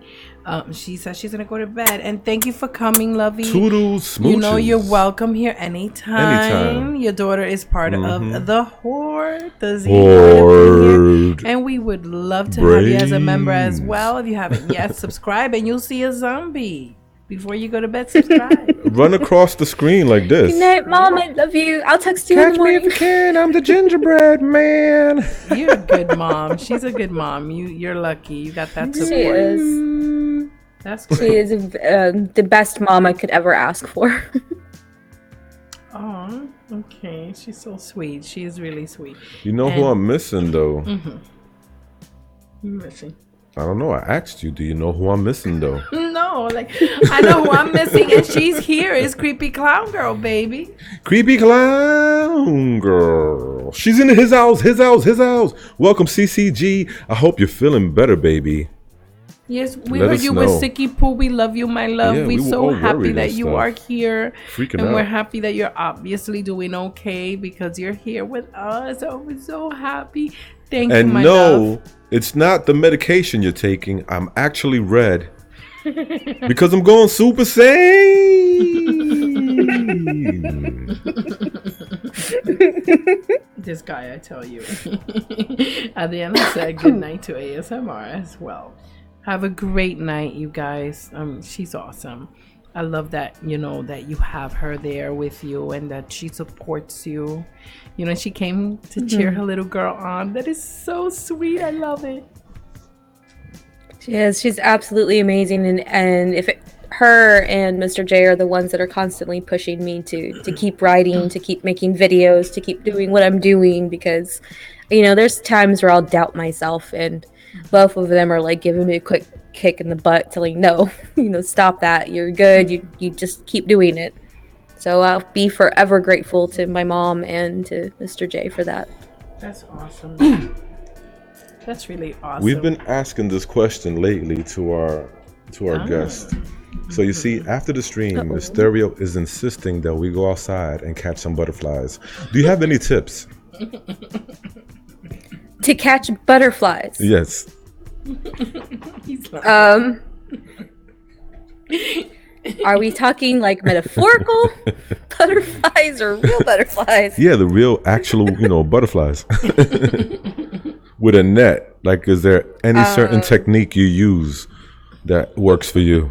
She says she's gonna go to bed. And thank you for coming, lovey. Toodles smooches. You know you're welcome here anytime. Anytime. Your daughter is part of the Horde, the Z Horde. and we would love to have you as a member as Brains. well. If you haven't yet, subscribe, and you'll see a zombie before you go to bed. Subscribe. Run across the screen like this. Good night, Mom. I love you. I'll text you in Catch the me if morning. you can. I'm the gingerbread man. You're a good mom. She's a good mom. You're lucky. You got that She support. is. That's She great. is the best mom I could ever ask for. Oh, okay. She's so sweet. She is really sweet. You know who And- I'm missing though? I'm missing. I don't know. I asked you. Do you know who I'm missing though? No, like I know who I'm missing, and she's here. Is Creepy Clown Girl, baby. Creepy clown girl. She's in his house. Welcome, CCG. I hope you're feeling better, baby. Yes, we Let heard us you know. with Sicky Poo. We love you, my love. Yeah, we We're were so all happy worried that and you stuff. are here. Freaking and out. we're happy that you're obviously doing okay because you're here with us. Oh, we're so happy. Thank you, And my no, love. it's not the medication you're taking. I'm actually red because I'm going Super Saiyan. This guy, I tell you. At the end, I said good night to ASMR as well. Have a great night, you guys. She's awesome. I love that, that you have her there with you and that she supports you. She came to cheer her little girl on. That is so sweet. I love it. She's absolutely amazing. And if her and Mr. J are the ones that are constantly pushing me to keep writing, to keep making videos, to keep doing what I'm doing, because, there's times where I'll doubt myself, and both of them are like giving me a quick kick in the butt, telling no, stop that. You're good. You just keep doing it. So I'll be forever grateful to my mom and to Mr. J for that. That's awesome. That's really awesome. We've been asking this question lately to our guests. So you see, after the stream, the Stereo is insisting that we go outside and catch some butterflies. Do you have any tips? To catch butterflies? Yes. Are we talking like metaphorical butterflies or real butterflies? Yeah, the real, actual, butterflies. With a net. Like, is there any certain technique you use that works for you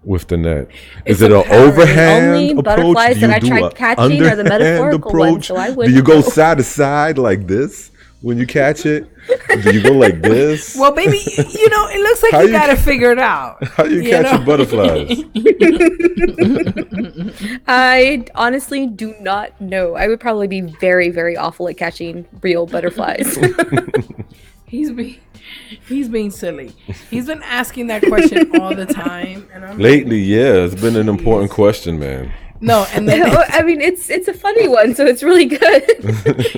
with the net? Is it an overhand only approach? butterflies Do you that I do tried a catching are the underhand metaphorical approach? ones, so I Do wouldn't you go know. side to side like this when you catch it? Do you go like this? Well, baby, it looks like you got to figure it out. How you catching butterflies? I honestly do not know. I would probably be very, very awful at catching real butterflies. He's being silly. He's been asking that question all the time. And I'm Lately, yeah, it's been an important question, man. No, and then I mean, it's a funny one, so it's really good.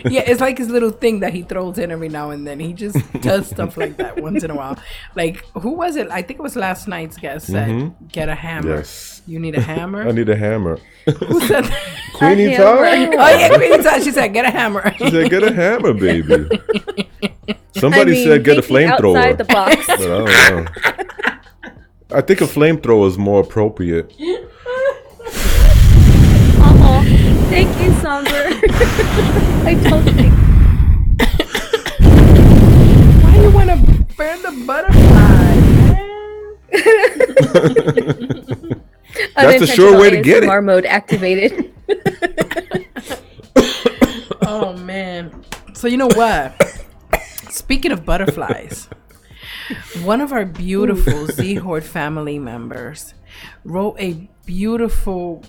yeah, it's like his little thing that he throws in every now and then. He just does stuff like that once in a while. Like, who was it? I think it was last night's guest said, "Get a hammer." Yes. You need a hammer. I need a hammer. Who said that? Queenie hammer. Todd? Oh yeah, Queenie Todd. She said, "Get a hammer." She said, get a hammer, baby. Somebody said, get a thinking flamethrower. outside the box. But I don't know. I think a flamethrower is more appropriate. Oh, thank you, Somber. I don't think. Why you want to burn the butterfly, man? That's a sure way to get it. ASMR mode activated. Oh man. So you know what? Speaking of butterflies, one of our beautiful Z-Horde family members wrote a beautiful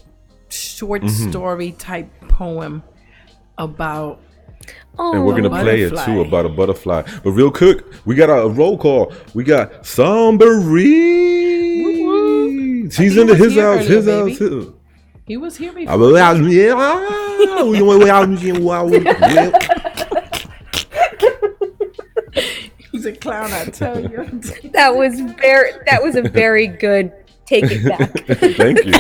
short story type poem about And we're gonna play it butterfly. too about a butterfly. But real quick, we got a roll call. We got Sombery. He's he into was his here house. earlier, His baby. house. His. he was here before. He's a clown, I tell you. That was a very good take it back. Thank you.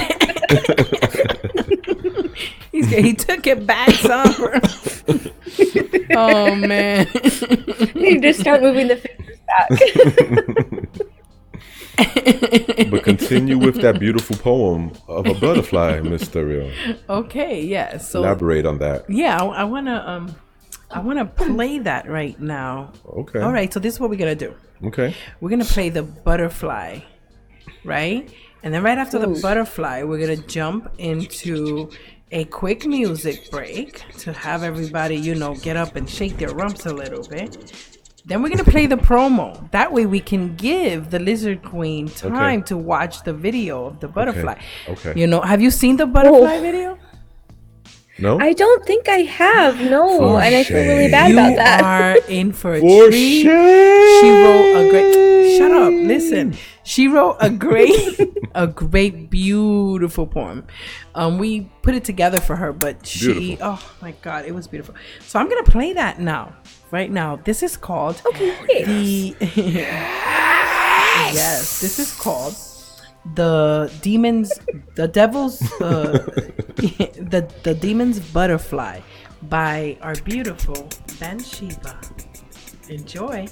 He took it back, Somber. Oh man. You need to start moving the fingers back. But continue with that beautiful poem of a butterfly, Miss Stereo. Okay, yeah. So Elaborate on that. yeah, I wanna play that right now. Okay. All right, so this is what we're gonna do. Okay. We're gonna play the butterfly, right? And then right after the butterfly, we're gonna jump into a quick music break to have everybody, get up and shake their rumps a little bit. Then we're gonna play the promo. That way we can give the Lizard Queen time to watch the video of the butterfly. Okay. Have you seen the butterfly video? No? I don't think I have, no. For And I feel really bad You about that. are in for a For treat. shame. She wrote a great. Shut up! Listen, she wrote a great, beautiful poem. We put it together for her, but Beautiful. oh my God, it was beautiful. So I'm gonna play that now, right now. This is called Okay. the Yes, this is called the devil's the demon's butterfly by our beautiful Bathsheba. Enjoy.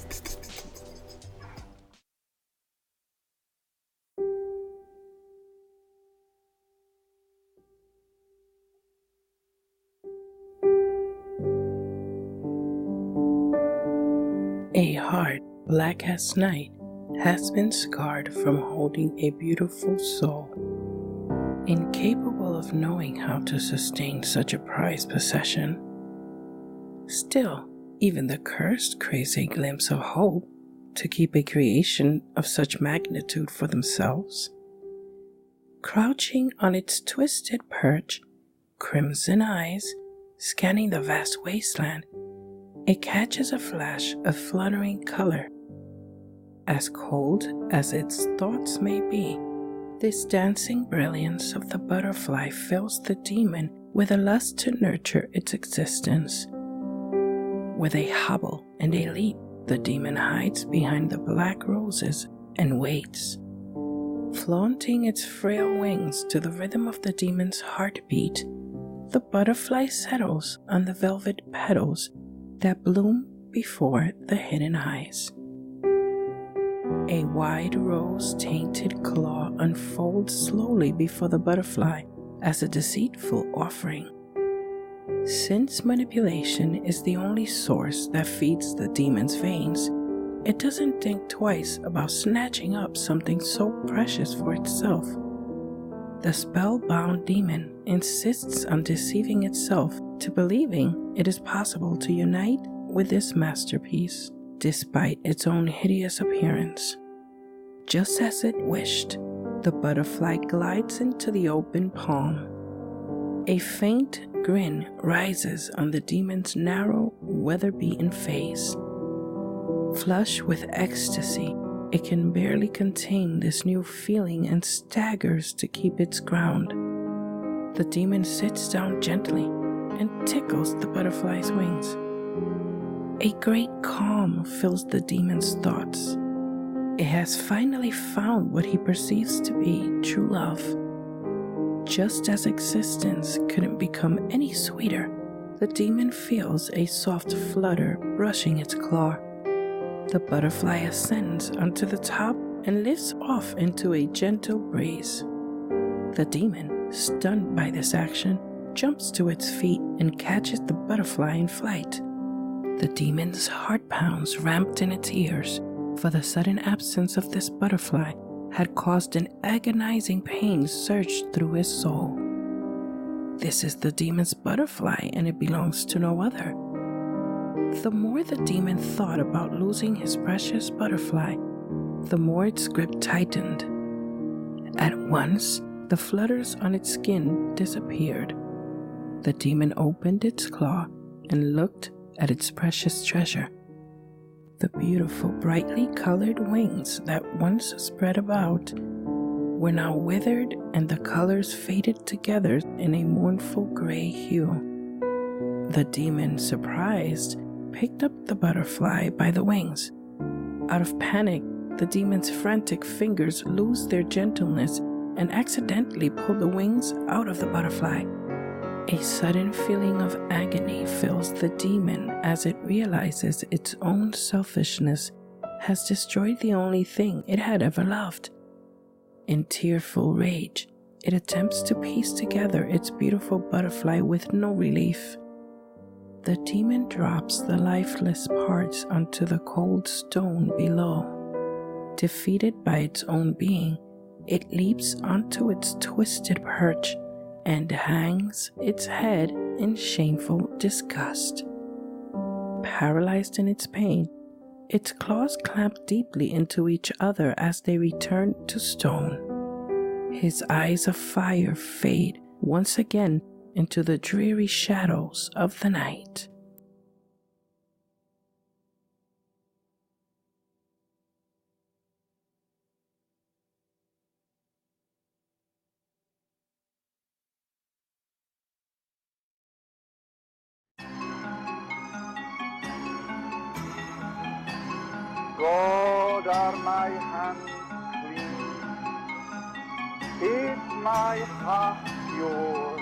A heart black as night has been scarred from holding a beautiful soul. Incapable of knowing how to sustain such a prized possession. Still, even the cursed craves a glimpse of hope to keep a creation of such magnitude for themselves. Crouching on its twisted perch, crimson eyes scanning the vast wasteland, it catches a flash of fluttering color. As cold as its thoughts may be, this dancing brilliance of the butterfly fills the demon with a lust to nurture its existence. With a hobble and a leap, the demon hides behind the black roses and waits. Flaunting its frail wings to the rhythm of the demon's heartbeat, the butterfly settles on the velvet petals that bloom before the hidden eyes. A wide rose-tainted claw unfolds slowly before the butterfly as a deceitful offering. Since manipulation is the only source that feeds the demon's veins, it doesn't think twice about snatching up something so precious for itself. The spellbound demon insists on deceiving itself to believing it is possible to unite with this masterpiece, despite its own hideous appearance. Just as it wished, the butterfly glides into the open palm. A faint grin rises on the demon's narrow, weather-beaten face. Flush with ecstasy, it can barely contain this new feeling and staggers to keep its ground. The demon sits down gently and tickles the butterfly's wings. A great calm fills the demon's thoughts. It has finally found what he perceives to be true love. Just as existence couldn't become any sweeter, the demon feels a soft flutter brushing its claw. The butterfly ascends onto the top and lifts off into a gentle breeze. The demon, stunned by this action, jumps to its feet and catches the butterfly in flight. The demon's heart pounds ramped in its ears, for the sudden absence of this butterfly had caused an agonizing pain surge through his soul. This is the demon's butterfly, and it belongs to no other. The more the demon thought about losing his precious butterfly, the more its grip tightened. At once, the flutters on its skin disappeared. The demon opened its claw and looked at its precious treasure. The beautiful, brightly colored wings that once spread about were now withered, and the colors faded together in a mournful gray hue. The demon, surprised, picked up the butterfly by the wings. Out of panic, the demon's frantic fingers lose their gentleness and accidentally pull the wings out of the butterfly. A sudden feeling of agony fills the demon as it realizes its own selfishness has destroyed the only thing it had ever loved. In tearful rage, it attempts to piece together its beautiful butterfly with no relief. The demon drops the lifeless parts onto the cold stone below. Defeated by its own being, it leaps onto its twisted perch and hangs its head in shameful disgust. Paralyzed in its pain, its claws clamp deeply into each other as they return to stone. His eyes of fire fade once again into the dreary shadows of the night. God Lord, are my hands clean? Is my heart pure?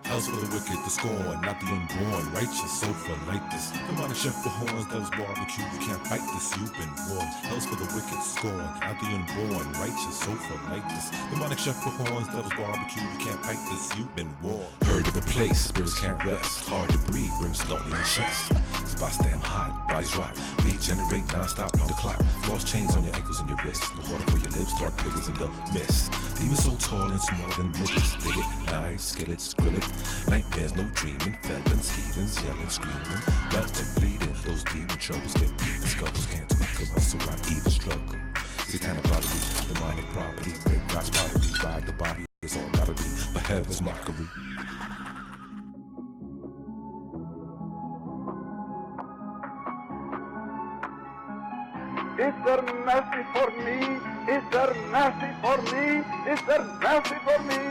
Hell's for the wicked, the scorn, not the unborn. Righteous sofa like this. Demonic chef for horns, devil's barbecue. You can't fight this, you've been warned. Hell's for the wicked, scorn, not the unborn. Righteous sofa like this. Demonic chef for horns, devil's barbecue. You can't fight this, you've been warned. Heard of a place, spirits can't rest. Hard to breathe, brimstone in the chest. Spots damn hot, bodies rot. Regenerate non-stop on the clock. Floss chains on your ankles and your wrists. The water for your lips, dark figures in the mist. Demons so tall and small than midgets. Dig it, knives, skillets, grill it. Nightmares, no dreaming, felons, heathens, yelling, screaming, melting, bleeding. Those demon troubles get beat, the scuffles can't tweak us, so I even struggle. Satanic body, demonic property, break God's pottery, ride the body, it's all gotta be, but heaven's mockery. Is there mercy for me? Is there mercy for me? Is there mercy for me?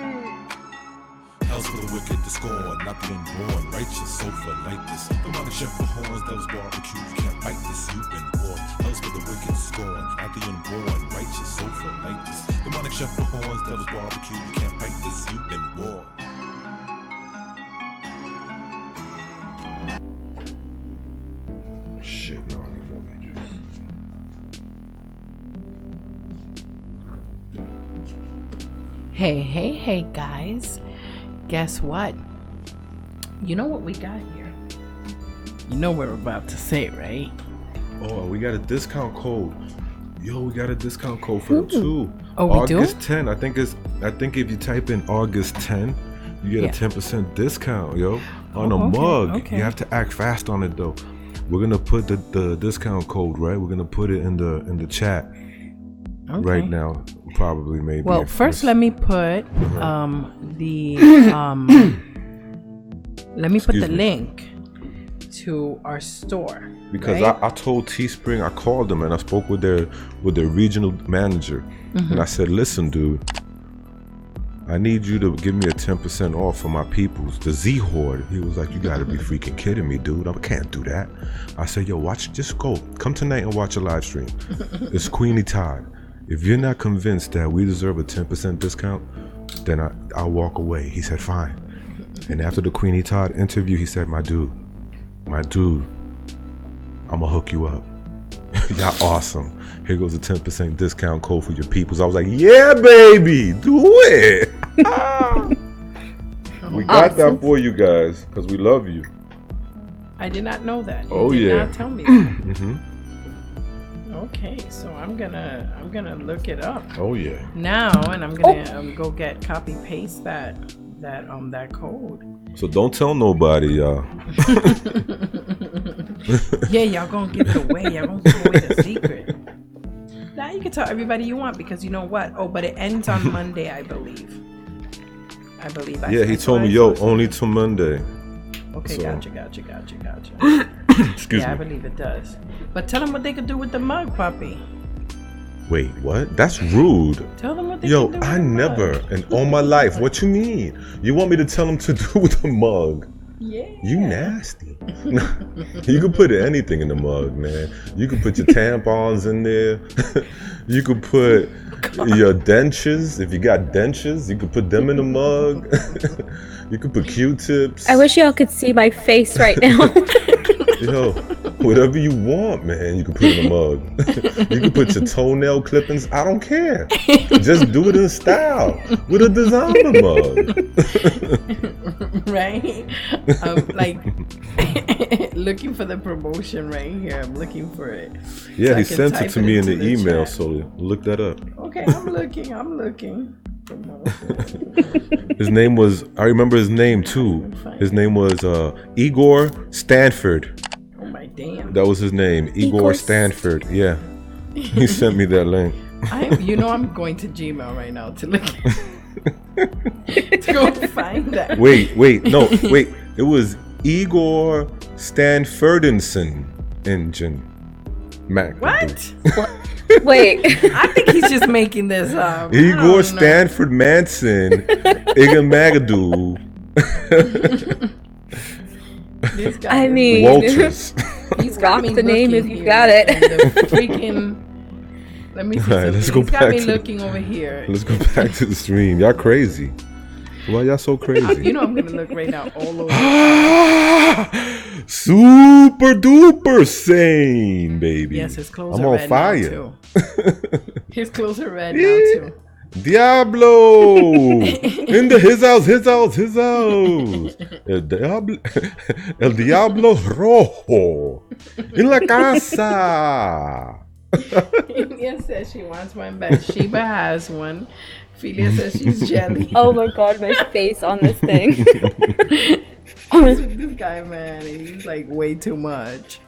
Hell's for the wicked, the scorn, not the unborn. Righteous sofa like this. Demonic chef for horns, devil's barbecue. You can't fight this, you've been warned. Hell's for the wicked, scorn, not the unborn. Righteous sofa like this. Demonic chef for horns, devil's barbecue. You can't fight this, you've been warned. Shit, no, I need more majors. Hey, guys. Guess what? You know what we got here? You know what we're about to say, right? Oh, we got a discount code. Yo, we got a discount code for them too. Oh, we August do? 10. I think if you type in August 10, you get a 10% discount, yo, on a mug. Okay. You have to act fast on it though. We're gonna put the discount code, right? We're gonna put it in the chat right now. Probably, maybe. Well, first let me put let me put the link to our store. Because right? I told Teespring, I called them and I spoke with their regional manager, and I said, listen, dude, I need you to give me a 10% off for my peoples, the Z Horde. He was like, you gotta be freaking kidding me, dude. I can't do that. I said, yo, just come tonight and watch a live stream. It's Queenie Todd. If you're not convinced that we deserve a 10% discount, then I'll walk away. He said, fine. And after the Queenie Todd interview, he said, my dude, I'ma hook you up. Y'all awesome. Here goes a 10% discount code for your peoples. I was like, yeah, baby, do it. We got that for you guys because we love you. I did not know that. You did yeah. not tell me that. Mm-hmm. Okay, so I'm gonna look it up. Oh yeah. Now, and I'm gonna go copy paste that code. So don't tell nobody, y'all. Yeah, y'all gonna give it away. Y'all gonna give away the secret. Now you can tell everybody you want because you know what? Oh, but it ends on Monday, I believe. Yeah, he told me, yo, only till Monday. Okay, So- gotcha. Excuse Yeah, I me. believe it does. But tell them what they could do with the mug, puppy. Wait, what? That's rude. Tell them what they Yo, can do I with the never mug. in all my life. What you mean? You want me to tell them to do with the mug? Yeah. You nasty. You can put anything in the mug, man. You can put your tampons in there. You could put your dentures. If you got dentures, you could put them in the mug. You could put Q-tips. I wish y'all could see my face right now. Yo, whatever you want, man, you can put in a mug. You can put your toenail clippings. I don't care. Just do it in style with a designer mug. Right? I'm like looking for the promotion right here. I'm looking for it. Yeah, So I he can sent type it to me in into the email, chat. so look that up. Okay, I'm looking. Promotion. His name was, I remember his name too. His name was Igor Stanford. Oh my damn. That was his name, Igor Stanford. Yeah. He sent me that link. I'm going to Gmail right now to look to go find that. Wait. It was Igor Stanfordinson engine. Mac. What? Wait. I think he's just making this up. Igor Stanford Manson, Igamadou. This guy I mean, Walters. He's got me the name looking if you here, got it. and the freaking. Let me see All right, something. let's go He's got back me to looking over here. Let's go back to the stream. Y'all crazy. Why y'all so crazy? You know I'm gonna look right now all over. Super duper sane, baby. Yes, his clothes I'm are on red fire. now too. His clothes are red now too. Diablo! In his house. El Diablo Rojo. In la casa. India says she wants one, but Sheba has one. Philia says she's jelly. Oh my god, my face on this thing. This guy, man, he's like way too much.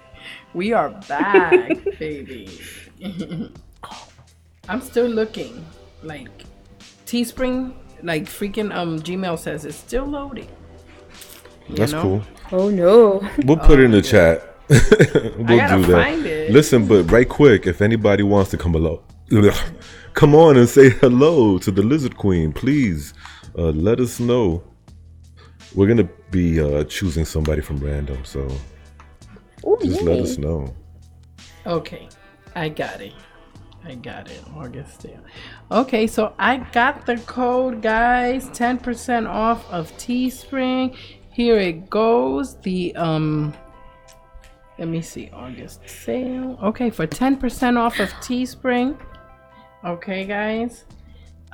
We are back, baby. I'm still looking. Like Teespring, like freaking Gmail says it's still loading. That's cool. Oh no. We'll put it in the chat. We'll gotta do that. find it. Listen, but right quick, if anybody wants to come on and say hello to the Lizard Queen, please let us know. We're gonna be choosing somebody from random, so just let us know. Okay, I got it. August sale. Okay, so I got the code, guys. 10% off of Teespring. Here it goes. The let me see, August sale. Okay, for 10% off of Teespring. Okay, guys.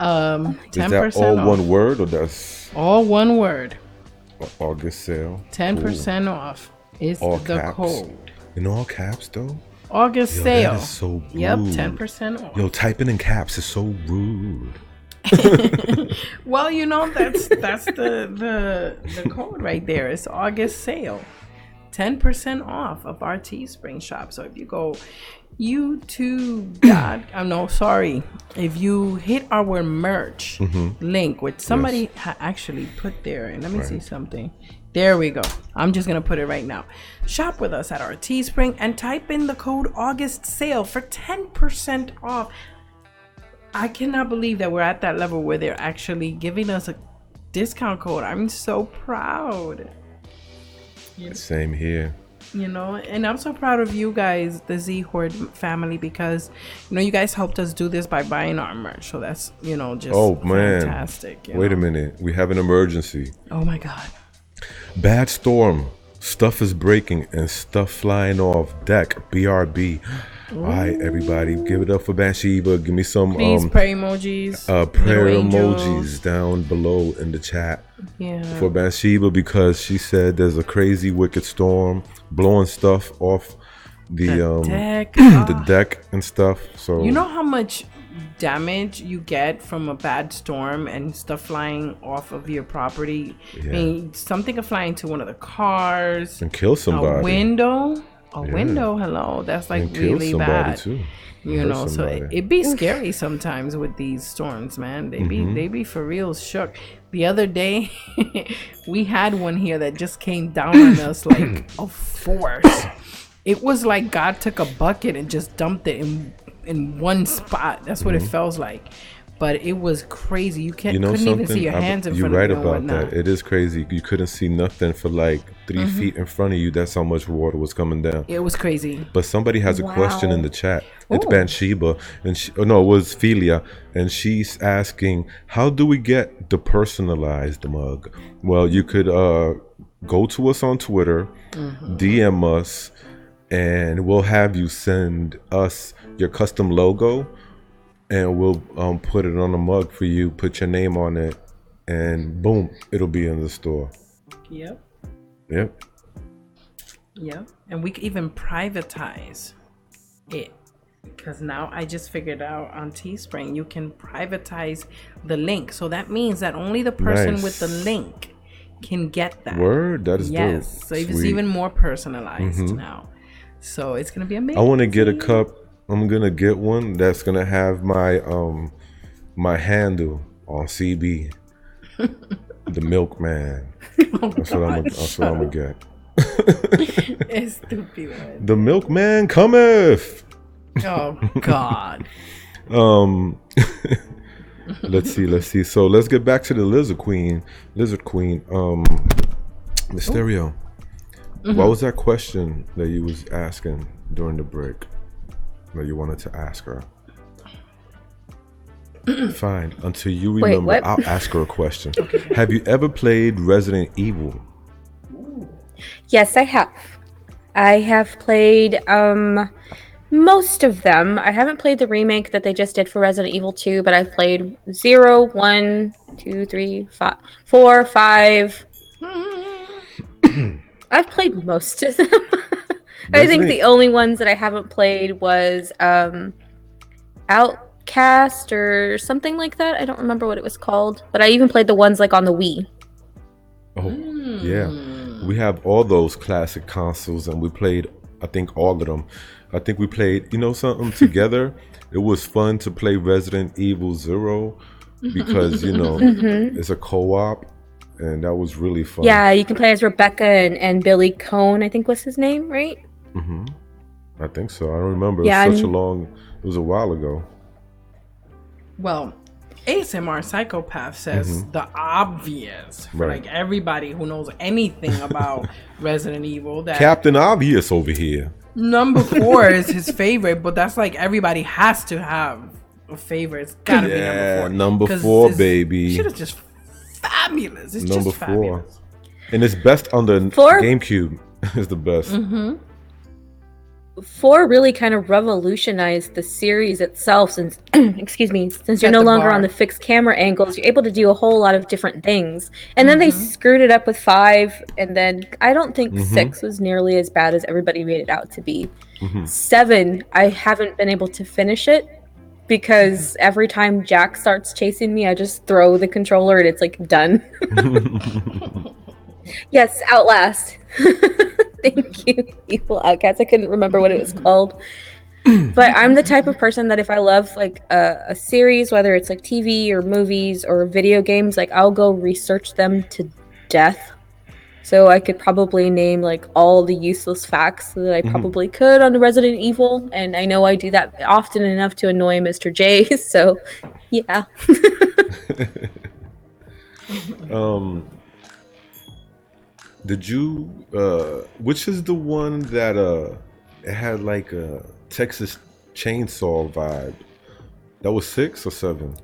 10% Is that all off. one word or that's All one word. August sale? 10% off is All the caps. code. In all caps though? August Yo, sale. that is so rude. Yep, 10% off. Yo, typing in caps is so rude. Well, you know that's the code right there. It's August sale. 10% off of our Teespring shop. So if you go if you hit our merch link, which somebody actually put there, and let me see something. There we go. I'm just gonna put it right now. Shop with us at our Teespring and type in the code August sale for 10% off. I cannot believe that we're at that level where they're actually giving us a discount code. I'm so proud. Same here. You know, and I'm so proud of you guys, the Z Horde family, because you know you guys helped us do this by buying our merch. So that's, you know, just fantastic. Wait a minute. We have an emergency. Oh my god. Bad storm. Stuff is breaking and stuff flying off deck. BRB. All right, everybody, give it up for Bathsheba. Give me some Please prayer emojis. prayer little angels. emojis down below in the chat. Yeah. For Bathsheba, because she said there's a crazy wicked storm blowing stuff off the deck. the deck and stuff. So You know how much damage you get from a bad storm and stuff flying off of your property? Yeah. I mean, something could fly into one of the cars, and kill somebody. a window. Window, hello. That's like And kill really somebody bad. too. You Hurt know, so somebody. it'd be scary sometimes with these storms, man. They be for real shook. The other day, we had one here that just came down on us like a force. It was like God took a bucket and just dumped it in one spot. That's what it felt like. But it was crazy. You couldn't even see your hands in front of you. You're right and about whatnot. that. It is crazy. You couldn't see nothing for like 3 feet in front of you. That's how much water was coming down. It was crazy. But somebody has a question in the chat. It's Bathsheba, and it was Philia, and she's asking, how do we get the personalized mug? Well, you could go to us on Twitter, DM us, and we'll have you send us your custom logo, and we'll put it on a mug for you, put your name on it, and boom, it'll be in the store. Yep. Yep. And we could even privatize it. Because now I just figured out on Teespring, you can privatize the link. So that means that only the person with the link can get that. Word? That is dope. Yes. So it's even more personalized now. So it's going to be amazing. I want to get a cup. I'm going to get one that's going to have my my handle on CB. The milkman. That's what I'm going to get. It's stupid, man. The milkman cometh. Oh God. Let's see. So let's get back to the Lizard Queen. Mysterio. What was that question that you was asking during the break that you wanted to ask her? Fine. Until you remember, what? I'll ask her a question. Have you ever played Resident Evil? Yes, I have. I have played most of them. I haven't played the remake that they just did for Resident Evil 2, but I've played 0, 1, 2, 3, 5, 4, 5. I've played most of them. I think the only ones that I haven't played was Outcast or something like that. I don't remember what it was called, but I even played the ones like on the Wii. Oh, yeah. We have all those classic consoles, and we played, I think, all of them. I think we played, something together. It was fun to play Resident Evil 0 because, it's a co-op, and that was really fun. Yeah, you can play as Rebecca and Billy Cone, I think was his name, right? I think so. I don't remember. It was it was a while ago. Well, ASMR Psychopath says the obvious for like everybody who knows anything about Resident Evil, that Captain Obvious over here. number 4 is his favorite, but that's like everybody has to have a favorite. It's gotta be number 4. Number 4, baby. Shit is just fabulous. It's number just fabulous. 4. And it's best on the GameCube. Is the best. 4 really kind of revolutionized the series itself, since since you're no longer on the fixed camera angles, you're able to do a whole lot of different things. And then they screwed it up with 5, and then I don't think 6 was nearly as bad as everybody made it out to be. 7, I haven't been able to finish it because every time Jack starts chasing me, I just throw the controller and it's like done. Yes, Outlast. Thank you, Evil Outcast. I couldn't remember what it was called. But I'm the type of person that if I love like a series, whether it's like TV or movies or video games, like I'll go research them to death. So I could probably name like all the useless facts that I probably could on the Resident Evil, and I know I do that often enough to annoy Mr. J. So yeah. Did you which is the one that it had like a Texas Chainsaw vibe? That was 6 or 7?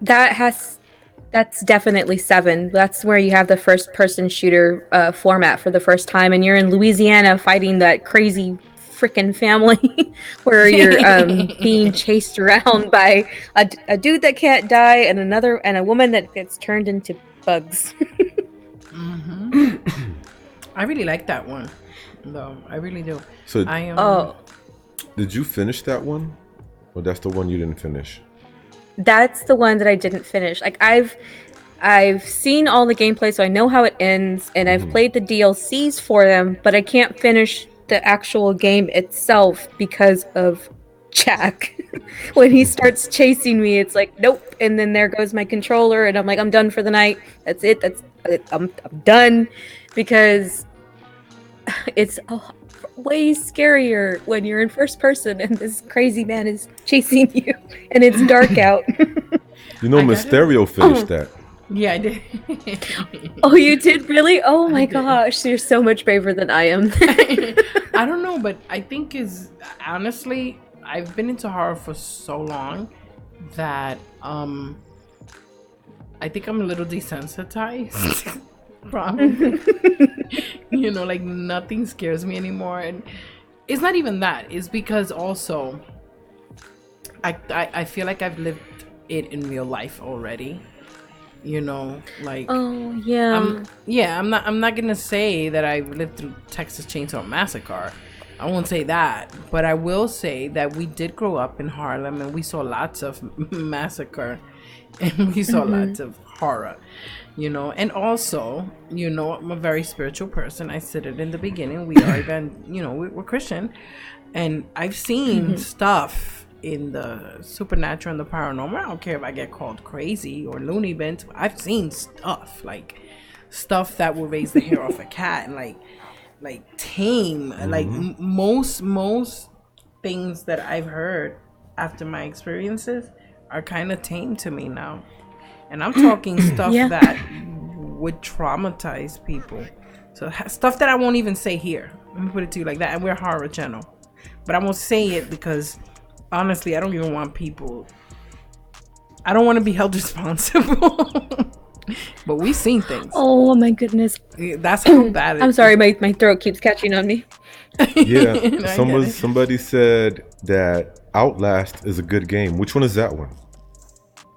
That's definitely 7. That's where you have the first person shooter format for the first time, and you're in Louisiana fighting that crazy freaking family where you're being chased around by a dude that can't die and a woman that gets turned into bugs. I really like that one, though. I really do. So I am. Did you finish that one, or that's the one you didn't finish? That's the one that I didn't finish. Like I've seen all the gameplay, so I know how it ends, and I've played the DLCs for them, but I can't finish the actual game itself because of Jack. When he starts chasing me, it's like nope, and then there goes my controller, and I'm like, I'm done for the night. That's it. I'm done, because it's way scarier when you're in first person and this crazy man is chasing you and it's dark out. Mysterio finished that. Yeah, I did. Oh, you did? Really? Oh my gosh, you're so much braver than I am. I don't know, but I think honestly, I've been into horror for so long that I think I'm a little desensitized. Probably. Like nothing scares me anymore, and it's not even that. It's because also I feel like I've lived it in real life already. Like oh yeah. I'm not gonna say that I lived through Texas Chainsaw Massacre. I won't say that, but I will say that we did grow up in Harlem and we saw lots of massacre and we saw lots of horror. And also, I'm a very spiritual person. I said it in the beginning. We are we're Christian, and I've seen stuff in the supernatural and the paranormal. I don't care if I get called crazy or loony bins. I've seen stuff that will raise the hair off a cat and like tame. Like most things that I've heard after my experiences are kind of tame to me now. And I'm talking stuff that would traumatize people So stuff that I won't even say here. Let me put it to you like that. And we're a horror channel, but I won't say it because honestly, I don't even want people. I don't want to be held responsible. But we've seen things. Oh my goodness. That's how bad it is. I'm sorry, my throat keeps catching on me. Yeah, somebody said that Outlast is a good game. Which one is that one?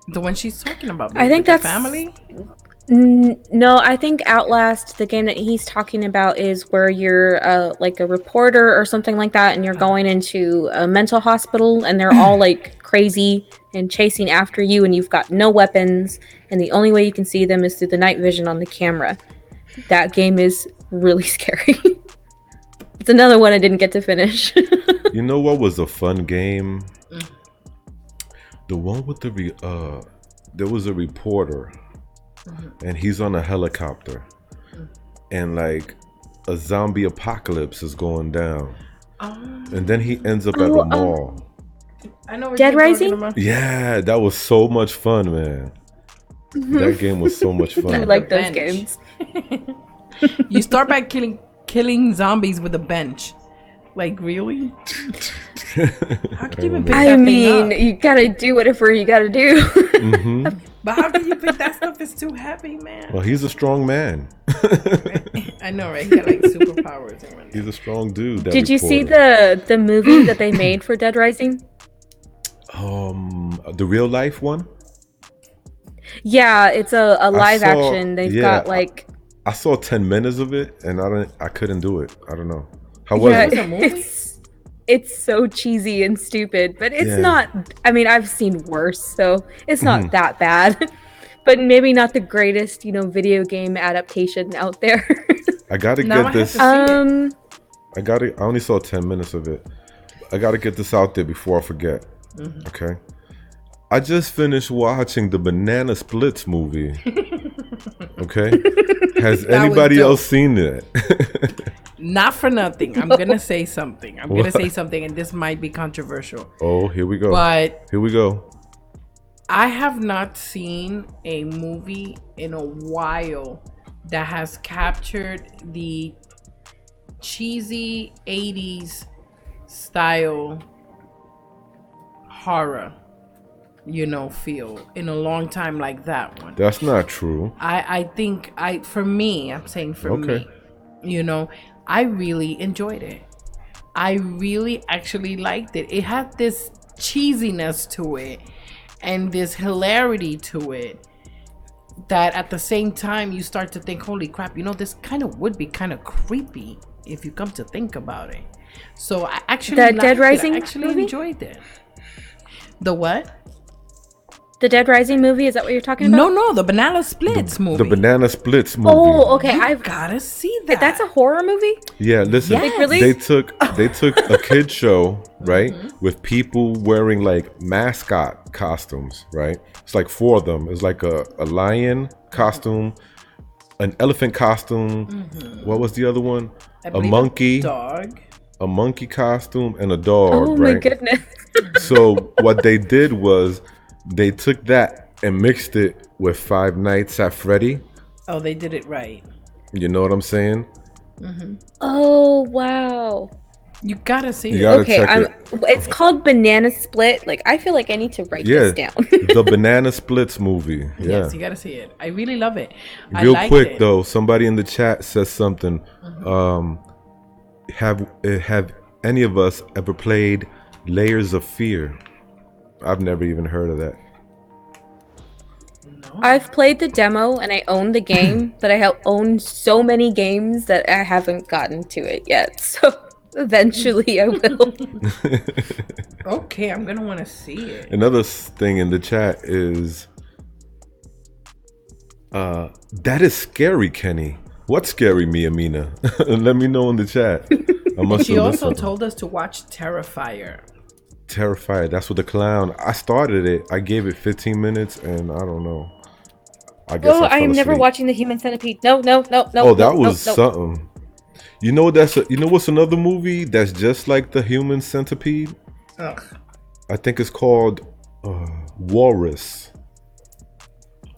The one she's talking about. I think that's family. No, I think Outlast, the game that he's talking about, is where you're like a reporter or something like that, and you're going into a mental hospital, and they're all like crazy and chasing after you, and you've got no weapons, and the only way you can see them is through the night vision on the camera. That game is really scary. It's another one I didn't get to finish. You know what was a fun game? The one with there was a reporter, and he's on a helicopter, and like a zombie apocalypse is going down, and then he ends up at a mall. I know. Dead Rising? Yeah, that was so much fun, man. That game was so much fun. I like those games. You start by killing zombies with a bench. Like, really? How can you even pick that thing up? You gotta do whatever you gotta do. But how can you pick that stuff? It's too heavy, man. Well, he's a strong man. I know, right? He got like superpowers. And he's a strong dude. Did you see the movie that they made for Dead Rising? The real life one? Yeah, it's a live action. They've got like I saw 10 minutes of it, and I couldn't do it. I don't know. How was it? It's so cheesy and stupid, but it's not. I mean, I've seen worse, so it's not that bad. But maybe not the greatest, video game adaptation out there. I gotta get this. I only saw 10 minutes of it. I gotta get this out there before I forget. Okay. I just finished watching the Banana Splits movie. Okay. Has anybody else seen it? Not for nothing. I'm gonna say something. And this might be controversial. Oh, here we go. But here we go. I have not seen a movie in a while that has captured the cheesy 80s style horror, feel in a long time like that one. That's not true. I think for me, I'm saying for me, I really enjoyed it. I really actually liked it. It had this cheesiness to it and this hilarity to it that at the same time you start to think, holy crap, this kind of would be kind of creepy if you come to think about it. So I actually Dead Rising I actually movie? enjoyed it. The what? The Dead Rising movie? Is that what you're talking about? No, the Banana Splits movie. The Banana Splits movie. Oh, okay. I've gotta see that. That's a horror movie? Yeah, listen. Yes. Really? They took a kid show, right, with people wearing like mascot costumes, right? It's like 4 of them. It's like a lion costume, an elephant costume. What was the other one? A monkey. Dog. A monkey costume and a dog. Oh right? my goodness. So what they did was they took that and mixed it with Five Nights at Freddy. Oh, they did it right. You know what I'm saying? Oh, wow. You gotta see it. Gotta Okay, check it's called Banana Split. Like, I feel like I need to write this down. The Banana Splits movie. Yeah. Yes, you gotta see it. I really love it. Real quick though, somebody in the chat says something. Have any of us ever played Layers of Fear? I've never even heard of that. No. I've played the demo and I own the game, but I have owned so many games that I haven't gotten to it yet. So eventually I will. Okay, I'm gonna want to see it. Another thing in the chat is that is scary, Kenny. What's scary, Mina? Let me know in the chat. She also told us to watch Terrifier. Terrifier. That's with the clown. I started it. I gave it 15 minutes, and I don't know. I guess I am never watching the Human Centipede. No. Oh, that was something. You know what's another movie that's just like the Human Centipede? Ugh. I think it's called Walrus.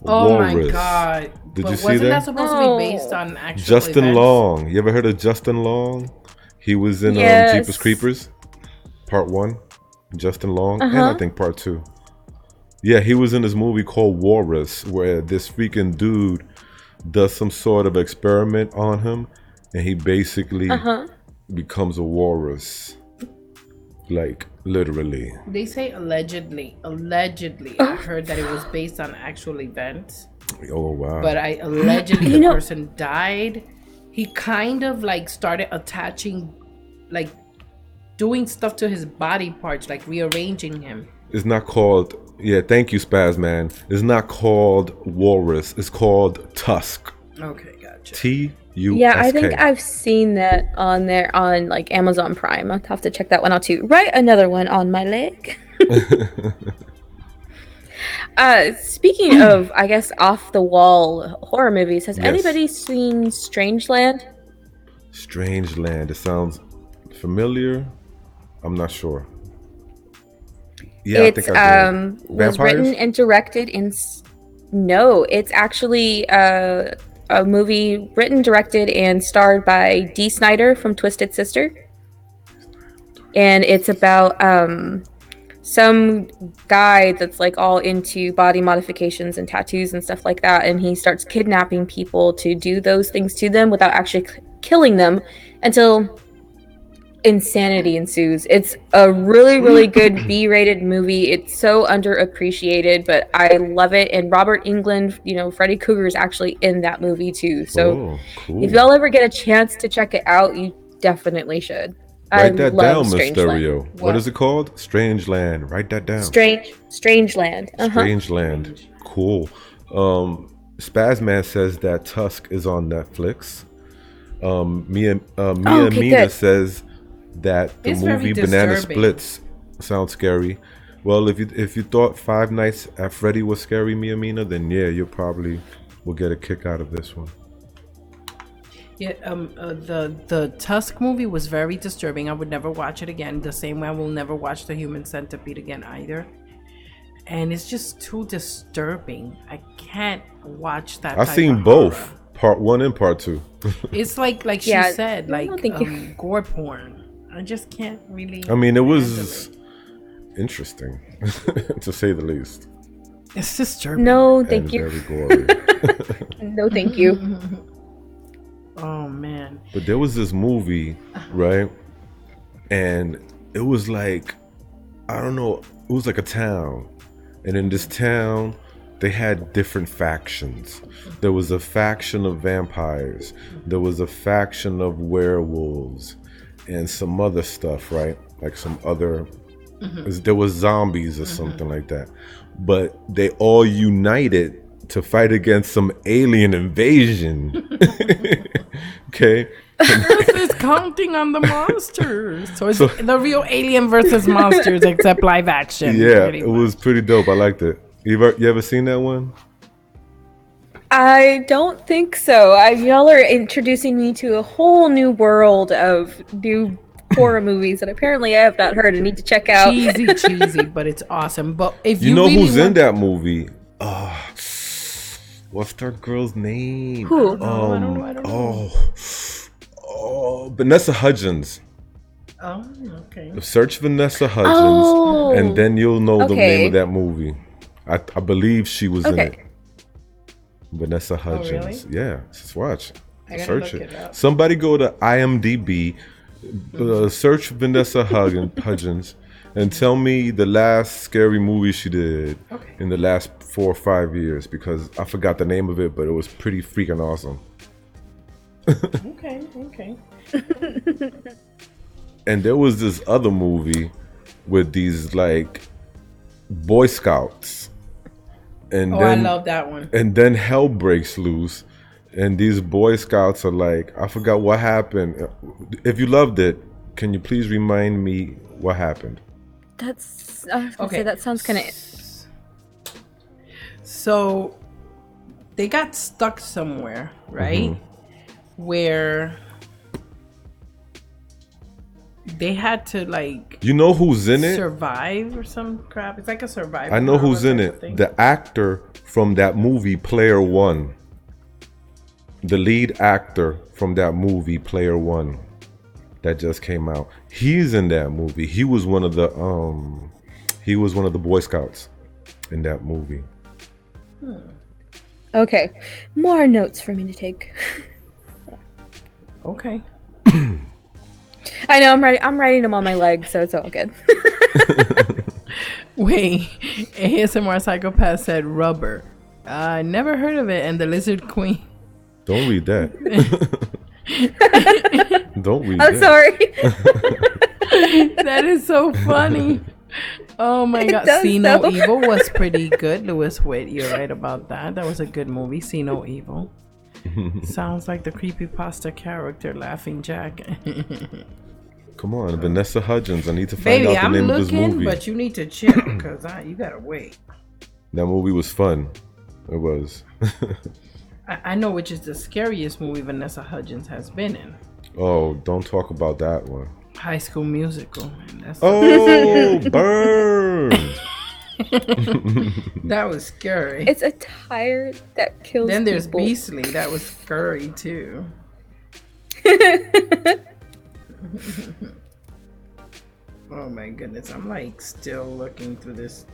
Oh my Walrus. God! Did But you see wasn't that that? supposed to No. be based on actual Justin events? Long. You ever heard of Justin Long? He was in Yes. Jeepers Creepers, Part 1. Justin Long, and I think Part 2. Yeah, he was in this movie called Walrus, where this freaking dude does some sort of experiment on him, and he basically becomes a walrus. Like, literally. They say allegedly. Allegedly, I heard that it was based on actual events. Oh, wow. But allegedly the person died. He kind of like started attaching, like doing stuff to his body parts, like rearranging him. It's not called, yeah, thank you, Spaz Man. It's not called Walrus. It's called Tusk. Okay, gotcha. Tusk. Yeah, I think I've seen that on there on like Amazon Prime. I'll have to check that one out too. Right, another one on my leg. Speaking of, I guess, off the wall horror movies, has anybody seen Strangeland? Strangeland. It sounds familiar. I'm not sure. Yeah, It's I think I did. was written and directed in. No, it's actually a movie written, directed, and starred by Dee Snider from Twisted Sister. And it's about some guy that's like all into body modifications and tattoos and stuff like that, and he starts kidnapping people to do those things to them without actually killing them until insanity ensues. It's a really, really good B-rated movie. It's so underappreciated, but I love it. And Robert Englund, Freddy Krueger is actually in that movie too. So cool. if y'all ever get a chance to check it out, you definitely should. Write that down, Miss Strangeland. Stereo. What is it called? Strangeland. Write that down. Strangeland. Strangeland. Cool. Spazman says that Tusk is on Netflix. Mia Mina says that the It's movie very Banana disturbing. Splits sounds scary. Well, if you thought Five Nights at Freddy was scary, Mia Mina, then yeah, you probably will get a kick out of this one. Yeah, the Tusk movie was very disturbing. I would never watch it again. The same way I will never watch The Human Centipede again either. And it's just too disturbing. I can't watch that. I've type seen of both, horror. Part 1 and Part 2. It's like she Yeah, said, no, like thank you. gore porn. I just can't really. I mean, it was handle interesting, to say the least. It's disturbing. No, thank And you. very gory. No, thank you. Oh man. But there was this movie, right? And it was like, I don't know, it was like a town. And in this town, they had different factions. There was a faction of vampires. There was a faction of werewolves and some other stuff, right? Like some other, there was zombies or something like that. But they all united to fight against some alien invasion. Okay. It's counting on the monsters. So it's the real Alien versus monsters, except live action. Yeah, pretty it much. was pretty dope. I liked it. You ever seen that one? I don't think so. Y'all are introducing me to a whole new world of new horror movies that apparently I have not heard and need to check out. cheesy, but it's awesome. But if You you know really who's in want- that movie? What's that girl's name? Who? I don't know. Oh, Vanessa Hudgens. Oh, okay. Search Vanessa Hudgens, Oh. and then you'll know the Okay. name of that movie. I believe she was in Okay. it. Vanessa Hudgens. really? Yeah, just watch. I gotta Search look it. it up. Somebody go to IMDb, search Vanessa Hudgens, and tell me the last scary movie she did in the last 4 or 5 years, because I forgot the name of it, but it was pretty freaking awesome. Okay. And there was this other movie with these like Boy Scouts, and Oh, then I love that one. and then hell breaks loose, and these Boy Scouts are like, I forgot what happened. If you loved it, can you please remind me what happened? That's I was gonna Okay. say that sounds kind of. So they got stuck somewhere, right? Where they had to like You know who's in it? survive or some crap. It's like a survival. I know who's in type of it. thing. The actor from that movie, Player One. The lead actor from that movie, Player One, that just came out. He's in that movie. He was one of the Boy Scouts in that movie. Okay, more notes for me to take. Okay. I know I'm writing them on my leg, so it's all good. Wait, ASMR Psychopath said rubber. I never heard of it. And the Lizard Queen. Don't read that. Don't read I'm that. sorry. That is so funny. Oh my God. does, See No though. Evil was pretty good. Lewis Witt, you're right about that. That was a good movie. See No Evil. Sounds like the creepypasta character, Laughing Jack. Come on, Vanessa Hudgens. I need to find Baby, out the I'm name of this looking, movie. but you need to chill because you gotta wait. That movie was fun. It was. I know which is the scariest movie Vanessa Hudgens has been in. Oh, don't talk about that one. High School Musical. Man. That's Oh, burned. that was scary. It's a tire that kills Then there's people. Beastly. That was scary too. Oh my goodness. I'm like still looking through this.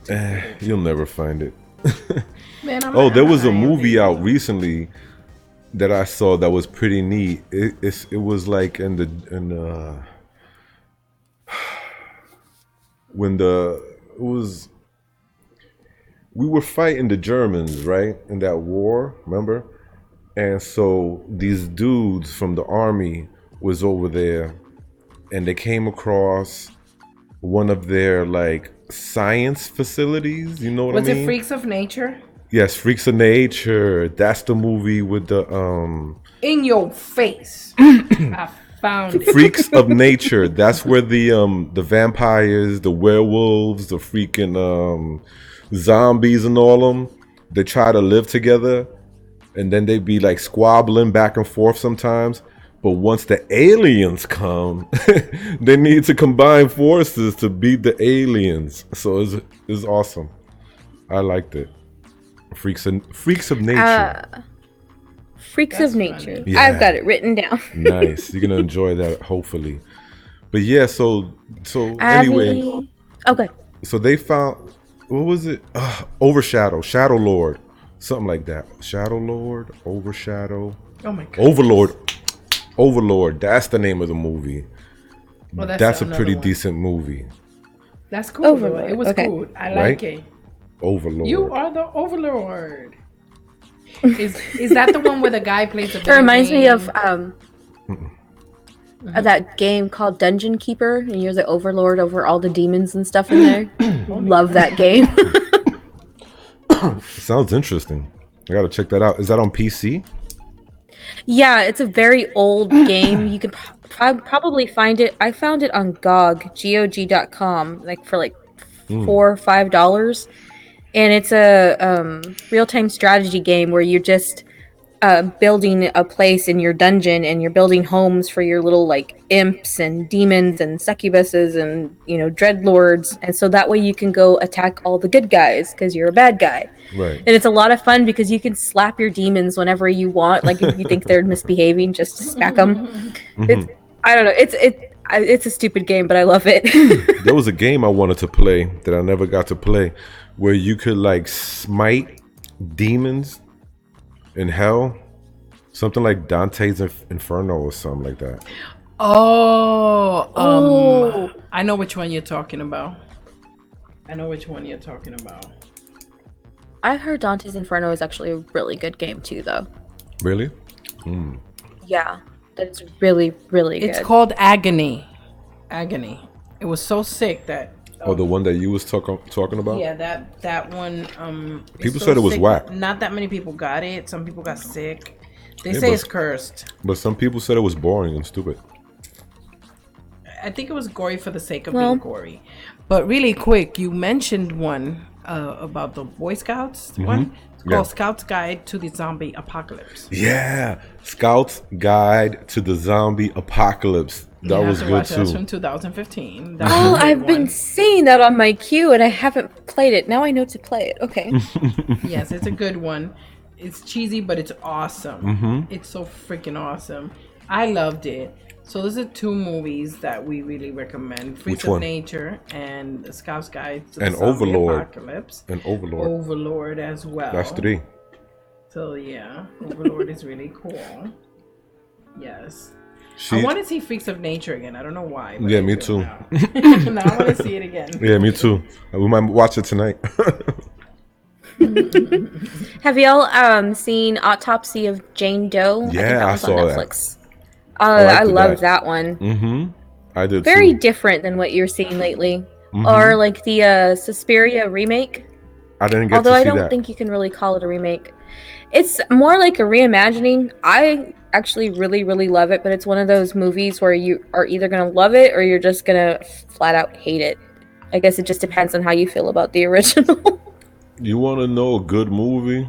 You'll never find it. Man, Oh, there was a movie out recently that I saw that was pretty neat. It was like we were fighting the Germans, right, in that war, remember? And so these dudes from the army was over there, and they came across one of their like science facilities. You know what I mean? Was it Freaks of Nature? Yes, Freaks of Nature. That's the movie with the In your face. I found it. Freaks of Nature. That's where the vampires, the werewolves, the freaking zombies and all them, they try to live together, and then they be like squabbling back and forth sometimes. But once the aliens come, they need to combine forces to beat the aliens. So it's awesome. I liked it. Freaks of Nature. Freaks That's of Nature. funny. Yeah. I've got it written down. Nice. You're gonna enjoy that, hopefully. But yeah, so Abby. anyway, Okay. so they found, what was it? Overshadow, Shadow Lord, something like that. Shadow Lord, Overshadow, Oh my God. Overlord. That's the name of the movie. Well, That's a another pretty one. decent movie. That's cool. Though. Overlord, It was okay. cool. I Right? like it. Overlord. You are the Overlord. Is that the one where the guy plays a It video reminds me game? of that game called Dungeon Keeper, and you're the overlord over all the demons and stuff in there. Love that game. Sounds interesting. I gotta check that out. Is that on PC? Yeah, it's a very old game. You could probably find it. I found it on GOG.com, like for like $4 or $5, and it's a real-time strategy game where you're just building a place in your dungeon, and you're building homes for your little like imps and demons and succubuses and dreadlords, and so that way you can go attack all the good guys because you're a bad guy. Right. And it's a lot of fun because you can slap your demons whenever you want. Like if you think they're misbehaving, just to smack them. I don't know. It's a stupid game, but I love it. There was a game I wanted to play that I never got to play, where you could like smite demons in hell, something like Dante's Inferno or something like that. Oh, I know which one you're talking about. I've heard Dante's Inferno is actually a really good game too, though. Really? Yeah, that's really, really good. It's called Agony. Agony. It was so sick that. Oh, the one that you was talking about? Yeah, that one. People so said it was sick. whack. Not that many people got it. Some people got sick. They Yeah, say but- it's cursed. But some people said it was boring and stupid. I think it was gory for the sake of Well- being gory. But really quick, you mentioned one about the Boy Scouts one. It's called Scout's Guide to the Zombie Apocalypse. Yeah, Scout's Guide to the Zombie Apocalypse. That was good too. That's from 2015. Oh, I've been seeing that on my queue and I haven't played it. Now I know to play it. Okay. Yes, it's a good one. It's cheesy, but it's awesome. It's so freaking awesome. I loved it. So those are two movies that we really recommend: Freaks of Nature and The Scout's Guide to the Zombie Apocalypse. And Overlord. Overlord as well. That's 3. So yeah, Overlord is really cool. Yes. I want to see Freaks of Nature again. I don't know why. Yeah, me too. Now I want to see it again. Yeah, me too. We might watch it tonight. Have y'all seen Autopsy of Jane Doe? Yeah, I saw Netflix. I loved that one. I did Very too. different than what you're seeing lately. Or like the Suspiria remake. I didn't get Although to see I don't that. think you can really call it a remake. It's more like a reimagining. I actually really, really love it, but it's one of those movies where you are either going to love it or you're just going to flat out hate it. I guess it just depends on how you feel about the original. You want to know a good movie?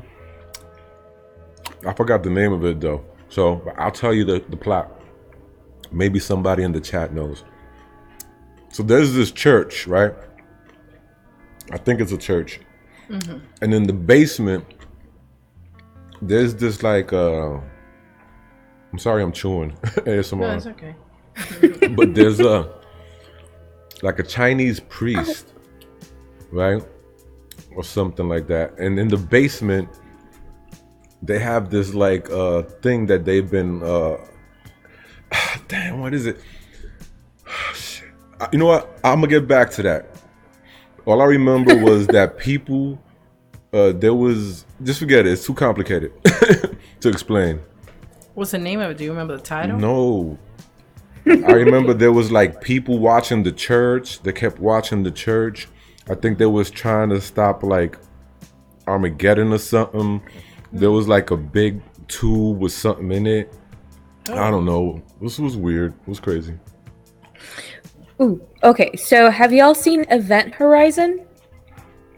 I forgot the name of it though. So I'll tell you the plot. Maybe somebody in the chat knows. So there's this church, right? I think it's a church. And in the basement, there's this like, I'm sorry I'm chewing ASMR. No, it's okay. But there's like a Chinese priest, right? Or something like that. And in the basement, they have this like thing that they've been damn, what is it? Shit. You know what? I'm gonna get back to that. All I remember was that people there was, just forget it, it's too complicated to explain. What's the name of it? Do you remember the title? No. I remember there was like people watching the church. They kept watching the church. I think they was trying to stop like Armageddon or something. There was like a big tube with something in it. I don't know. This was weird. It was crazy. Ooh, okay. So have y'all seen Event Horizon?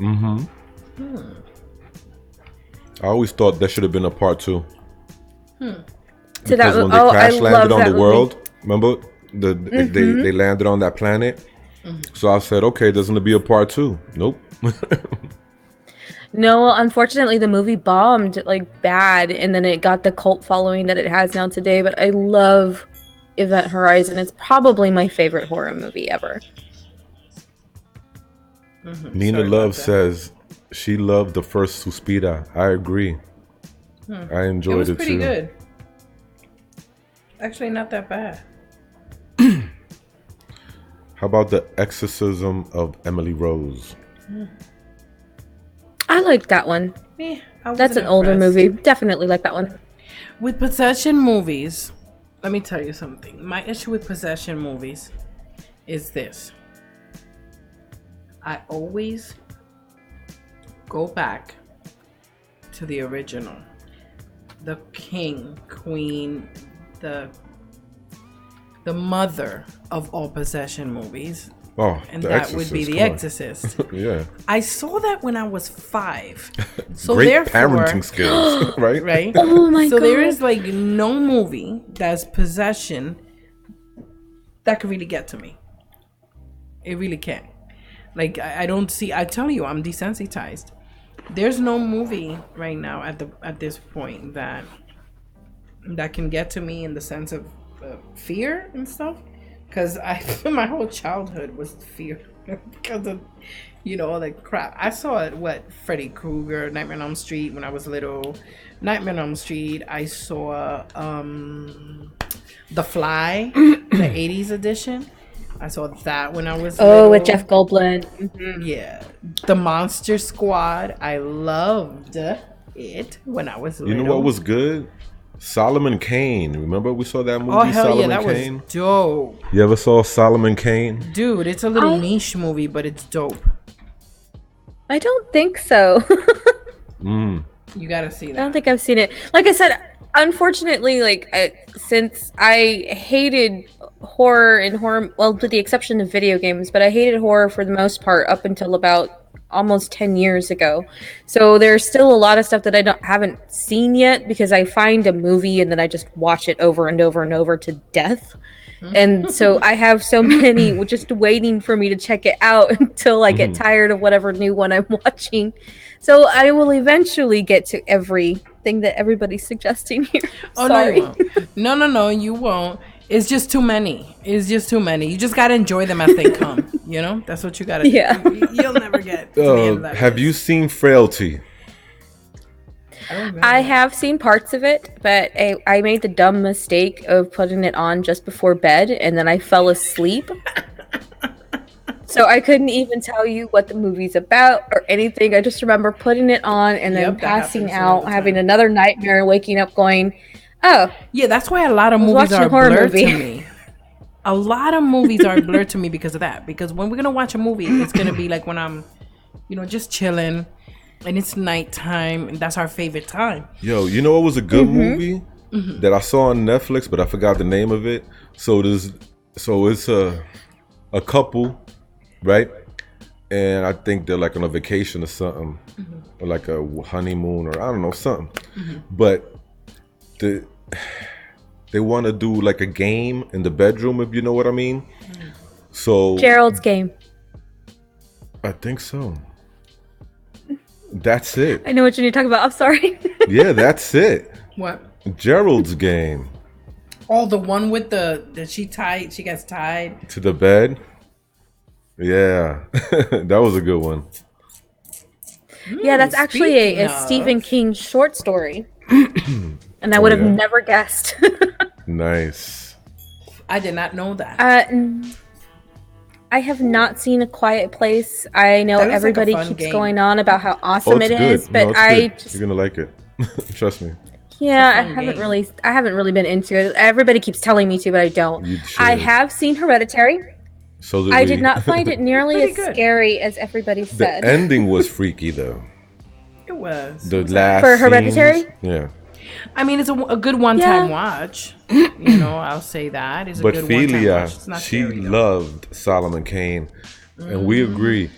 I always thought that should have been a part 2. So Because when they crash landed on the world, remember they landed on that planet. So I said, okay, there's gonna be a part 2. Nope. No, unfortunately, the movie bombed like bad, and then it got the cult following that it has now today. But I love Event Horizon. It's probably my favorite horror movie ever. Nina Love says she loved the first Suspira. I agree. I enjoyed it too. It was pretty good. Actually, not that bad. How about The Exorcism of Emily Rose? I liked that one. I That's wasn't an older impressed. movie. Definitely like that one. With possession movies, let me tell you something. My issue with possession movies is this. I always go back to the original. The king, queen, the mother of all possession movies. Oh, And The that Exorcist, would be The come on. Exorcist. Yeah. I saw that when I was 5. So Great therefore, parenting skills, right? right? Oh my so god. there is like no movie that's possession that could really get to me. It really can't. Like I don't see. I tell you, I'm desensitized. There's no movie right now at this point that can get to me in the sense of fear and stuff. Because my whole childhood was fear because of, all the crap. I saw it, Freddy Krueger, Nightmare on Elm Street when I was little. Nightmare on Elm Street. I saw The Fly, the 80s edition. I saw that when I was little. with Jeff Goldblum. Yeah. The Monster Squad. I loved it when I was little. You know what was good? Solomon Kane. Remember we saw that movie? Oh, hell Solomon yeah, that Kane? was dope. You ever saw Solomon Kane? Dude, it's a little niche movie, but it's dope. I don't think so. You gotta see I that. don't think I've seen it. Like I said, unfortunately, since I hated horror, well, with the exception of video games, but I hated horror for the most part up until about almost 10 years ago. So there's still a lot of stuff that haven't seen yet because I find a movie and then I just watch it over and over and over to death. And so I have so many just waiting for me to check it out until I get tired of whatever new one I'm watching. So I will eventually get to everything that everybody's suggesting here. Oh, Sorry. No, you won't. It's just too many. It's just too many. You just got to enjoy them as they come. You know? That's what you got to do. You'll never get to the end of that. Have you seen Frailty? I have seen parts of it, but I made the dumb mistake of putting it on just before bed, and then I fell asleep. So I couldn't even tell you what the movie's about or anything. I just remember putting it on and then passing out, having another nightmare, and waking up going, oh. Yeah, that's why a lot of movies are blurred to me. A lot of movies are blurred to me because of that. Because when we're going to watch a movie, it's going to be like when I'm, just chilling. And it's nighttime, and that's our favorite time. Yo, you know what was a good movie that I saw on Netflix, but I forgot the name of it. So it's a couple, right? And I think they're like on a vacation or something, or like a honeymoon, or I don't know, something. But they want to do like a game in the bedroom, if you know what I mean. So Gerald's Game. I think so. That's it. I know what you're talking about. I'm sorry. Yeah, that's it. What? Gerald's Game. Oh, the one with that she gets tied to the bed. Yeah, that was a good one. Yeah, that's actually a Stephen King short story. And I would have never guessed. Nice. I did not know that. I have not seen A Quiet Place. I know everybody keeps going on about how awesome it is, but you're gonna like it. Trust me. Yeah, I haven't really been into it. Everybody keeps telling me to, but I don't. I have seen Hereditary. So I did not find it nearly as scary as everybody said. The ending was freaky though. It was. The last for Hereditary? Scenes, yeah. I mean, it's a good one-time watch. I'll say that. It's a good one-time watch. It's not she scary, loved Solomon Kane, and we agree.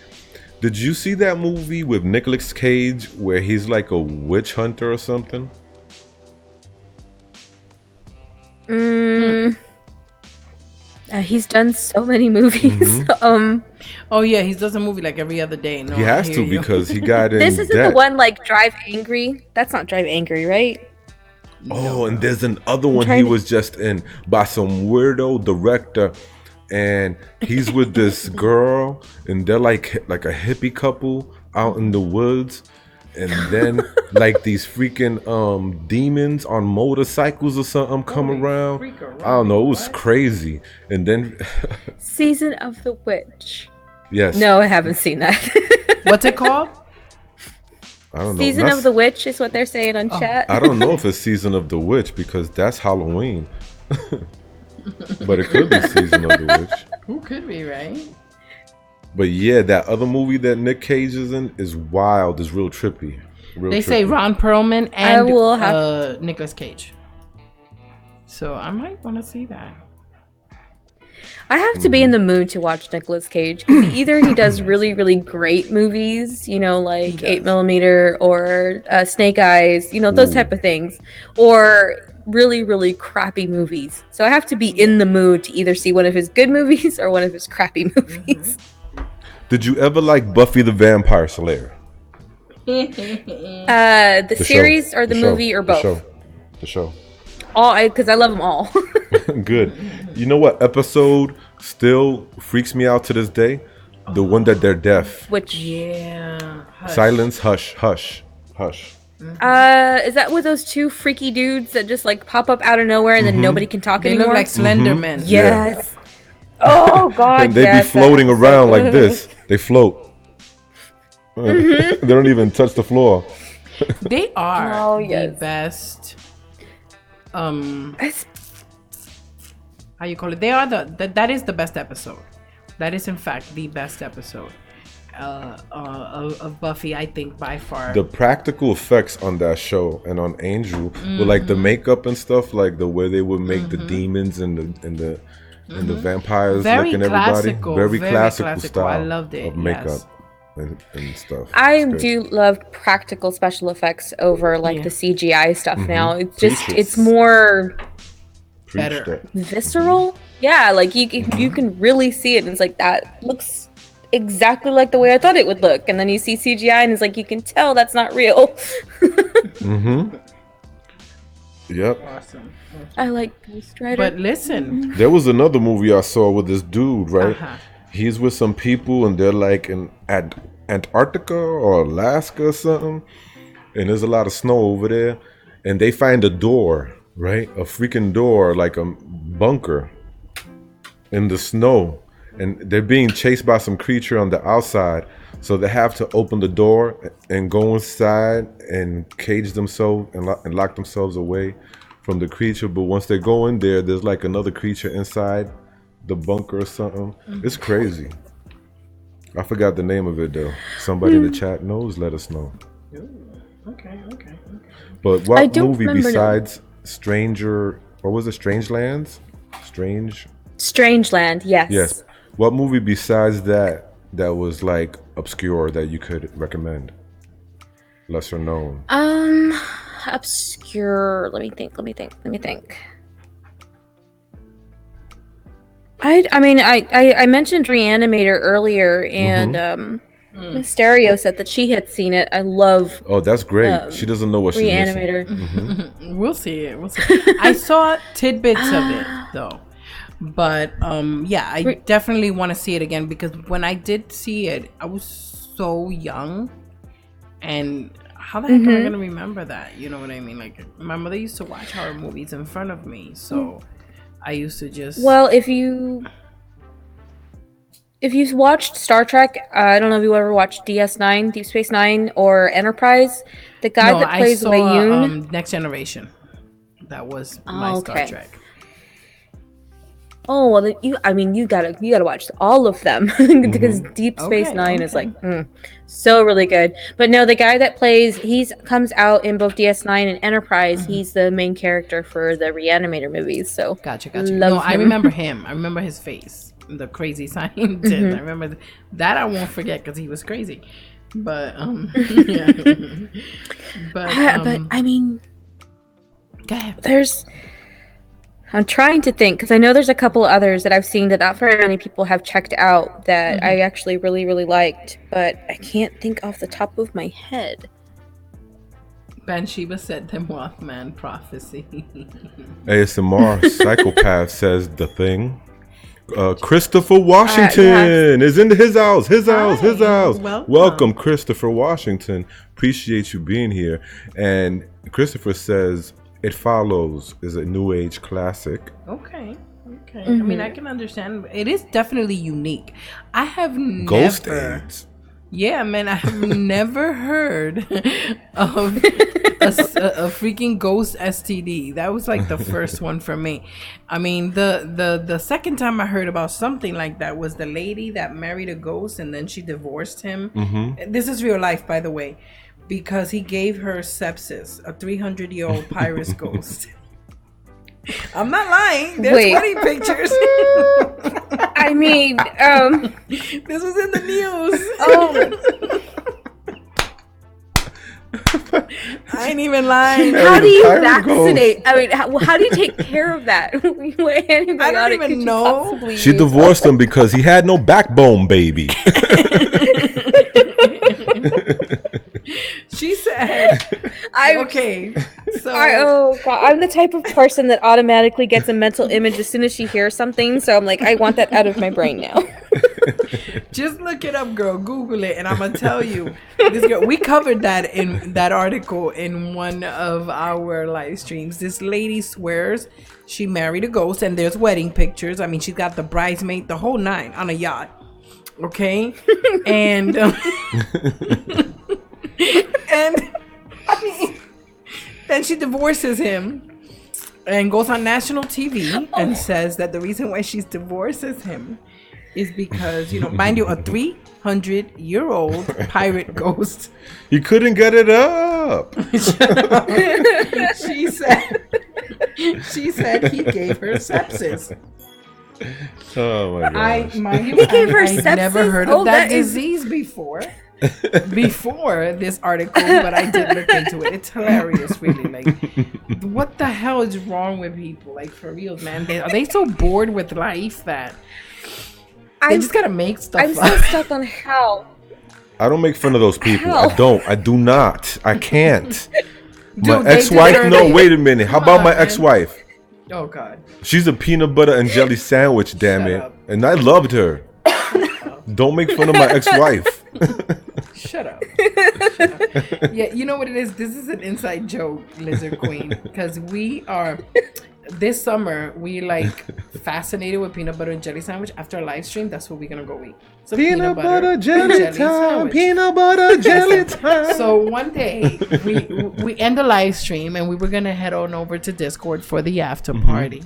Did you see that movie with Nicolas Cage where he's like a witch hunter or something? He's done so many movies. Oh yeah, he does a movie like every other day. No, he has to because he got in. This isn't the one like Drive Angry. That's not Drive Angry, right? Oh, and there's another one he was just in by some weirdo director, and he's with this girl, and they're like a hippie couple out in the woods, and then like these freaking demons on motorcycles or something come around. I don't know, it was crazy. And then Season of the Witch. Yes. No, I haven't seen that. What's it called? I don't know. Season of the Witch is what they're saying on chat. I don't know if it's Season of the Witch because that's Halloween. But it could be Season of the Witch. Who could be, right? But yeah, that other movie that Nick Cage is in is wild. Is real trippy. They say Ron Perlman and Nicolas Cage. So I might want to see that. I have to be in the mood to watch Nicolas Cage. Either he does really, really great movies, like 8mm or Snake Eyes, those type of things, or really, really crappy movies. So I have to be in the mood to either see one of his good movies or one of his crappy movies. Did you ever like Buffy the Vampire Slayer? The series or the movie or both? The show. All, because I love them all. Good. You know what episode still freaks me out to this day? The one that they're deaf. Which? Yeah. Hush. Silence, hush, hush, hush. Is that with those two freaky dudes that just like pop up out of nowhere and then nobody can talk anymore? They look like Slender Men. Yes. Yeah. Oh God. And they be floating around like this. They float. They don't even touch the floor. They are the best. How you call it? They are that is the best episode. That is in fact the best episode of Buffy, I think, by far. The practical effects on that show and on Angel with like the makeup and stuff, like the way they would make the demons and the vampires very looking classical, everybody. Very classical style I loved it. of makeup. Yes. and stuff. I do love practical special effects over like the CGI stuff now. It's just it's more better, visceral. Yeah, like you can really see it, and it's like that looks exactly like the way I thought it would look, and then you see CGI, and it's like you can tell that's not real. Yep. Awesome. I like Ghost Rider. But listen, There was another movie I saw with this dude, right? He's with some people and they're like in Antarctica or Alaska or something. And there's a lot of snow over there. And they find a door, right? A freaking door, like a bunker in the snow. And they're being chased by some creature on the outside. So they have to open the door and go inside and cage themselves and lock themselves away from the creature. But once they go in there, there's like another creature inside the bunker or something. It's crazy. I forgot the name of it though. Somebody in the chat knows, let us know. okay. But what movie besides Stranger, what was it, Strangeland? Strangeland, yes. Yes. What movie besides that was like obscure that you could recommend? Lesser known. Obscure. Let me think. I mentioned Reanimator earlier, and Stereo said that she had seen it. I love. Oh, that's great. She doesn't know what she's Reanimator. missing. We'll see it. I saw tidbits of it though, but I definitely want to see it again, because when I did see it, I was so young, and how the heck am I gonna remember that? You know what I mean? Like, my mother used to watch horror movies in front of me, so I used to just. Well, if you watched Star Trek, I don't know if you ever watched DS9, Deep Space Nine, or Enterprise. The guy that plays Wayun. Next Generation. That was my Star Trek. Oh well, you gotta watch all of them because Deep Space Nine is like so really good. But no, the guy that plays comes out in both DS9 and Enterprise. He's the main character for the Reanimator movies. So gotcha. No, I remember him. I remember his face, the crazy scientist. I remember that. I won't forget because he was crazy. But yeah. but I mean, go ahead. I'm trying to think, because I know there's a couple others that I've seen that not very many people have checked out that I actually really, really liked, but I can't think off the top of my head. Bathsheba said the Mothman prophecy. ASMR Psychopath says The Thing. Christopher Washington is in his house. His house. Welcome, Christopher Washington. Appreciate you being here. And Christopher says It Follows is a new age classic. Okay. I mean, I can understand. It is definitely unique. I have Ghost never. AIDS. Yeah, man, I have never heard of a freaking ghost STD. That was like the first one for me. I mean, the second time I heard about something like that was the lady that married a ghost and then she divorced him. This is real life, by the way, because he gave her sepsis, a 300-year-old Pyrus ghost. I'm not lying. There's funny pictures. I mean, this was in the news. I ain't even lying. How do you vaccinate? I mean, how do you take care of that? I don't even know. She divorced him because he had no backbone, baby. She said, okay. So I'm the type of person that automatically gets a mental image as soon as she hears something. So I'm like, I want that out of my brain now. Just look it up, girl. Google it, and I'm gonna tell you. This girl, we covered that in that article in one of our live streams. This lady swears she married a ghost, and there's wedding pictures. I mean, she's got the bridesmaid, the whole nine, on a yacht. Okay, and then she divorces him and goes on national TV and says that the reason why she divorces him is because, mind you, a 300-year-old pirate ghost. He couldn't get it up. She said he gave her sepsis. Oh my gosh. He gave her sepsis? I've never heard of that disease before. before this article, but I did look into it. It's hilarious, really. Like, what the hell is wrong with people? Like, for real, man. Are they so bored with life that they just gotta make stuff I'm up? so stuck on how. I don't make fun of those people. How? I do not. I can't. My Dude, they ex-wife. deserve No, it. wait a minute. How Come about on, my man. ex-wife? Oh, God. She's a peanut butter and jelly sandwich. Damn Shut it. up. And I loved her. Don't make fun of my ex-wife. Shut up. Yeah, you know what it is? This is an inside joke, Lizard Queen. Because this summer, we like fascinated with peanut butter and jelly sandwich. After a live stream, that's what we're going to go eat. So Peanut butter jelly time. sandwich. Peanut butter jelly time. So one day we end the live stream and we were gonna head on over to Discord for the after party.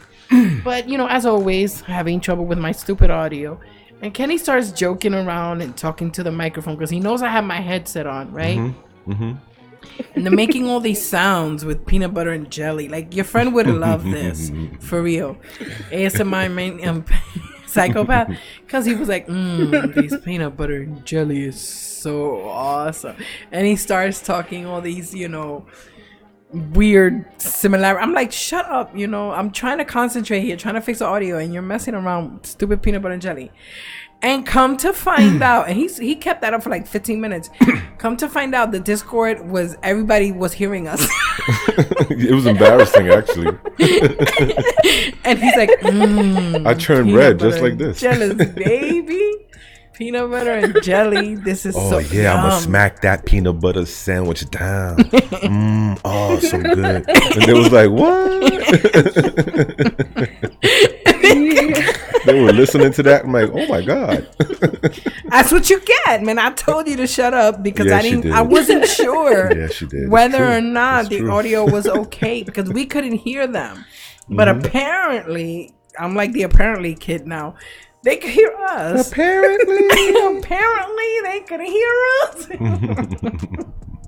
But as always, having trouble with my stupid audio. And Kenny starts joking around and talking to the microphone because he knows I have my headset on, right? And they're making all these sounds with peanut butter and jelly. Like, your friend would love this, for real. ASMR main psychopath, because he was like, these peanut butter and jelly is so awesome. And he starts talking all these, weird similar. I'm like, shut up, I'm trying to concentrate here, trying to fix the audio, and you're messing around with stupid peanut butter and jelly. And come to find out, and he kept that up for like 15 minutes. Come to find out, the Discord everybody was hearing us. It was embarrassing, actually. And he's like, I turned red just like this. Jealous, baby. Peanut butter and jelly. This is so yeah, I'm gonna smack that peanut butter sandwich down. Oh, so good. And they was like, what? They were listening to that. I'm like, oh my God. That's what you get, man. I told you to shut up because Yeah, I wasn't sure Yeah, she did. whether or not the true. audio was okay because we couldn't hear them. But apparently, I'm like the apparently kid now. They could hear us. Apparently. Apparently, they could hear us.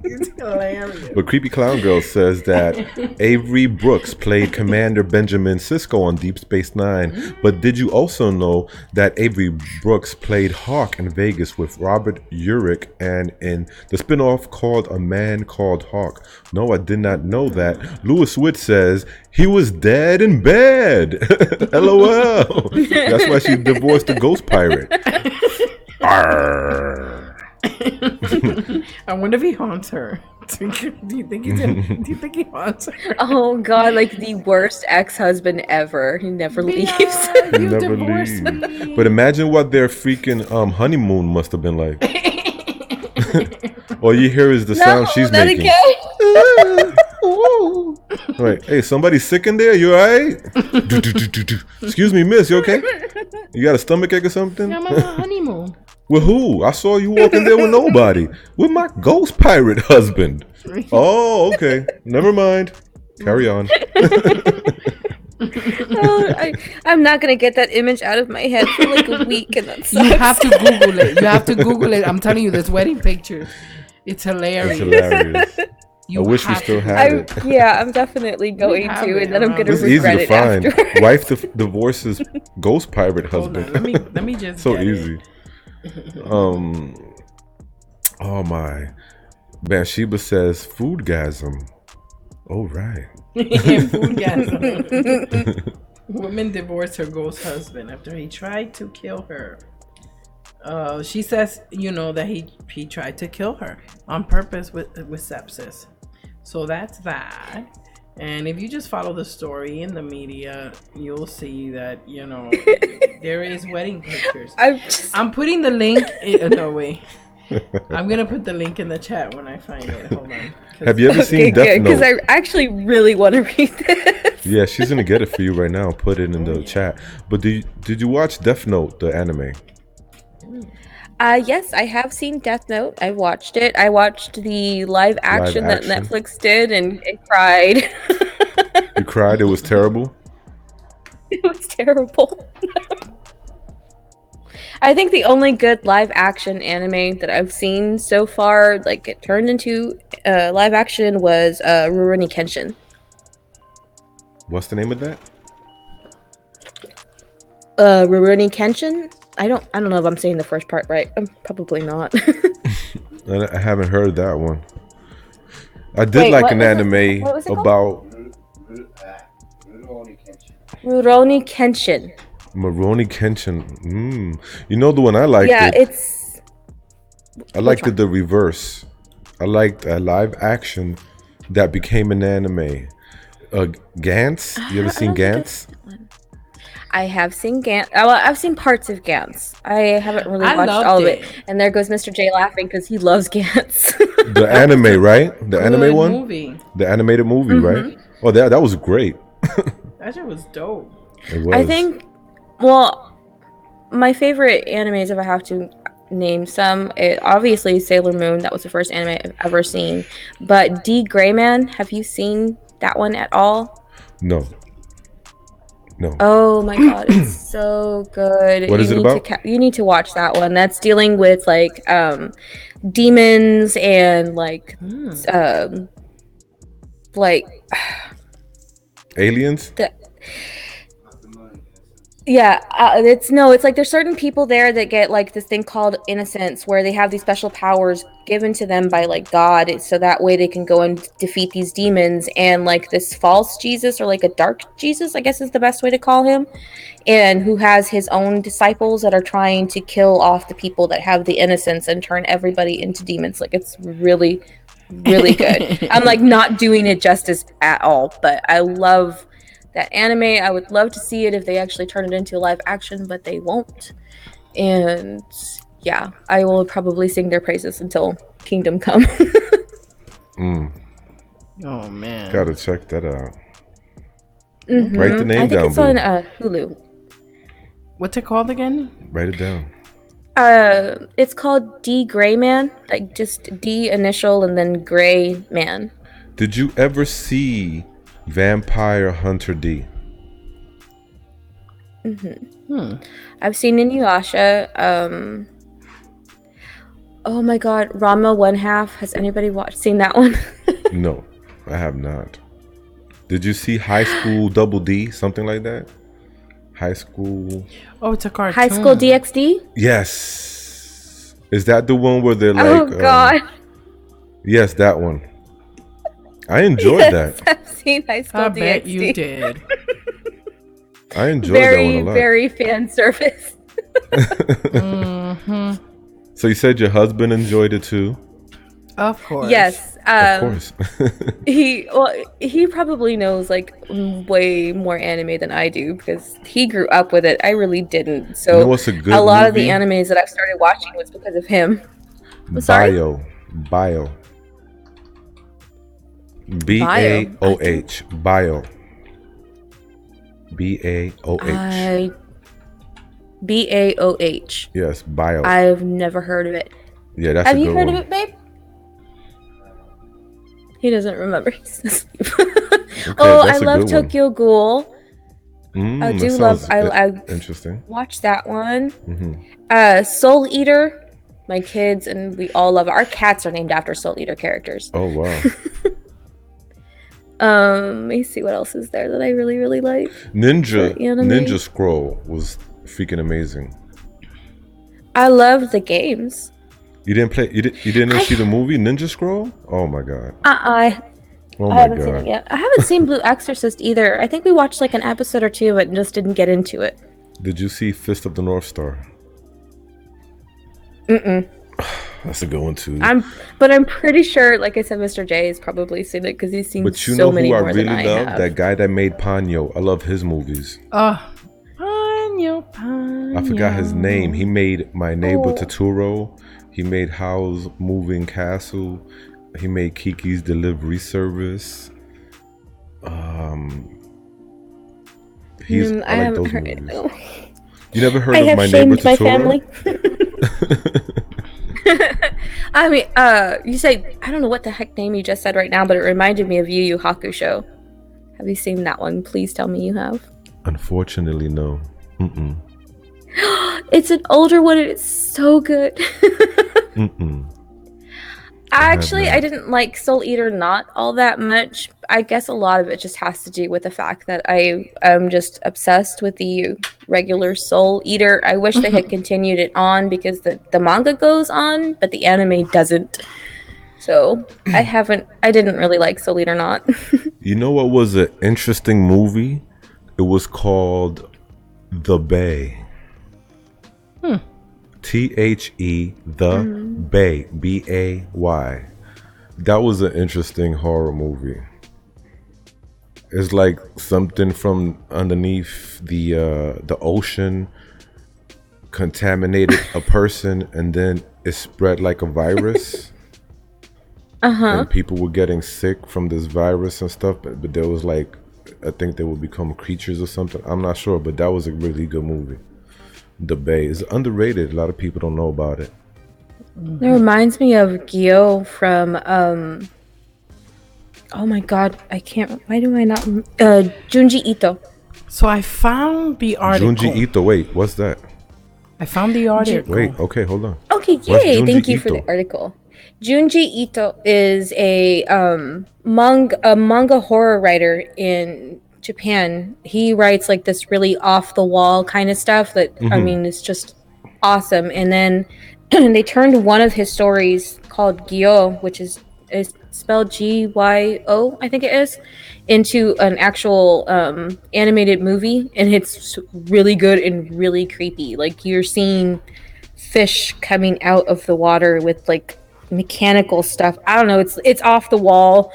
It's hilarious. But Creepy Clown Girl says that Avery Brooks played Commander Benjamin Sisko on Deep Space Nine. But did you also know that Avery Brooks played Hawk in Vegas with Robert Urich and in the spinoff called A Man Called Hawk? No, I did not know that. Lewis Witt says he was dead in bed. LOL. That's why she divorced the ghost pirate. Arr. I wonder if he haunts her. Do you think he haunts her? Oh God, like the worst ex-husband ever. He never leaves. He never leaves. But imagine what their freaking honeymoon must have been like. All you hear is the sound she's not making. again. Right. Hey, somebody sick in there? You alright? Excuse me, miss, you okay? You got a stomachache or something? I'm on a honeymoon. With who? I saw you walking there with nobody. With my ghost pirate husband. Oh, okay. Never mind. Carry on. I'm not gonna get that image out of my head for like a week, and that sucks. You have to Google it. You have to Google it. I'm telling you, this wedding picture. It's hilarious. It's hilarious. I wish we still had it. Yeah, I'm definitely going have to, it and then I'm gonna It's easy regret to it find. after. Wife divorces ghost pirate Hold husband. on, let me just So get easy. It. Oh my. Bathsheba says foodgasm. Oh right. Foodgasm. Woman divorced her ghost husband after he tried to kill her. She says, that he tried to kill her on purpose with sepsis. So that's that. And if you just follow the story in the media, you'll see that, there is wedding pictures. I'm putting the link. No way. I'm gonna put the link in the chat when I find it. Hold on. Have you ever seen Death Note? Because I actually really want to read this. Yeah, she's gonna get it for you right now. Put it in the chat. But did you watch Death Note, the anime? Yes, I have seen Death Note. I watched it. I watched the live action that Netflix did and cried. You cried? It was terrible? It was terrible. I think the only good live action anime that I've seen so far, like it turned into live action, was Rurouni Kenshin. What's the name of that? Rurouni Kenshin? I don't know if I'm saying the first part right. I'm probably not. I haven't heard that one. I did Wait, like what an was it- anime what was it called? about Rurouni Kenshin. Maroni Kenshin. You know the one I liked? Yeah, it's. I liked it the reverse. I liked a live action that became an anime. Gantz. You ever seen Gantz? I have seen Gantz. Well, I've seen parts of Gantz. I haven't really I watched loved all of it. it. And there goes Mr. J laughing because he loves Gantz. The anime, right? The Good anime one? movie. The animated movie, right? Oh, that was great. That shit was dope. It was. I think, well, my favorite animes, if I have to name some, obviously Sailor Moon. That was the first anime I've ever seen. But D. Gray Man, have you seen that one at all? No. Oh my god, it's so good. What is it about? You need to watch that one. That's dealing with like demons and like Aliens? It's like there's certain people there that get like this thing called innocence, where they have these special powers given to them by like God, so that way they can go and defeat these demons. And like this false Jesus, or like a dark Jesus, I guess is the best way to call him, and who has his own disciples that are trying to kill off the people that have the innocence and turn everybody into demons. Like, it's really, really good. I'm like not doing it justice at all, but I love that anime. I would love to see it if they actually turn it into live action, but they won't. And yeah, I will probably sing their praises until Kingdom Come. Oh man, gotta check that out. Write the name I think down. it's on Hulu. what's it called again? Write it down. It's called D. Gray Man, like just D initial and then Gray Man. Did you ever see Vampire Hunter D? I've seen Inuyasha. Oh my god, Rama One Half. Has anybody seen that one? No, I have not. Did you see High School Double D? Something like that? High School... Oh, it's a cartoon. High School DxD? Yes. Is that the one where they're like... Oh god. Yes, that one. I enjoyed that. I've seen High School I DxD. bet you did. I enjoyed Very, that one a lot. very fan service. So you said your husband enjoyed it too? Of course. Yes. Of course. He probably knows like way more anime than I do because he grew up with it. I really didn't. So You know what's a good lot of the movie? animes that I've started watching was because of him. Sorry? Bio. B-A-O-H. Bio. B-A-O-H. BAOH. Yes, Bio. I've never heard of it. Yeah, that's Have a good you heard one. of it, babe? He doesn't remember. He's asleep. Oh, I that's a love good one. Tokyo Ghoul. I That do love. sounds I interesting. watched that one. Soul Eater. My kids and we all love it. Our cats are named after Soul Eater characters. Oh, wow. Let me see what else is there that I really, really like. Ninja Scroll was freaking amazing. I love the games. You didn't play. You didn't see the movie Ninja Scroll? Oh my god. Oh I haven't seen it yet. I haven't seen Blue Exorcist either. I think we watched like an episode or two of it and just didn't get into it. Did you see Fist of the North Star? That's a good one too. I'm pretty sure, like I said, Mr. J has probably seen it because he's seen But you so know many who I more really than I love? have. That guy that made Ponyo. I love his movies. Ponyo. I forgot his name. He made My Neighbor Totoro. He made Howl's Moving Castle. He made Kiki's Delivery Service. I like those heard movies. it, though. You never heard I of have My Neighbor shamed my Totoro? family. I mean, you say, I don't know what the heck name you just said right now, but it reminded me of Yu Yu Hakusho. Have you seen that one? Please tell me you have. Unfortunately, no. It's an older one and it's so good. Actually, I didn't like Soul Eater not all that much. I guess a lot of it just has to do with the fact that I am just obsessed with the regular Soul Eater. I wish they had continued it on because the manga goes on, but the anime doesn't. So I didn't really like Soul Eater not. You know what was an interesting movie? It was called The Bay. THE, The Bay, BAY. That was an interesting horror movie. It's like something from underneath the ocean contaminated a person, and then it spread like a virus. And people were getting sick from this virus and stuff, but there was like, I think they would become creatures or something. I'm not sure, but that was a really good movie. The Bay is underrated. A lot of people don't know about it. It reminds me of Gyo from oh my god, I can't. Why do I not? Junji Ito. So I found the article. Junji Ito. Wait, what's that? I found the article. Wait. Okay, hold on. Okay, yay! Thank you for the article. Junji Ito is a manga horror writer in Japan. He writes like this really off the wall kind of stuff that I mean it's just awesome. And then they turned one of his stories called Gyo, which is spelled Gyo, I think it is, into an actual animated movie, and it's really good and really creepy. Like you're seeing fish coming out of the water with like mechanical stuff. I don't know, it's off the wall.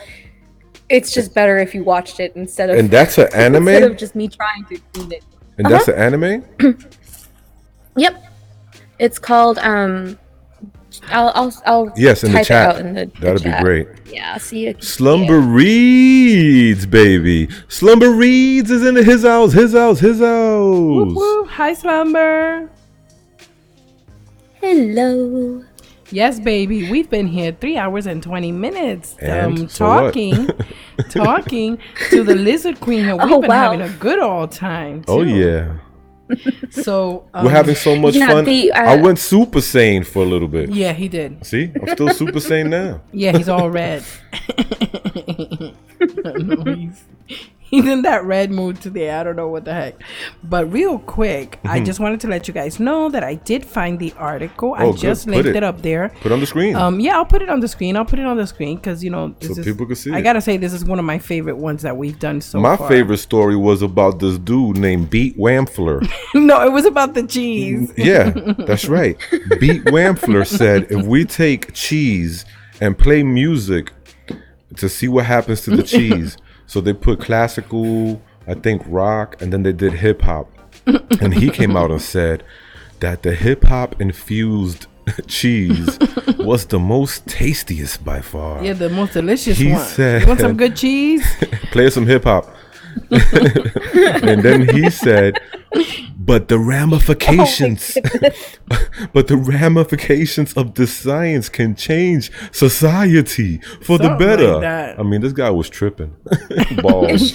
It's just better if you watched it instead of. And that's an anime? Instead of just me trying to read it. And that's an anime? Yep. It's called I'll yes, in the type chat. it out in the That'd chat. be great. Yeah, see you. Slumber Reads, baby. Slumber Reads is in his house. Whoop, whoop. Hi, Slumber. Hello. Yes, baby. We've been here 3 hours and 20 minutes. And so talking to the Lizard Queen here. We've been having a good old time, too. Oh, yeah. So we're having so much fun. I went Super Saiyan for a little bit. Yeah, he did. See? I'm still Super Saiyan now. Yeah, he's all red. He's in that red mood today. I don't know what the heck. But real quick, I just wanted to let you guys know that I did find the article. I just linked it up there. Put it on the screen. Yeah, I'll put it on the screen. Because, you know, so people can see I got to say, this is one of my favorite ones that we've done so far. My favorite story was about this dude named Beat Wamfler. No, it was about the cheese. Yeah, that's right. Beat Wamfler said, if we take cheese and play music to see what happens to the cheese. So they put classical, I think rock, and then they did hip hop. And he came out and said that the hip hop infused cheese was the most tastiest by far. Yeah, the most delicious he one. Said, you want some good cheese? Play some hip hop. And then he said, but the ramifications of this science can change society for the better. Like I mean, this guy was tripping. Balls.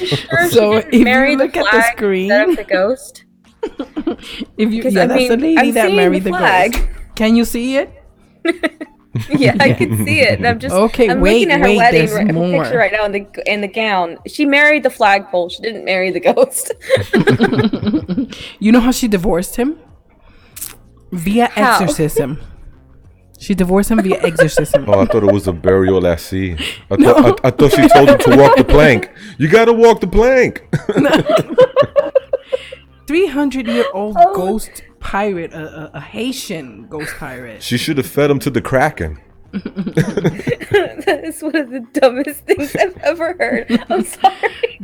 So if you look at the screen, the ghost. That's the lady that married the ghost. Can you see it? Yeah, I can see it. I'm just okay. I'm looking at her wedding more. picture right now in the gown. She married the flagpole. She didn't marry the ghost. You know how she divorced him? Via exorcism. She divorced him via exorcism. Oh, I thought it was a burial at sea. I thought she told him to walk the plank. You got to walk the plank. 300-year-old ghost pirate, a Haitian ghost pirate. She should have fed him to the Kraken. That is one of the dumbest things I've ever heard. I'm sorry.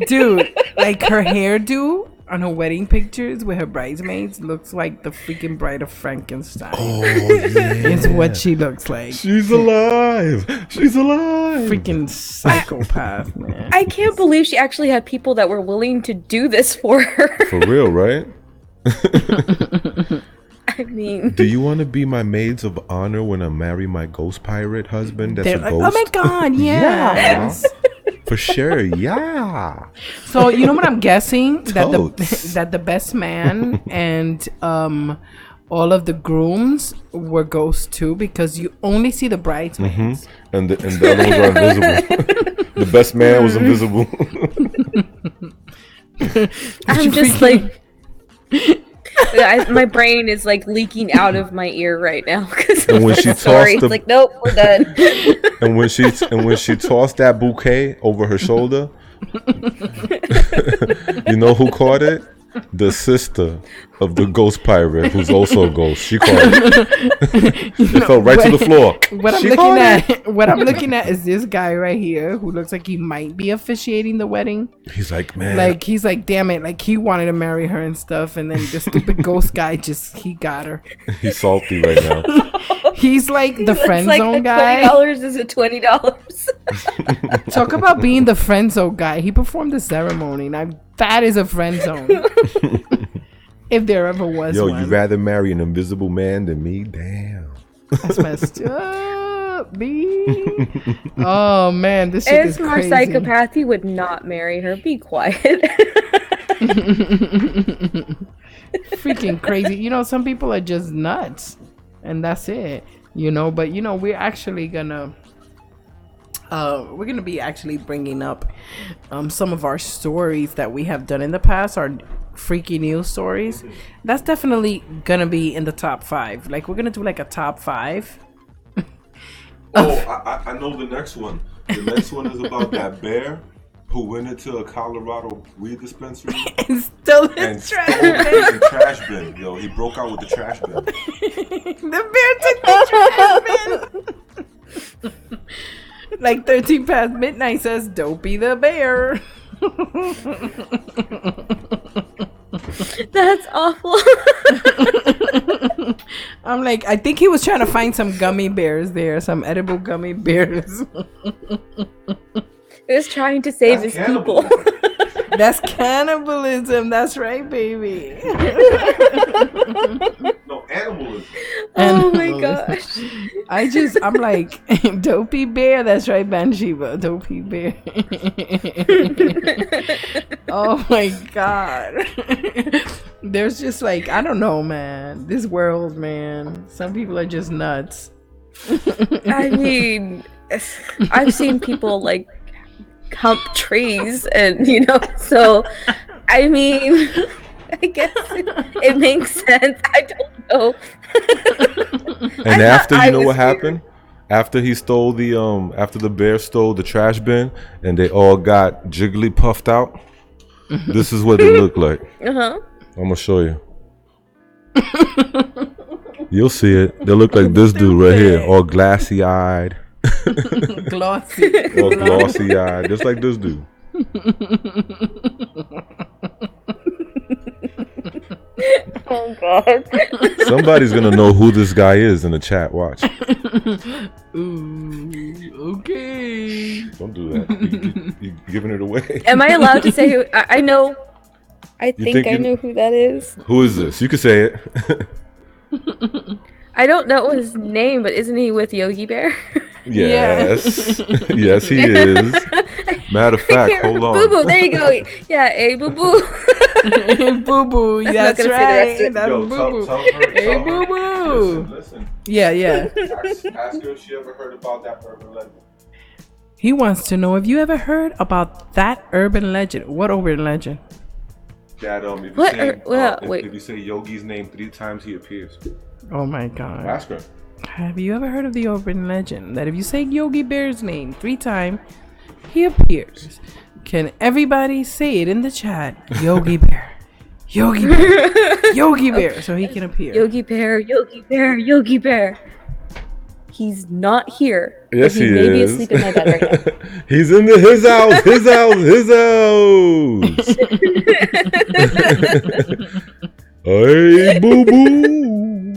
Dude, like her hairdo on her wedding pictures with her bridesmaids looks like the freaking Bride of Frankenstein. Oh, yeah. It's what she looks like. She's alive. She's alive. Freaking psychopath, man. I can't believe she actually had people that were willing to do this for her. For real, right? I mean, do you want to be my maids of honor when I marry my ghost pirate husband that's a ghost? Oh my god, yes. For sure, yeah. So you know what I'm guessing? That the best man and all of the grooms were ghosts too, because you only see the bridesmaids. And the other ones are invisible. The best man was invisible. I'm just like, my brain is like leaking out of my ear right now. And when she it's like, nope, we're done. And when she tossed that bouquet over her shoulder, you know who caught it? The sister of the ghost pirate, who's also a ghost. She caught it. It fell right to the floor. What I'm looking at is this guy right here who looks like he might be officiating the wedding. He's like, man. He's like, damn it. Like, he wanted to marry her and stuff. And then the stupid ghost guy he got her. He's salty right now. He's like the friend zone guy. $20 is a $20. Talk about being the friend zone guy. He performed the ceremony. Now, that is a friend zone. If there ever was one. Yo, you'd rather marry an invisible man than me? Damn. That's messed up, B. Oh, man, this shit is crazy. If more psychopath, he would not marry her. Be quiet. Freaking crazy. You know, some people are just nuts. And that's it. You know, but, you know, we're actually gonna... we're gonna be actually bringing up some of our stories that we have done in the past, our freaky news stories. That's definitely gonna be in the top 5. Like, we're gonna do like a top 5. I know the next one. The next one is about that bear who went into a Colorado weed dispensary and stole the trash bin. Yo, he broke out with the trash bin. The bear took the trash bin. Like 13 past midnight says, Dopey the bear. That's awful. I'm like, I think he was trying to find some gummy bears there, some edible gummy bears. He was trying to save his people. That's cannibalism. That's right, baby. No, animalism. Oh my gosh. I'm like, Dopey bear. That's right, Banshiva. Dopey bear. Oh my God. There's just like, I don't know, man. This world, man. Some people are just nuts. I mean, I've seen people like hump trees, and you know, so I mean, I guess it makes sense. I don't know. And after, you know what happened? After he stole the after the bear stole the trash bin and they all got jiggly puffed out, this is what they look like. I'm gonna show you. You'll see it. They look like this dude right here, all glassy eyed. Glossy. All glossy eyed, just like this dude. Oh God. Somebody's gonna know who this guy is in the chat. Watch. Ooh, okay. Don't do that. You're giving it away. Am I allowed to say who? I know. I think I know who that is. Who is this? You can say it. I don't know his name, but isn't he with Yogi Bear? Yes. Yes, he is. Matter of fact, hold on. Boo Boo, there you go. Yeah, hey Boo Boo. Boo Boo, that's right. That's Yo, Boo Boo. Hey Boo Boo. Listen. Yeah. Ask her if she ever heard about that urban legend. He wants to know if you ever heard about that urban legend. What urban legend? That if you say Yogi's name 3 times, he appears. Oh my God. Ask her. Have you ever heard of the urban legend that if you say Yogi Bear's name 3 times, he appears? Can everybody say it in the chat? Yogi Bear. Yogi Bear. Yogi Bear. So he can appear. Yogi Bear. Yogi Bear. Yogi Bear. He's not here. Yes, he may be is. asleep in my bed right now. He's in his house. His house. Hey, Boo Boo.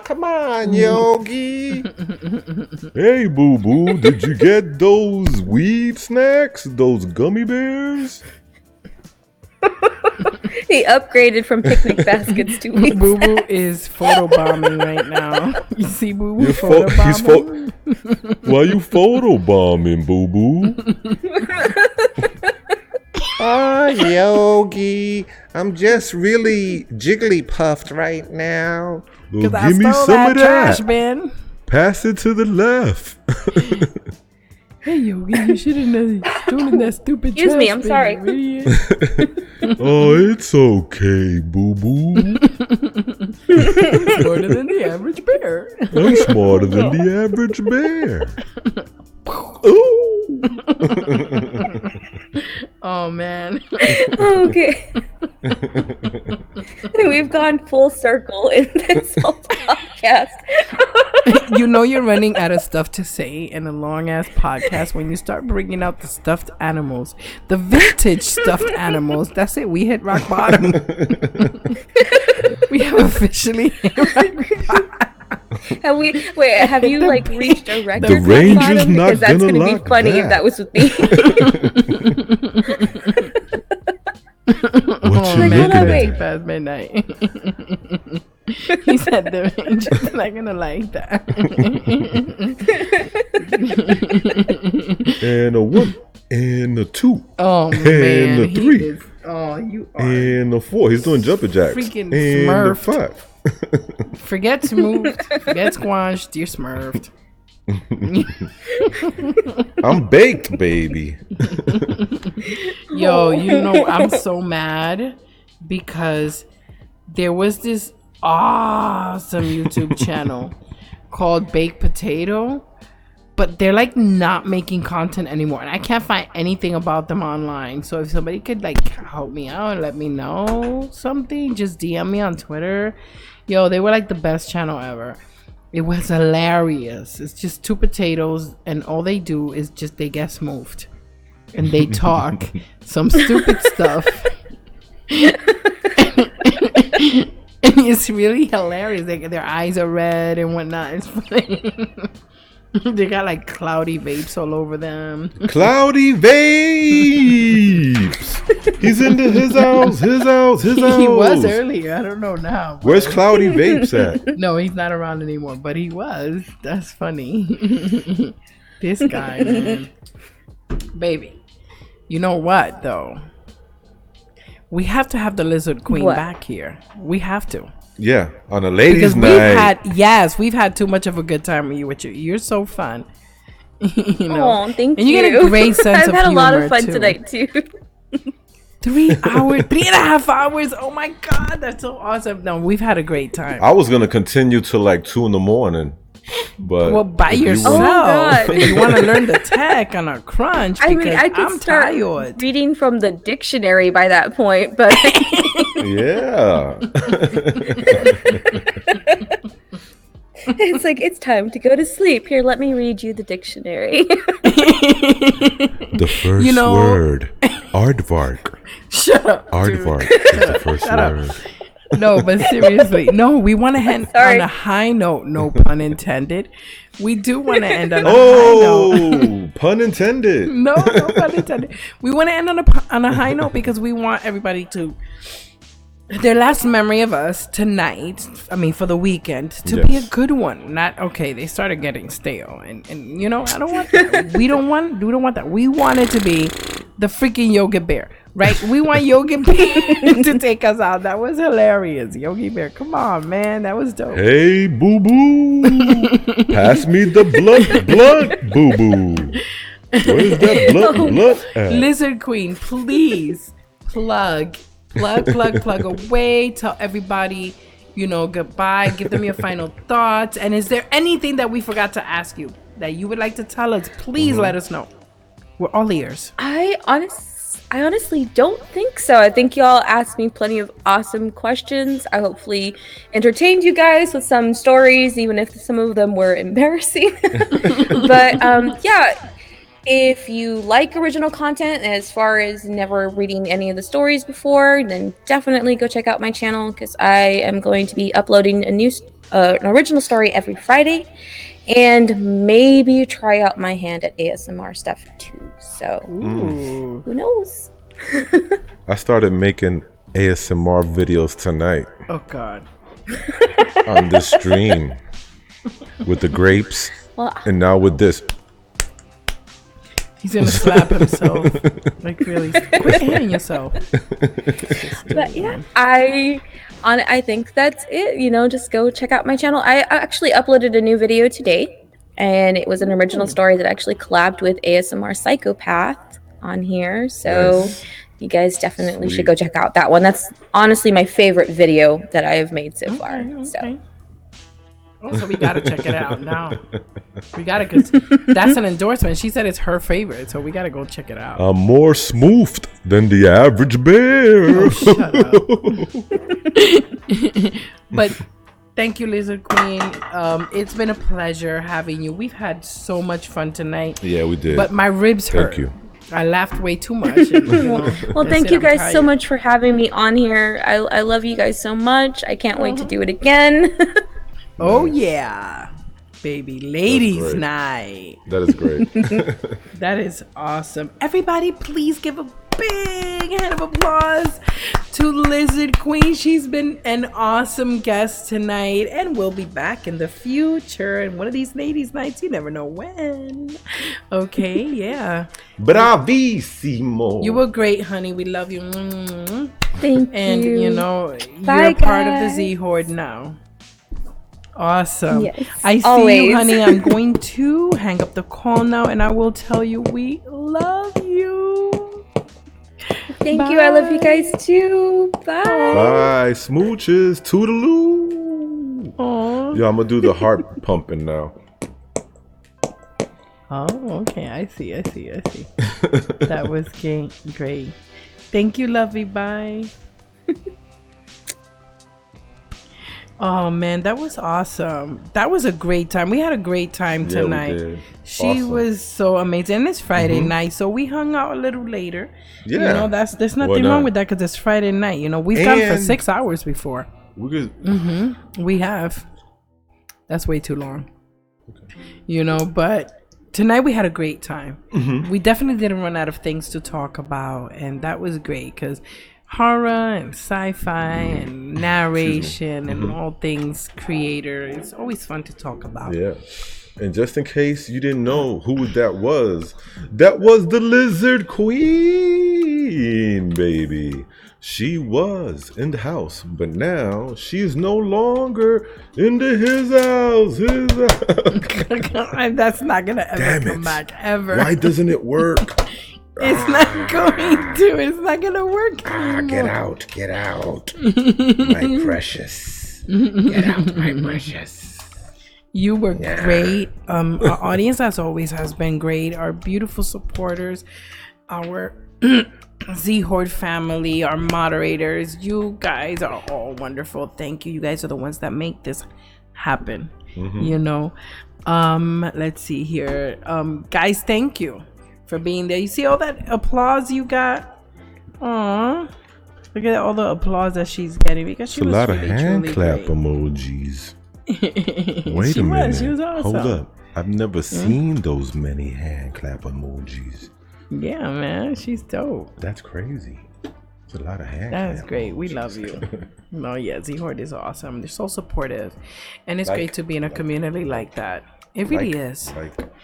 Come on, Yogi. Hey, Boo Boo. Did you get those weed snacks? Those gummy bears? He upgraded from picnic baskets to weed Boo Boo snacks. is photobombing right now. You see Boo Boo photobombing? Why you photobombing, Boo Boo? Yogi, I'm just really jiggly puffed right now. Well, 'Cause I give me stole some that of trash that. bin. Pass it to the left. Hey, Yogi, you shouldn't have stolen that stupid Excuse me, trash I'm bin, sorry. you idiot. Oh, it's okay, boo-boo. Smarter than the average bear. I'm smarter than the average bear. Ooh. Oh, man. Okay. We've gone full circle in this whole podcast. You know you're running out of stuff to say in a long-ass podcast when you start bringing out the stuffed animals. The vintage stuffed animals. That's it. We hit rock bottom. We have officially hit rock bottom. Have you like reached a record? The range bottom? is not Because that's gonna gonna be lock funny if that was with me. What you Like, looking hold on, at? wait. Past midnight. He said the range is not gonna like that. And a 1, and a 2, Oh and man, a he 3, is. Oh, you are. and a 4. He's doing jumping jacks. Freaking and a smurfed. 5. Forget smoothed, forget squashed. You're smurfed. I'm baked, baby. Yo, you know I'm so mad because there was this awesome YouTube channel called Baked Potato, but they're like not making content anymore, and I can't find anything about them online. So if somebody could like help me out and let me know something, just DM me on Twitter. Yo, they were like the best channel ever. It was hilarious. It's just 2 potatoes, and all they do is just they get smoothed and they talk some stupid stuff. And it's really hilarious. Like, their eyes are red and whatnot. It's funny. They got like cloudy vapes all over them. Cloudy vapes. He's into his house. He was earlier. I don't know now. but- Where's Cloudy Vapes at? No, he's not around anymore, but he was. That's funny. This guy, man. Baby. You know what, though? We have to have the Lizard Queen What? back here. We have to. Yeah, on a ladies' Because night. we've had too much of a good time with you. You're so fun. You know? Oh, thank you. And you get a great sense I've of had a lot of humor, fun too. tonight too. 3 hours, 3.5 hours. Oh my God, that's so awesome. No, we've had a great time. I was gonna continue till like 2 in the morning, but Well, by if you yourself. want- God. If you want to learn the tech on a crunch, I because mean, I could I'm start tired. reading from the dictionary by that point, but Yeah. it's like it's time to go to sleep. Here, let me read you the dictionary. The first You know- word, aardvark. Shut up. dude. Aardvark is the first Shut up. word. No, but seriously, no, we want to end Sorry. on a high note. No pun intended. We do want to end on a high note. Oh, pun intended. No pun intended. We want to end on a high note because we want everybody to their last memory of us tonight. I mean, for the weekend to be a Yes. good one. Not okay. They started getting stale, and you know I don't want that. we don't want that. We want it to be the freaking Yogi Bear, right? We want Yogi Bear to take us out. That was hilarious, Yogi Bear. Come on, man, that was dope. Hey, boo boo. Pass me the blunt, boo boo. Where's that blunt at? Lizard Queen, please plug away. Tell everybody, goodbye. Give them your final thoughts. And is there anything that we forgot to ask you that you would like to tell us? Please let us know. We're all ears. I honestly don't think so. I think y'all asked me plenty of awesome questions. I hopefully entertained you guys with some stories, even if some of them were embarrassing. But yeah, if you like original content, as far as never reading any of the stories before, then definitely go check out my channel because I am going to be uploading an original story every Friday. And maybe try out my hand at ASMR stuff too. So who knows? I started making ASMR videos tonight Oh, God. on this stream with the grapes Well, and now with this. He's gonna slap himself. Like, really, quit hitting yourself. But yeah, I think that's it. You know, just go check out my channel. I actually uploaded a new video today, and it was an original story that actually collabed with ASMR Psychopath on here. So you guys definitely should go check out that one. That's honestly my favorite video that I have made so far. So. Oh, so we gotta check it out now. We gotta, cause that's an endorsement. She said it's her favorite, so we gotta go check it out. I'm more smoothed than the average bear. Oh, shut up. But thank you, Lizard Queen. It's been a pleasure having you. We've had so much fun tonight. Yeah, we did. But my ribs hurt. Thank you. I laughed way too much. And, well, thank you guys so much for having me on here. I love you guys so much. I can't wait to do it again. Oh yeah, baby, ladies' night. That is great. That is awesome. Everybody, please give a big hand of applause to Lizard Queen. She's been an awesome guest tonight, and we'll be back in the future. And one of these ladies' nights, you never know when. Okay, yeah. Bravissimo. You were great, honey. We love you. Thank you. And you know, Bye, you're part of the guys. Z Horde now. Awesome. Yes, I see always. you, honey. I'm going to hang up the call now, and I will tell you we love you. Thank you. I love you guys too. Bye. Bye. Smooches. Toodaloo. Aww. Yo, I'm going to do the heart pumping now. Oh, okay. I see. That was great. Thank you, lovey. Bye. Oh man, that was awesome. That was a great time. We had a great time tonight. We did. She Awesome. was so amazing. And it's Friday night, so we hung out a little later. Yeah. You know, there's nothing wrong with that because it's Friday night. You know, we've gone for 6 hours before. We have. That's way too long. Okay. You know, but tonight we had a great time. We definitely didn't run out of things to talk about, and that was great because horror and sci-fi and narration and all things creator. It's always fun to talk about. Yeah. And just in case you didn't know who that was the Lizard Queen, baby. She was in the house, but now she's no longer into his house. That's not gonna ever come back ever. Why doesn't it work? It's not going to. It's not gonna work anymore. Get out, my precious. Get out, my precious. You were great. Our audience, as always, has been great. Our beautiful supporters, our Z Horde family, our moderators. You guys are all wonderful. Thank you. You guys are the ones that make this happen. You know. Let's see here. Guys, thank you for being there. You see all that applause you got? Aww. Look at all the applause that she's getting because she was a lot really, of hand clap great. emojis. Wait a minute. She was awesome. Hold up. I've never seen those many hand clap emojis. Yeah, man. She's dope. That's crazy. It's a lot of hand That's clap great. We emojis. love you. No, yeah, Z Horde is awesome. They're so supportive. And it's great to be in a community like that. It really is.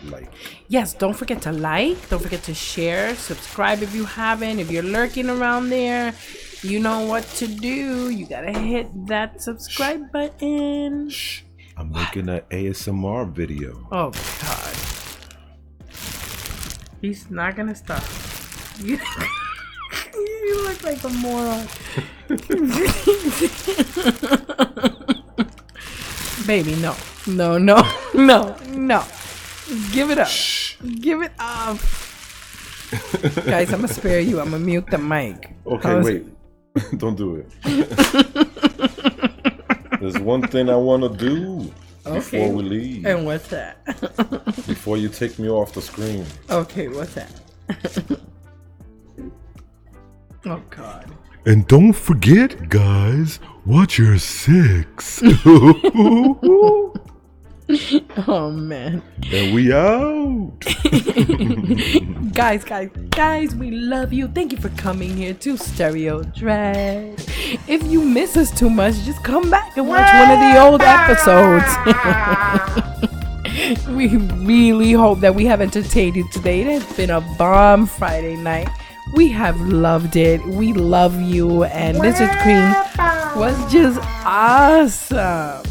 Like. Yes, don't forget to like. Don't forget to share. Subscribe if you haven't. If you're lurking around there, you know what to do. You gotta hit that subscribe button. Shh. I'm making an ASMR video. Oh, God. He's not gonna stop. You look like a moron. Baby, no. Give it up. Shh. Give it up. Guys, I'm gonna spare you. I'm gonna mute the mic. Okay, wait. Don't do it. There's one thing I want to do before we leave. And what's that? Before you take me off the screen. Okay, what's that? Oh, God. And don't forget, guys, watch your 6. Oh, man. And we out. Guys, we love you. Thank you for coming here to Stereo Dread. If you miss us too much, just come back and watch one of the old episodes. We really hope that we have entertained you today. It has been a bomb Friday night. We have loved it. We love you. And Lizard Queen was just awesome.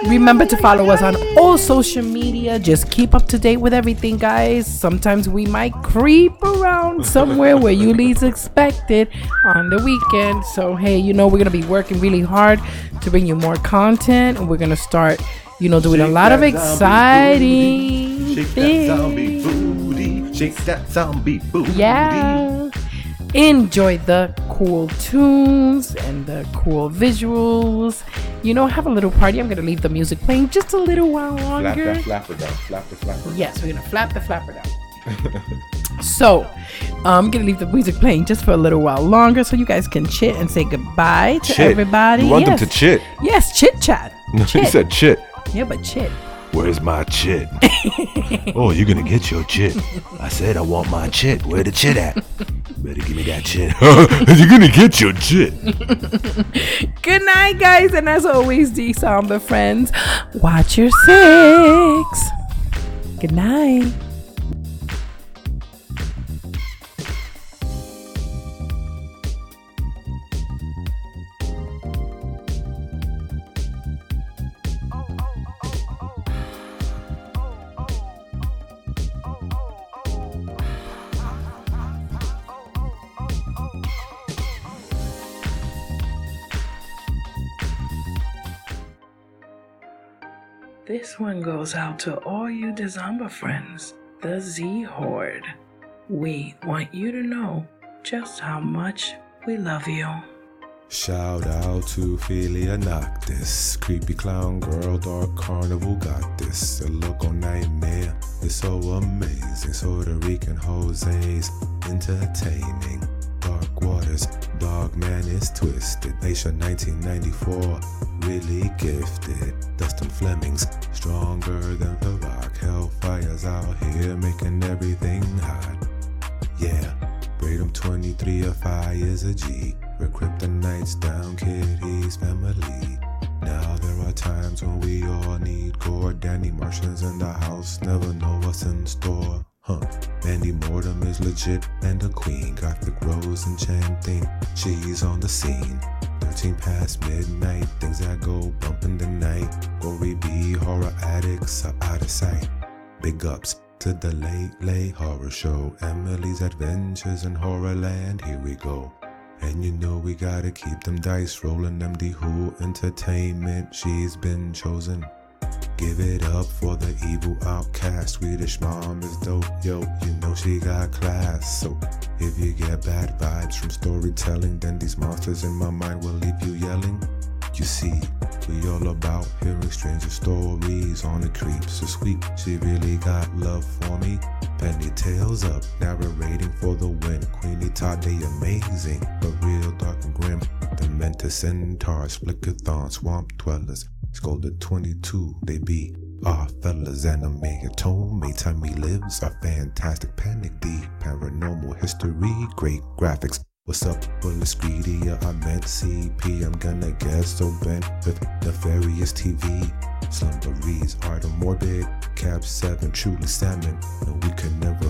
Remember to follow us on all social media. Just keep up to date with everything, guys. Sometimes we might creep around somewhere where you least expect it on the weekend. So, hey, you know, we're going to be working really hard to bring you more content. And we're going to start, you know, doing a lot of exciting Shake things. that zombie booty. Shake that zombie booty. Yeah. Enjoy the cool tunes and the cool visuals. You know, have a little party. I'm going to leave the music playing just a little while longer. Flap that flapper down. Flap the flapper. Yes, we're going to flap the flapper down. So, I'm going to leave the music playing just for a little while longer so you guys can chit and say goodbye to everybody. You want them to chit? Yes, chit chat. You said chit. Yeah, but chit. Where's my chit? Oh, you're gonna get your chit. I said I want my chit. Where the chit at? Better give me that chit. You're gonna get your chit. Good night, guys. And as always, the Somber friends, watch your six. Good night. This one goes out to all you Dezomba friends, the Z Horde. We want you to know just how much we love you. Shout out to Philia Noctis, creepy clown girl, dark carnival got this. A local nightmare, it's so amazing. Puerto Rican Jose's entertaining. Dark waters, dog man is twisted. Asia 1994, really gifted. Dustin Flemings, stronger than the rock. Hellfire's out here making everything hot. Yeah, Braden 23 of fire's a G. We're kryptonites down, kid, he's family. Now there are times when we all need gore. Danny Martians in the house, never know what's in store. Mandy Mortem is legit and a queen. Gothic Rose enchanting, she's on the scene. 13 past midnight, things that go bump in the night. Gory B horror addicts are out of sight. Big ups to the late horror show. Emily's Adventures in Horrorland, here we go. And you know we gotta keep them dice rolling. MD Who Entertainment, she's been chosen. Give it up for the evil outcast. Swedish mom is dope, yo, you know she got class. So if you get bad vibes from storytelling, then these monsters in my mind will leave you yelling. You see, we all about hearing stranger stories on the creeps. So sweet, she really got love for me. Penny tails up, narrating for the win. Queenie Todd, they amazing, but real dark and grim. Dementor centaurs, flickathon, swamp dwellers. Scolded 22, they be our fellas. Animated tone, made time he lives. Our fantastic panic deep, paranormal history, great graphics. What's up, Bullis Greedia? I meant CP. I'm gonna get so bent with nefarious TV. Slumber reads art of morbid. Cab 7, truly salmon. And we can never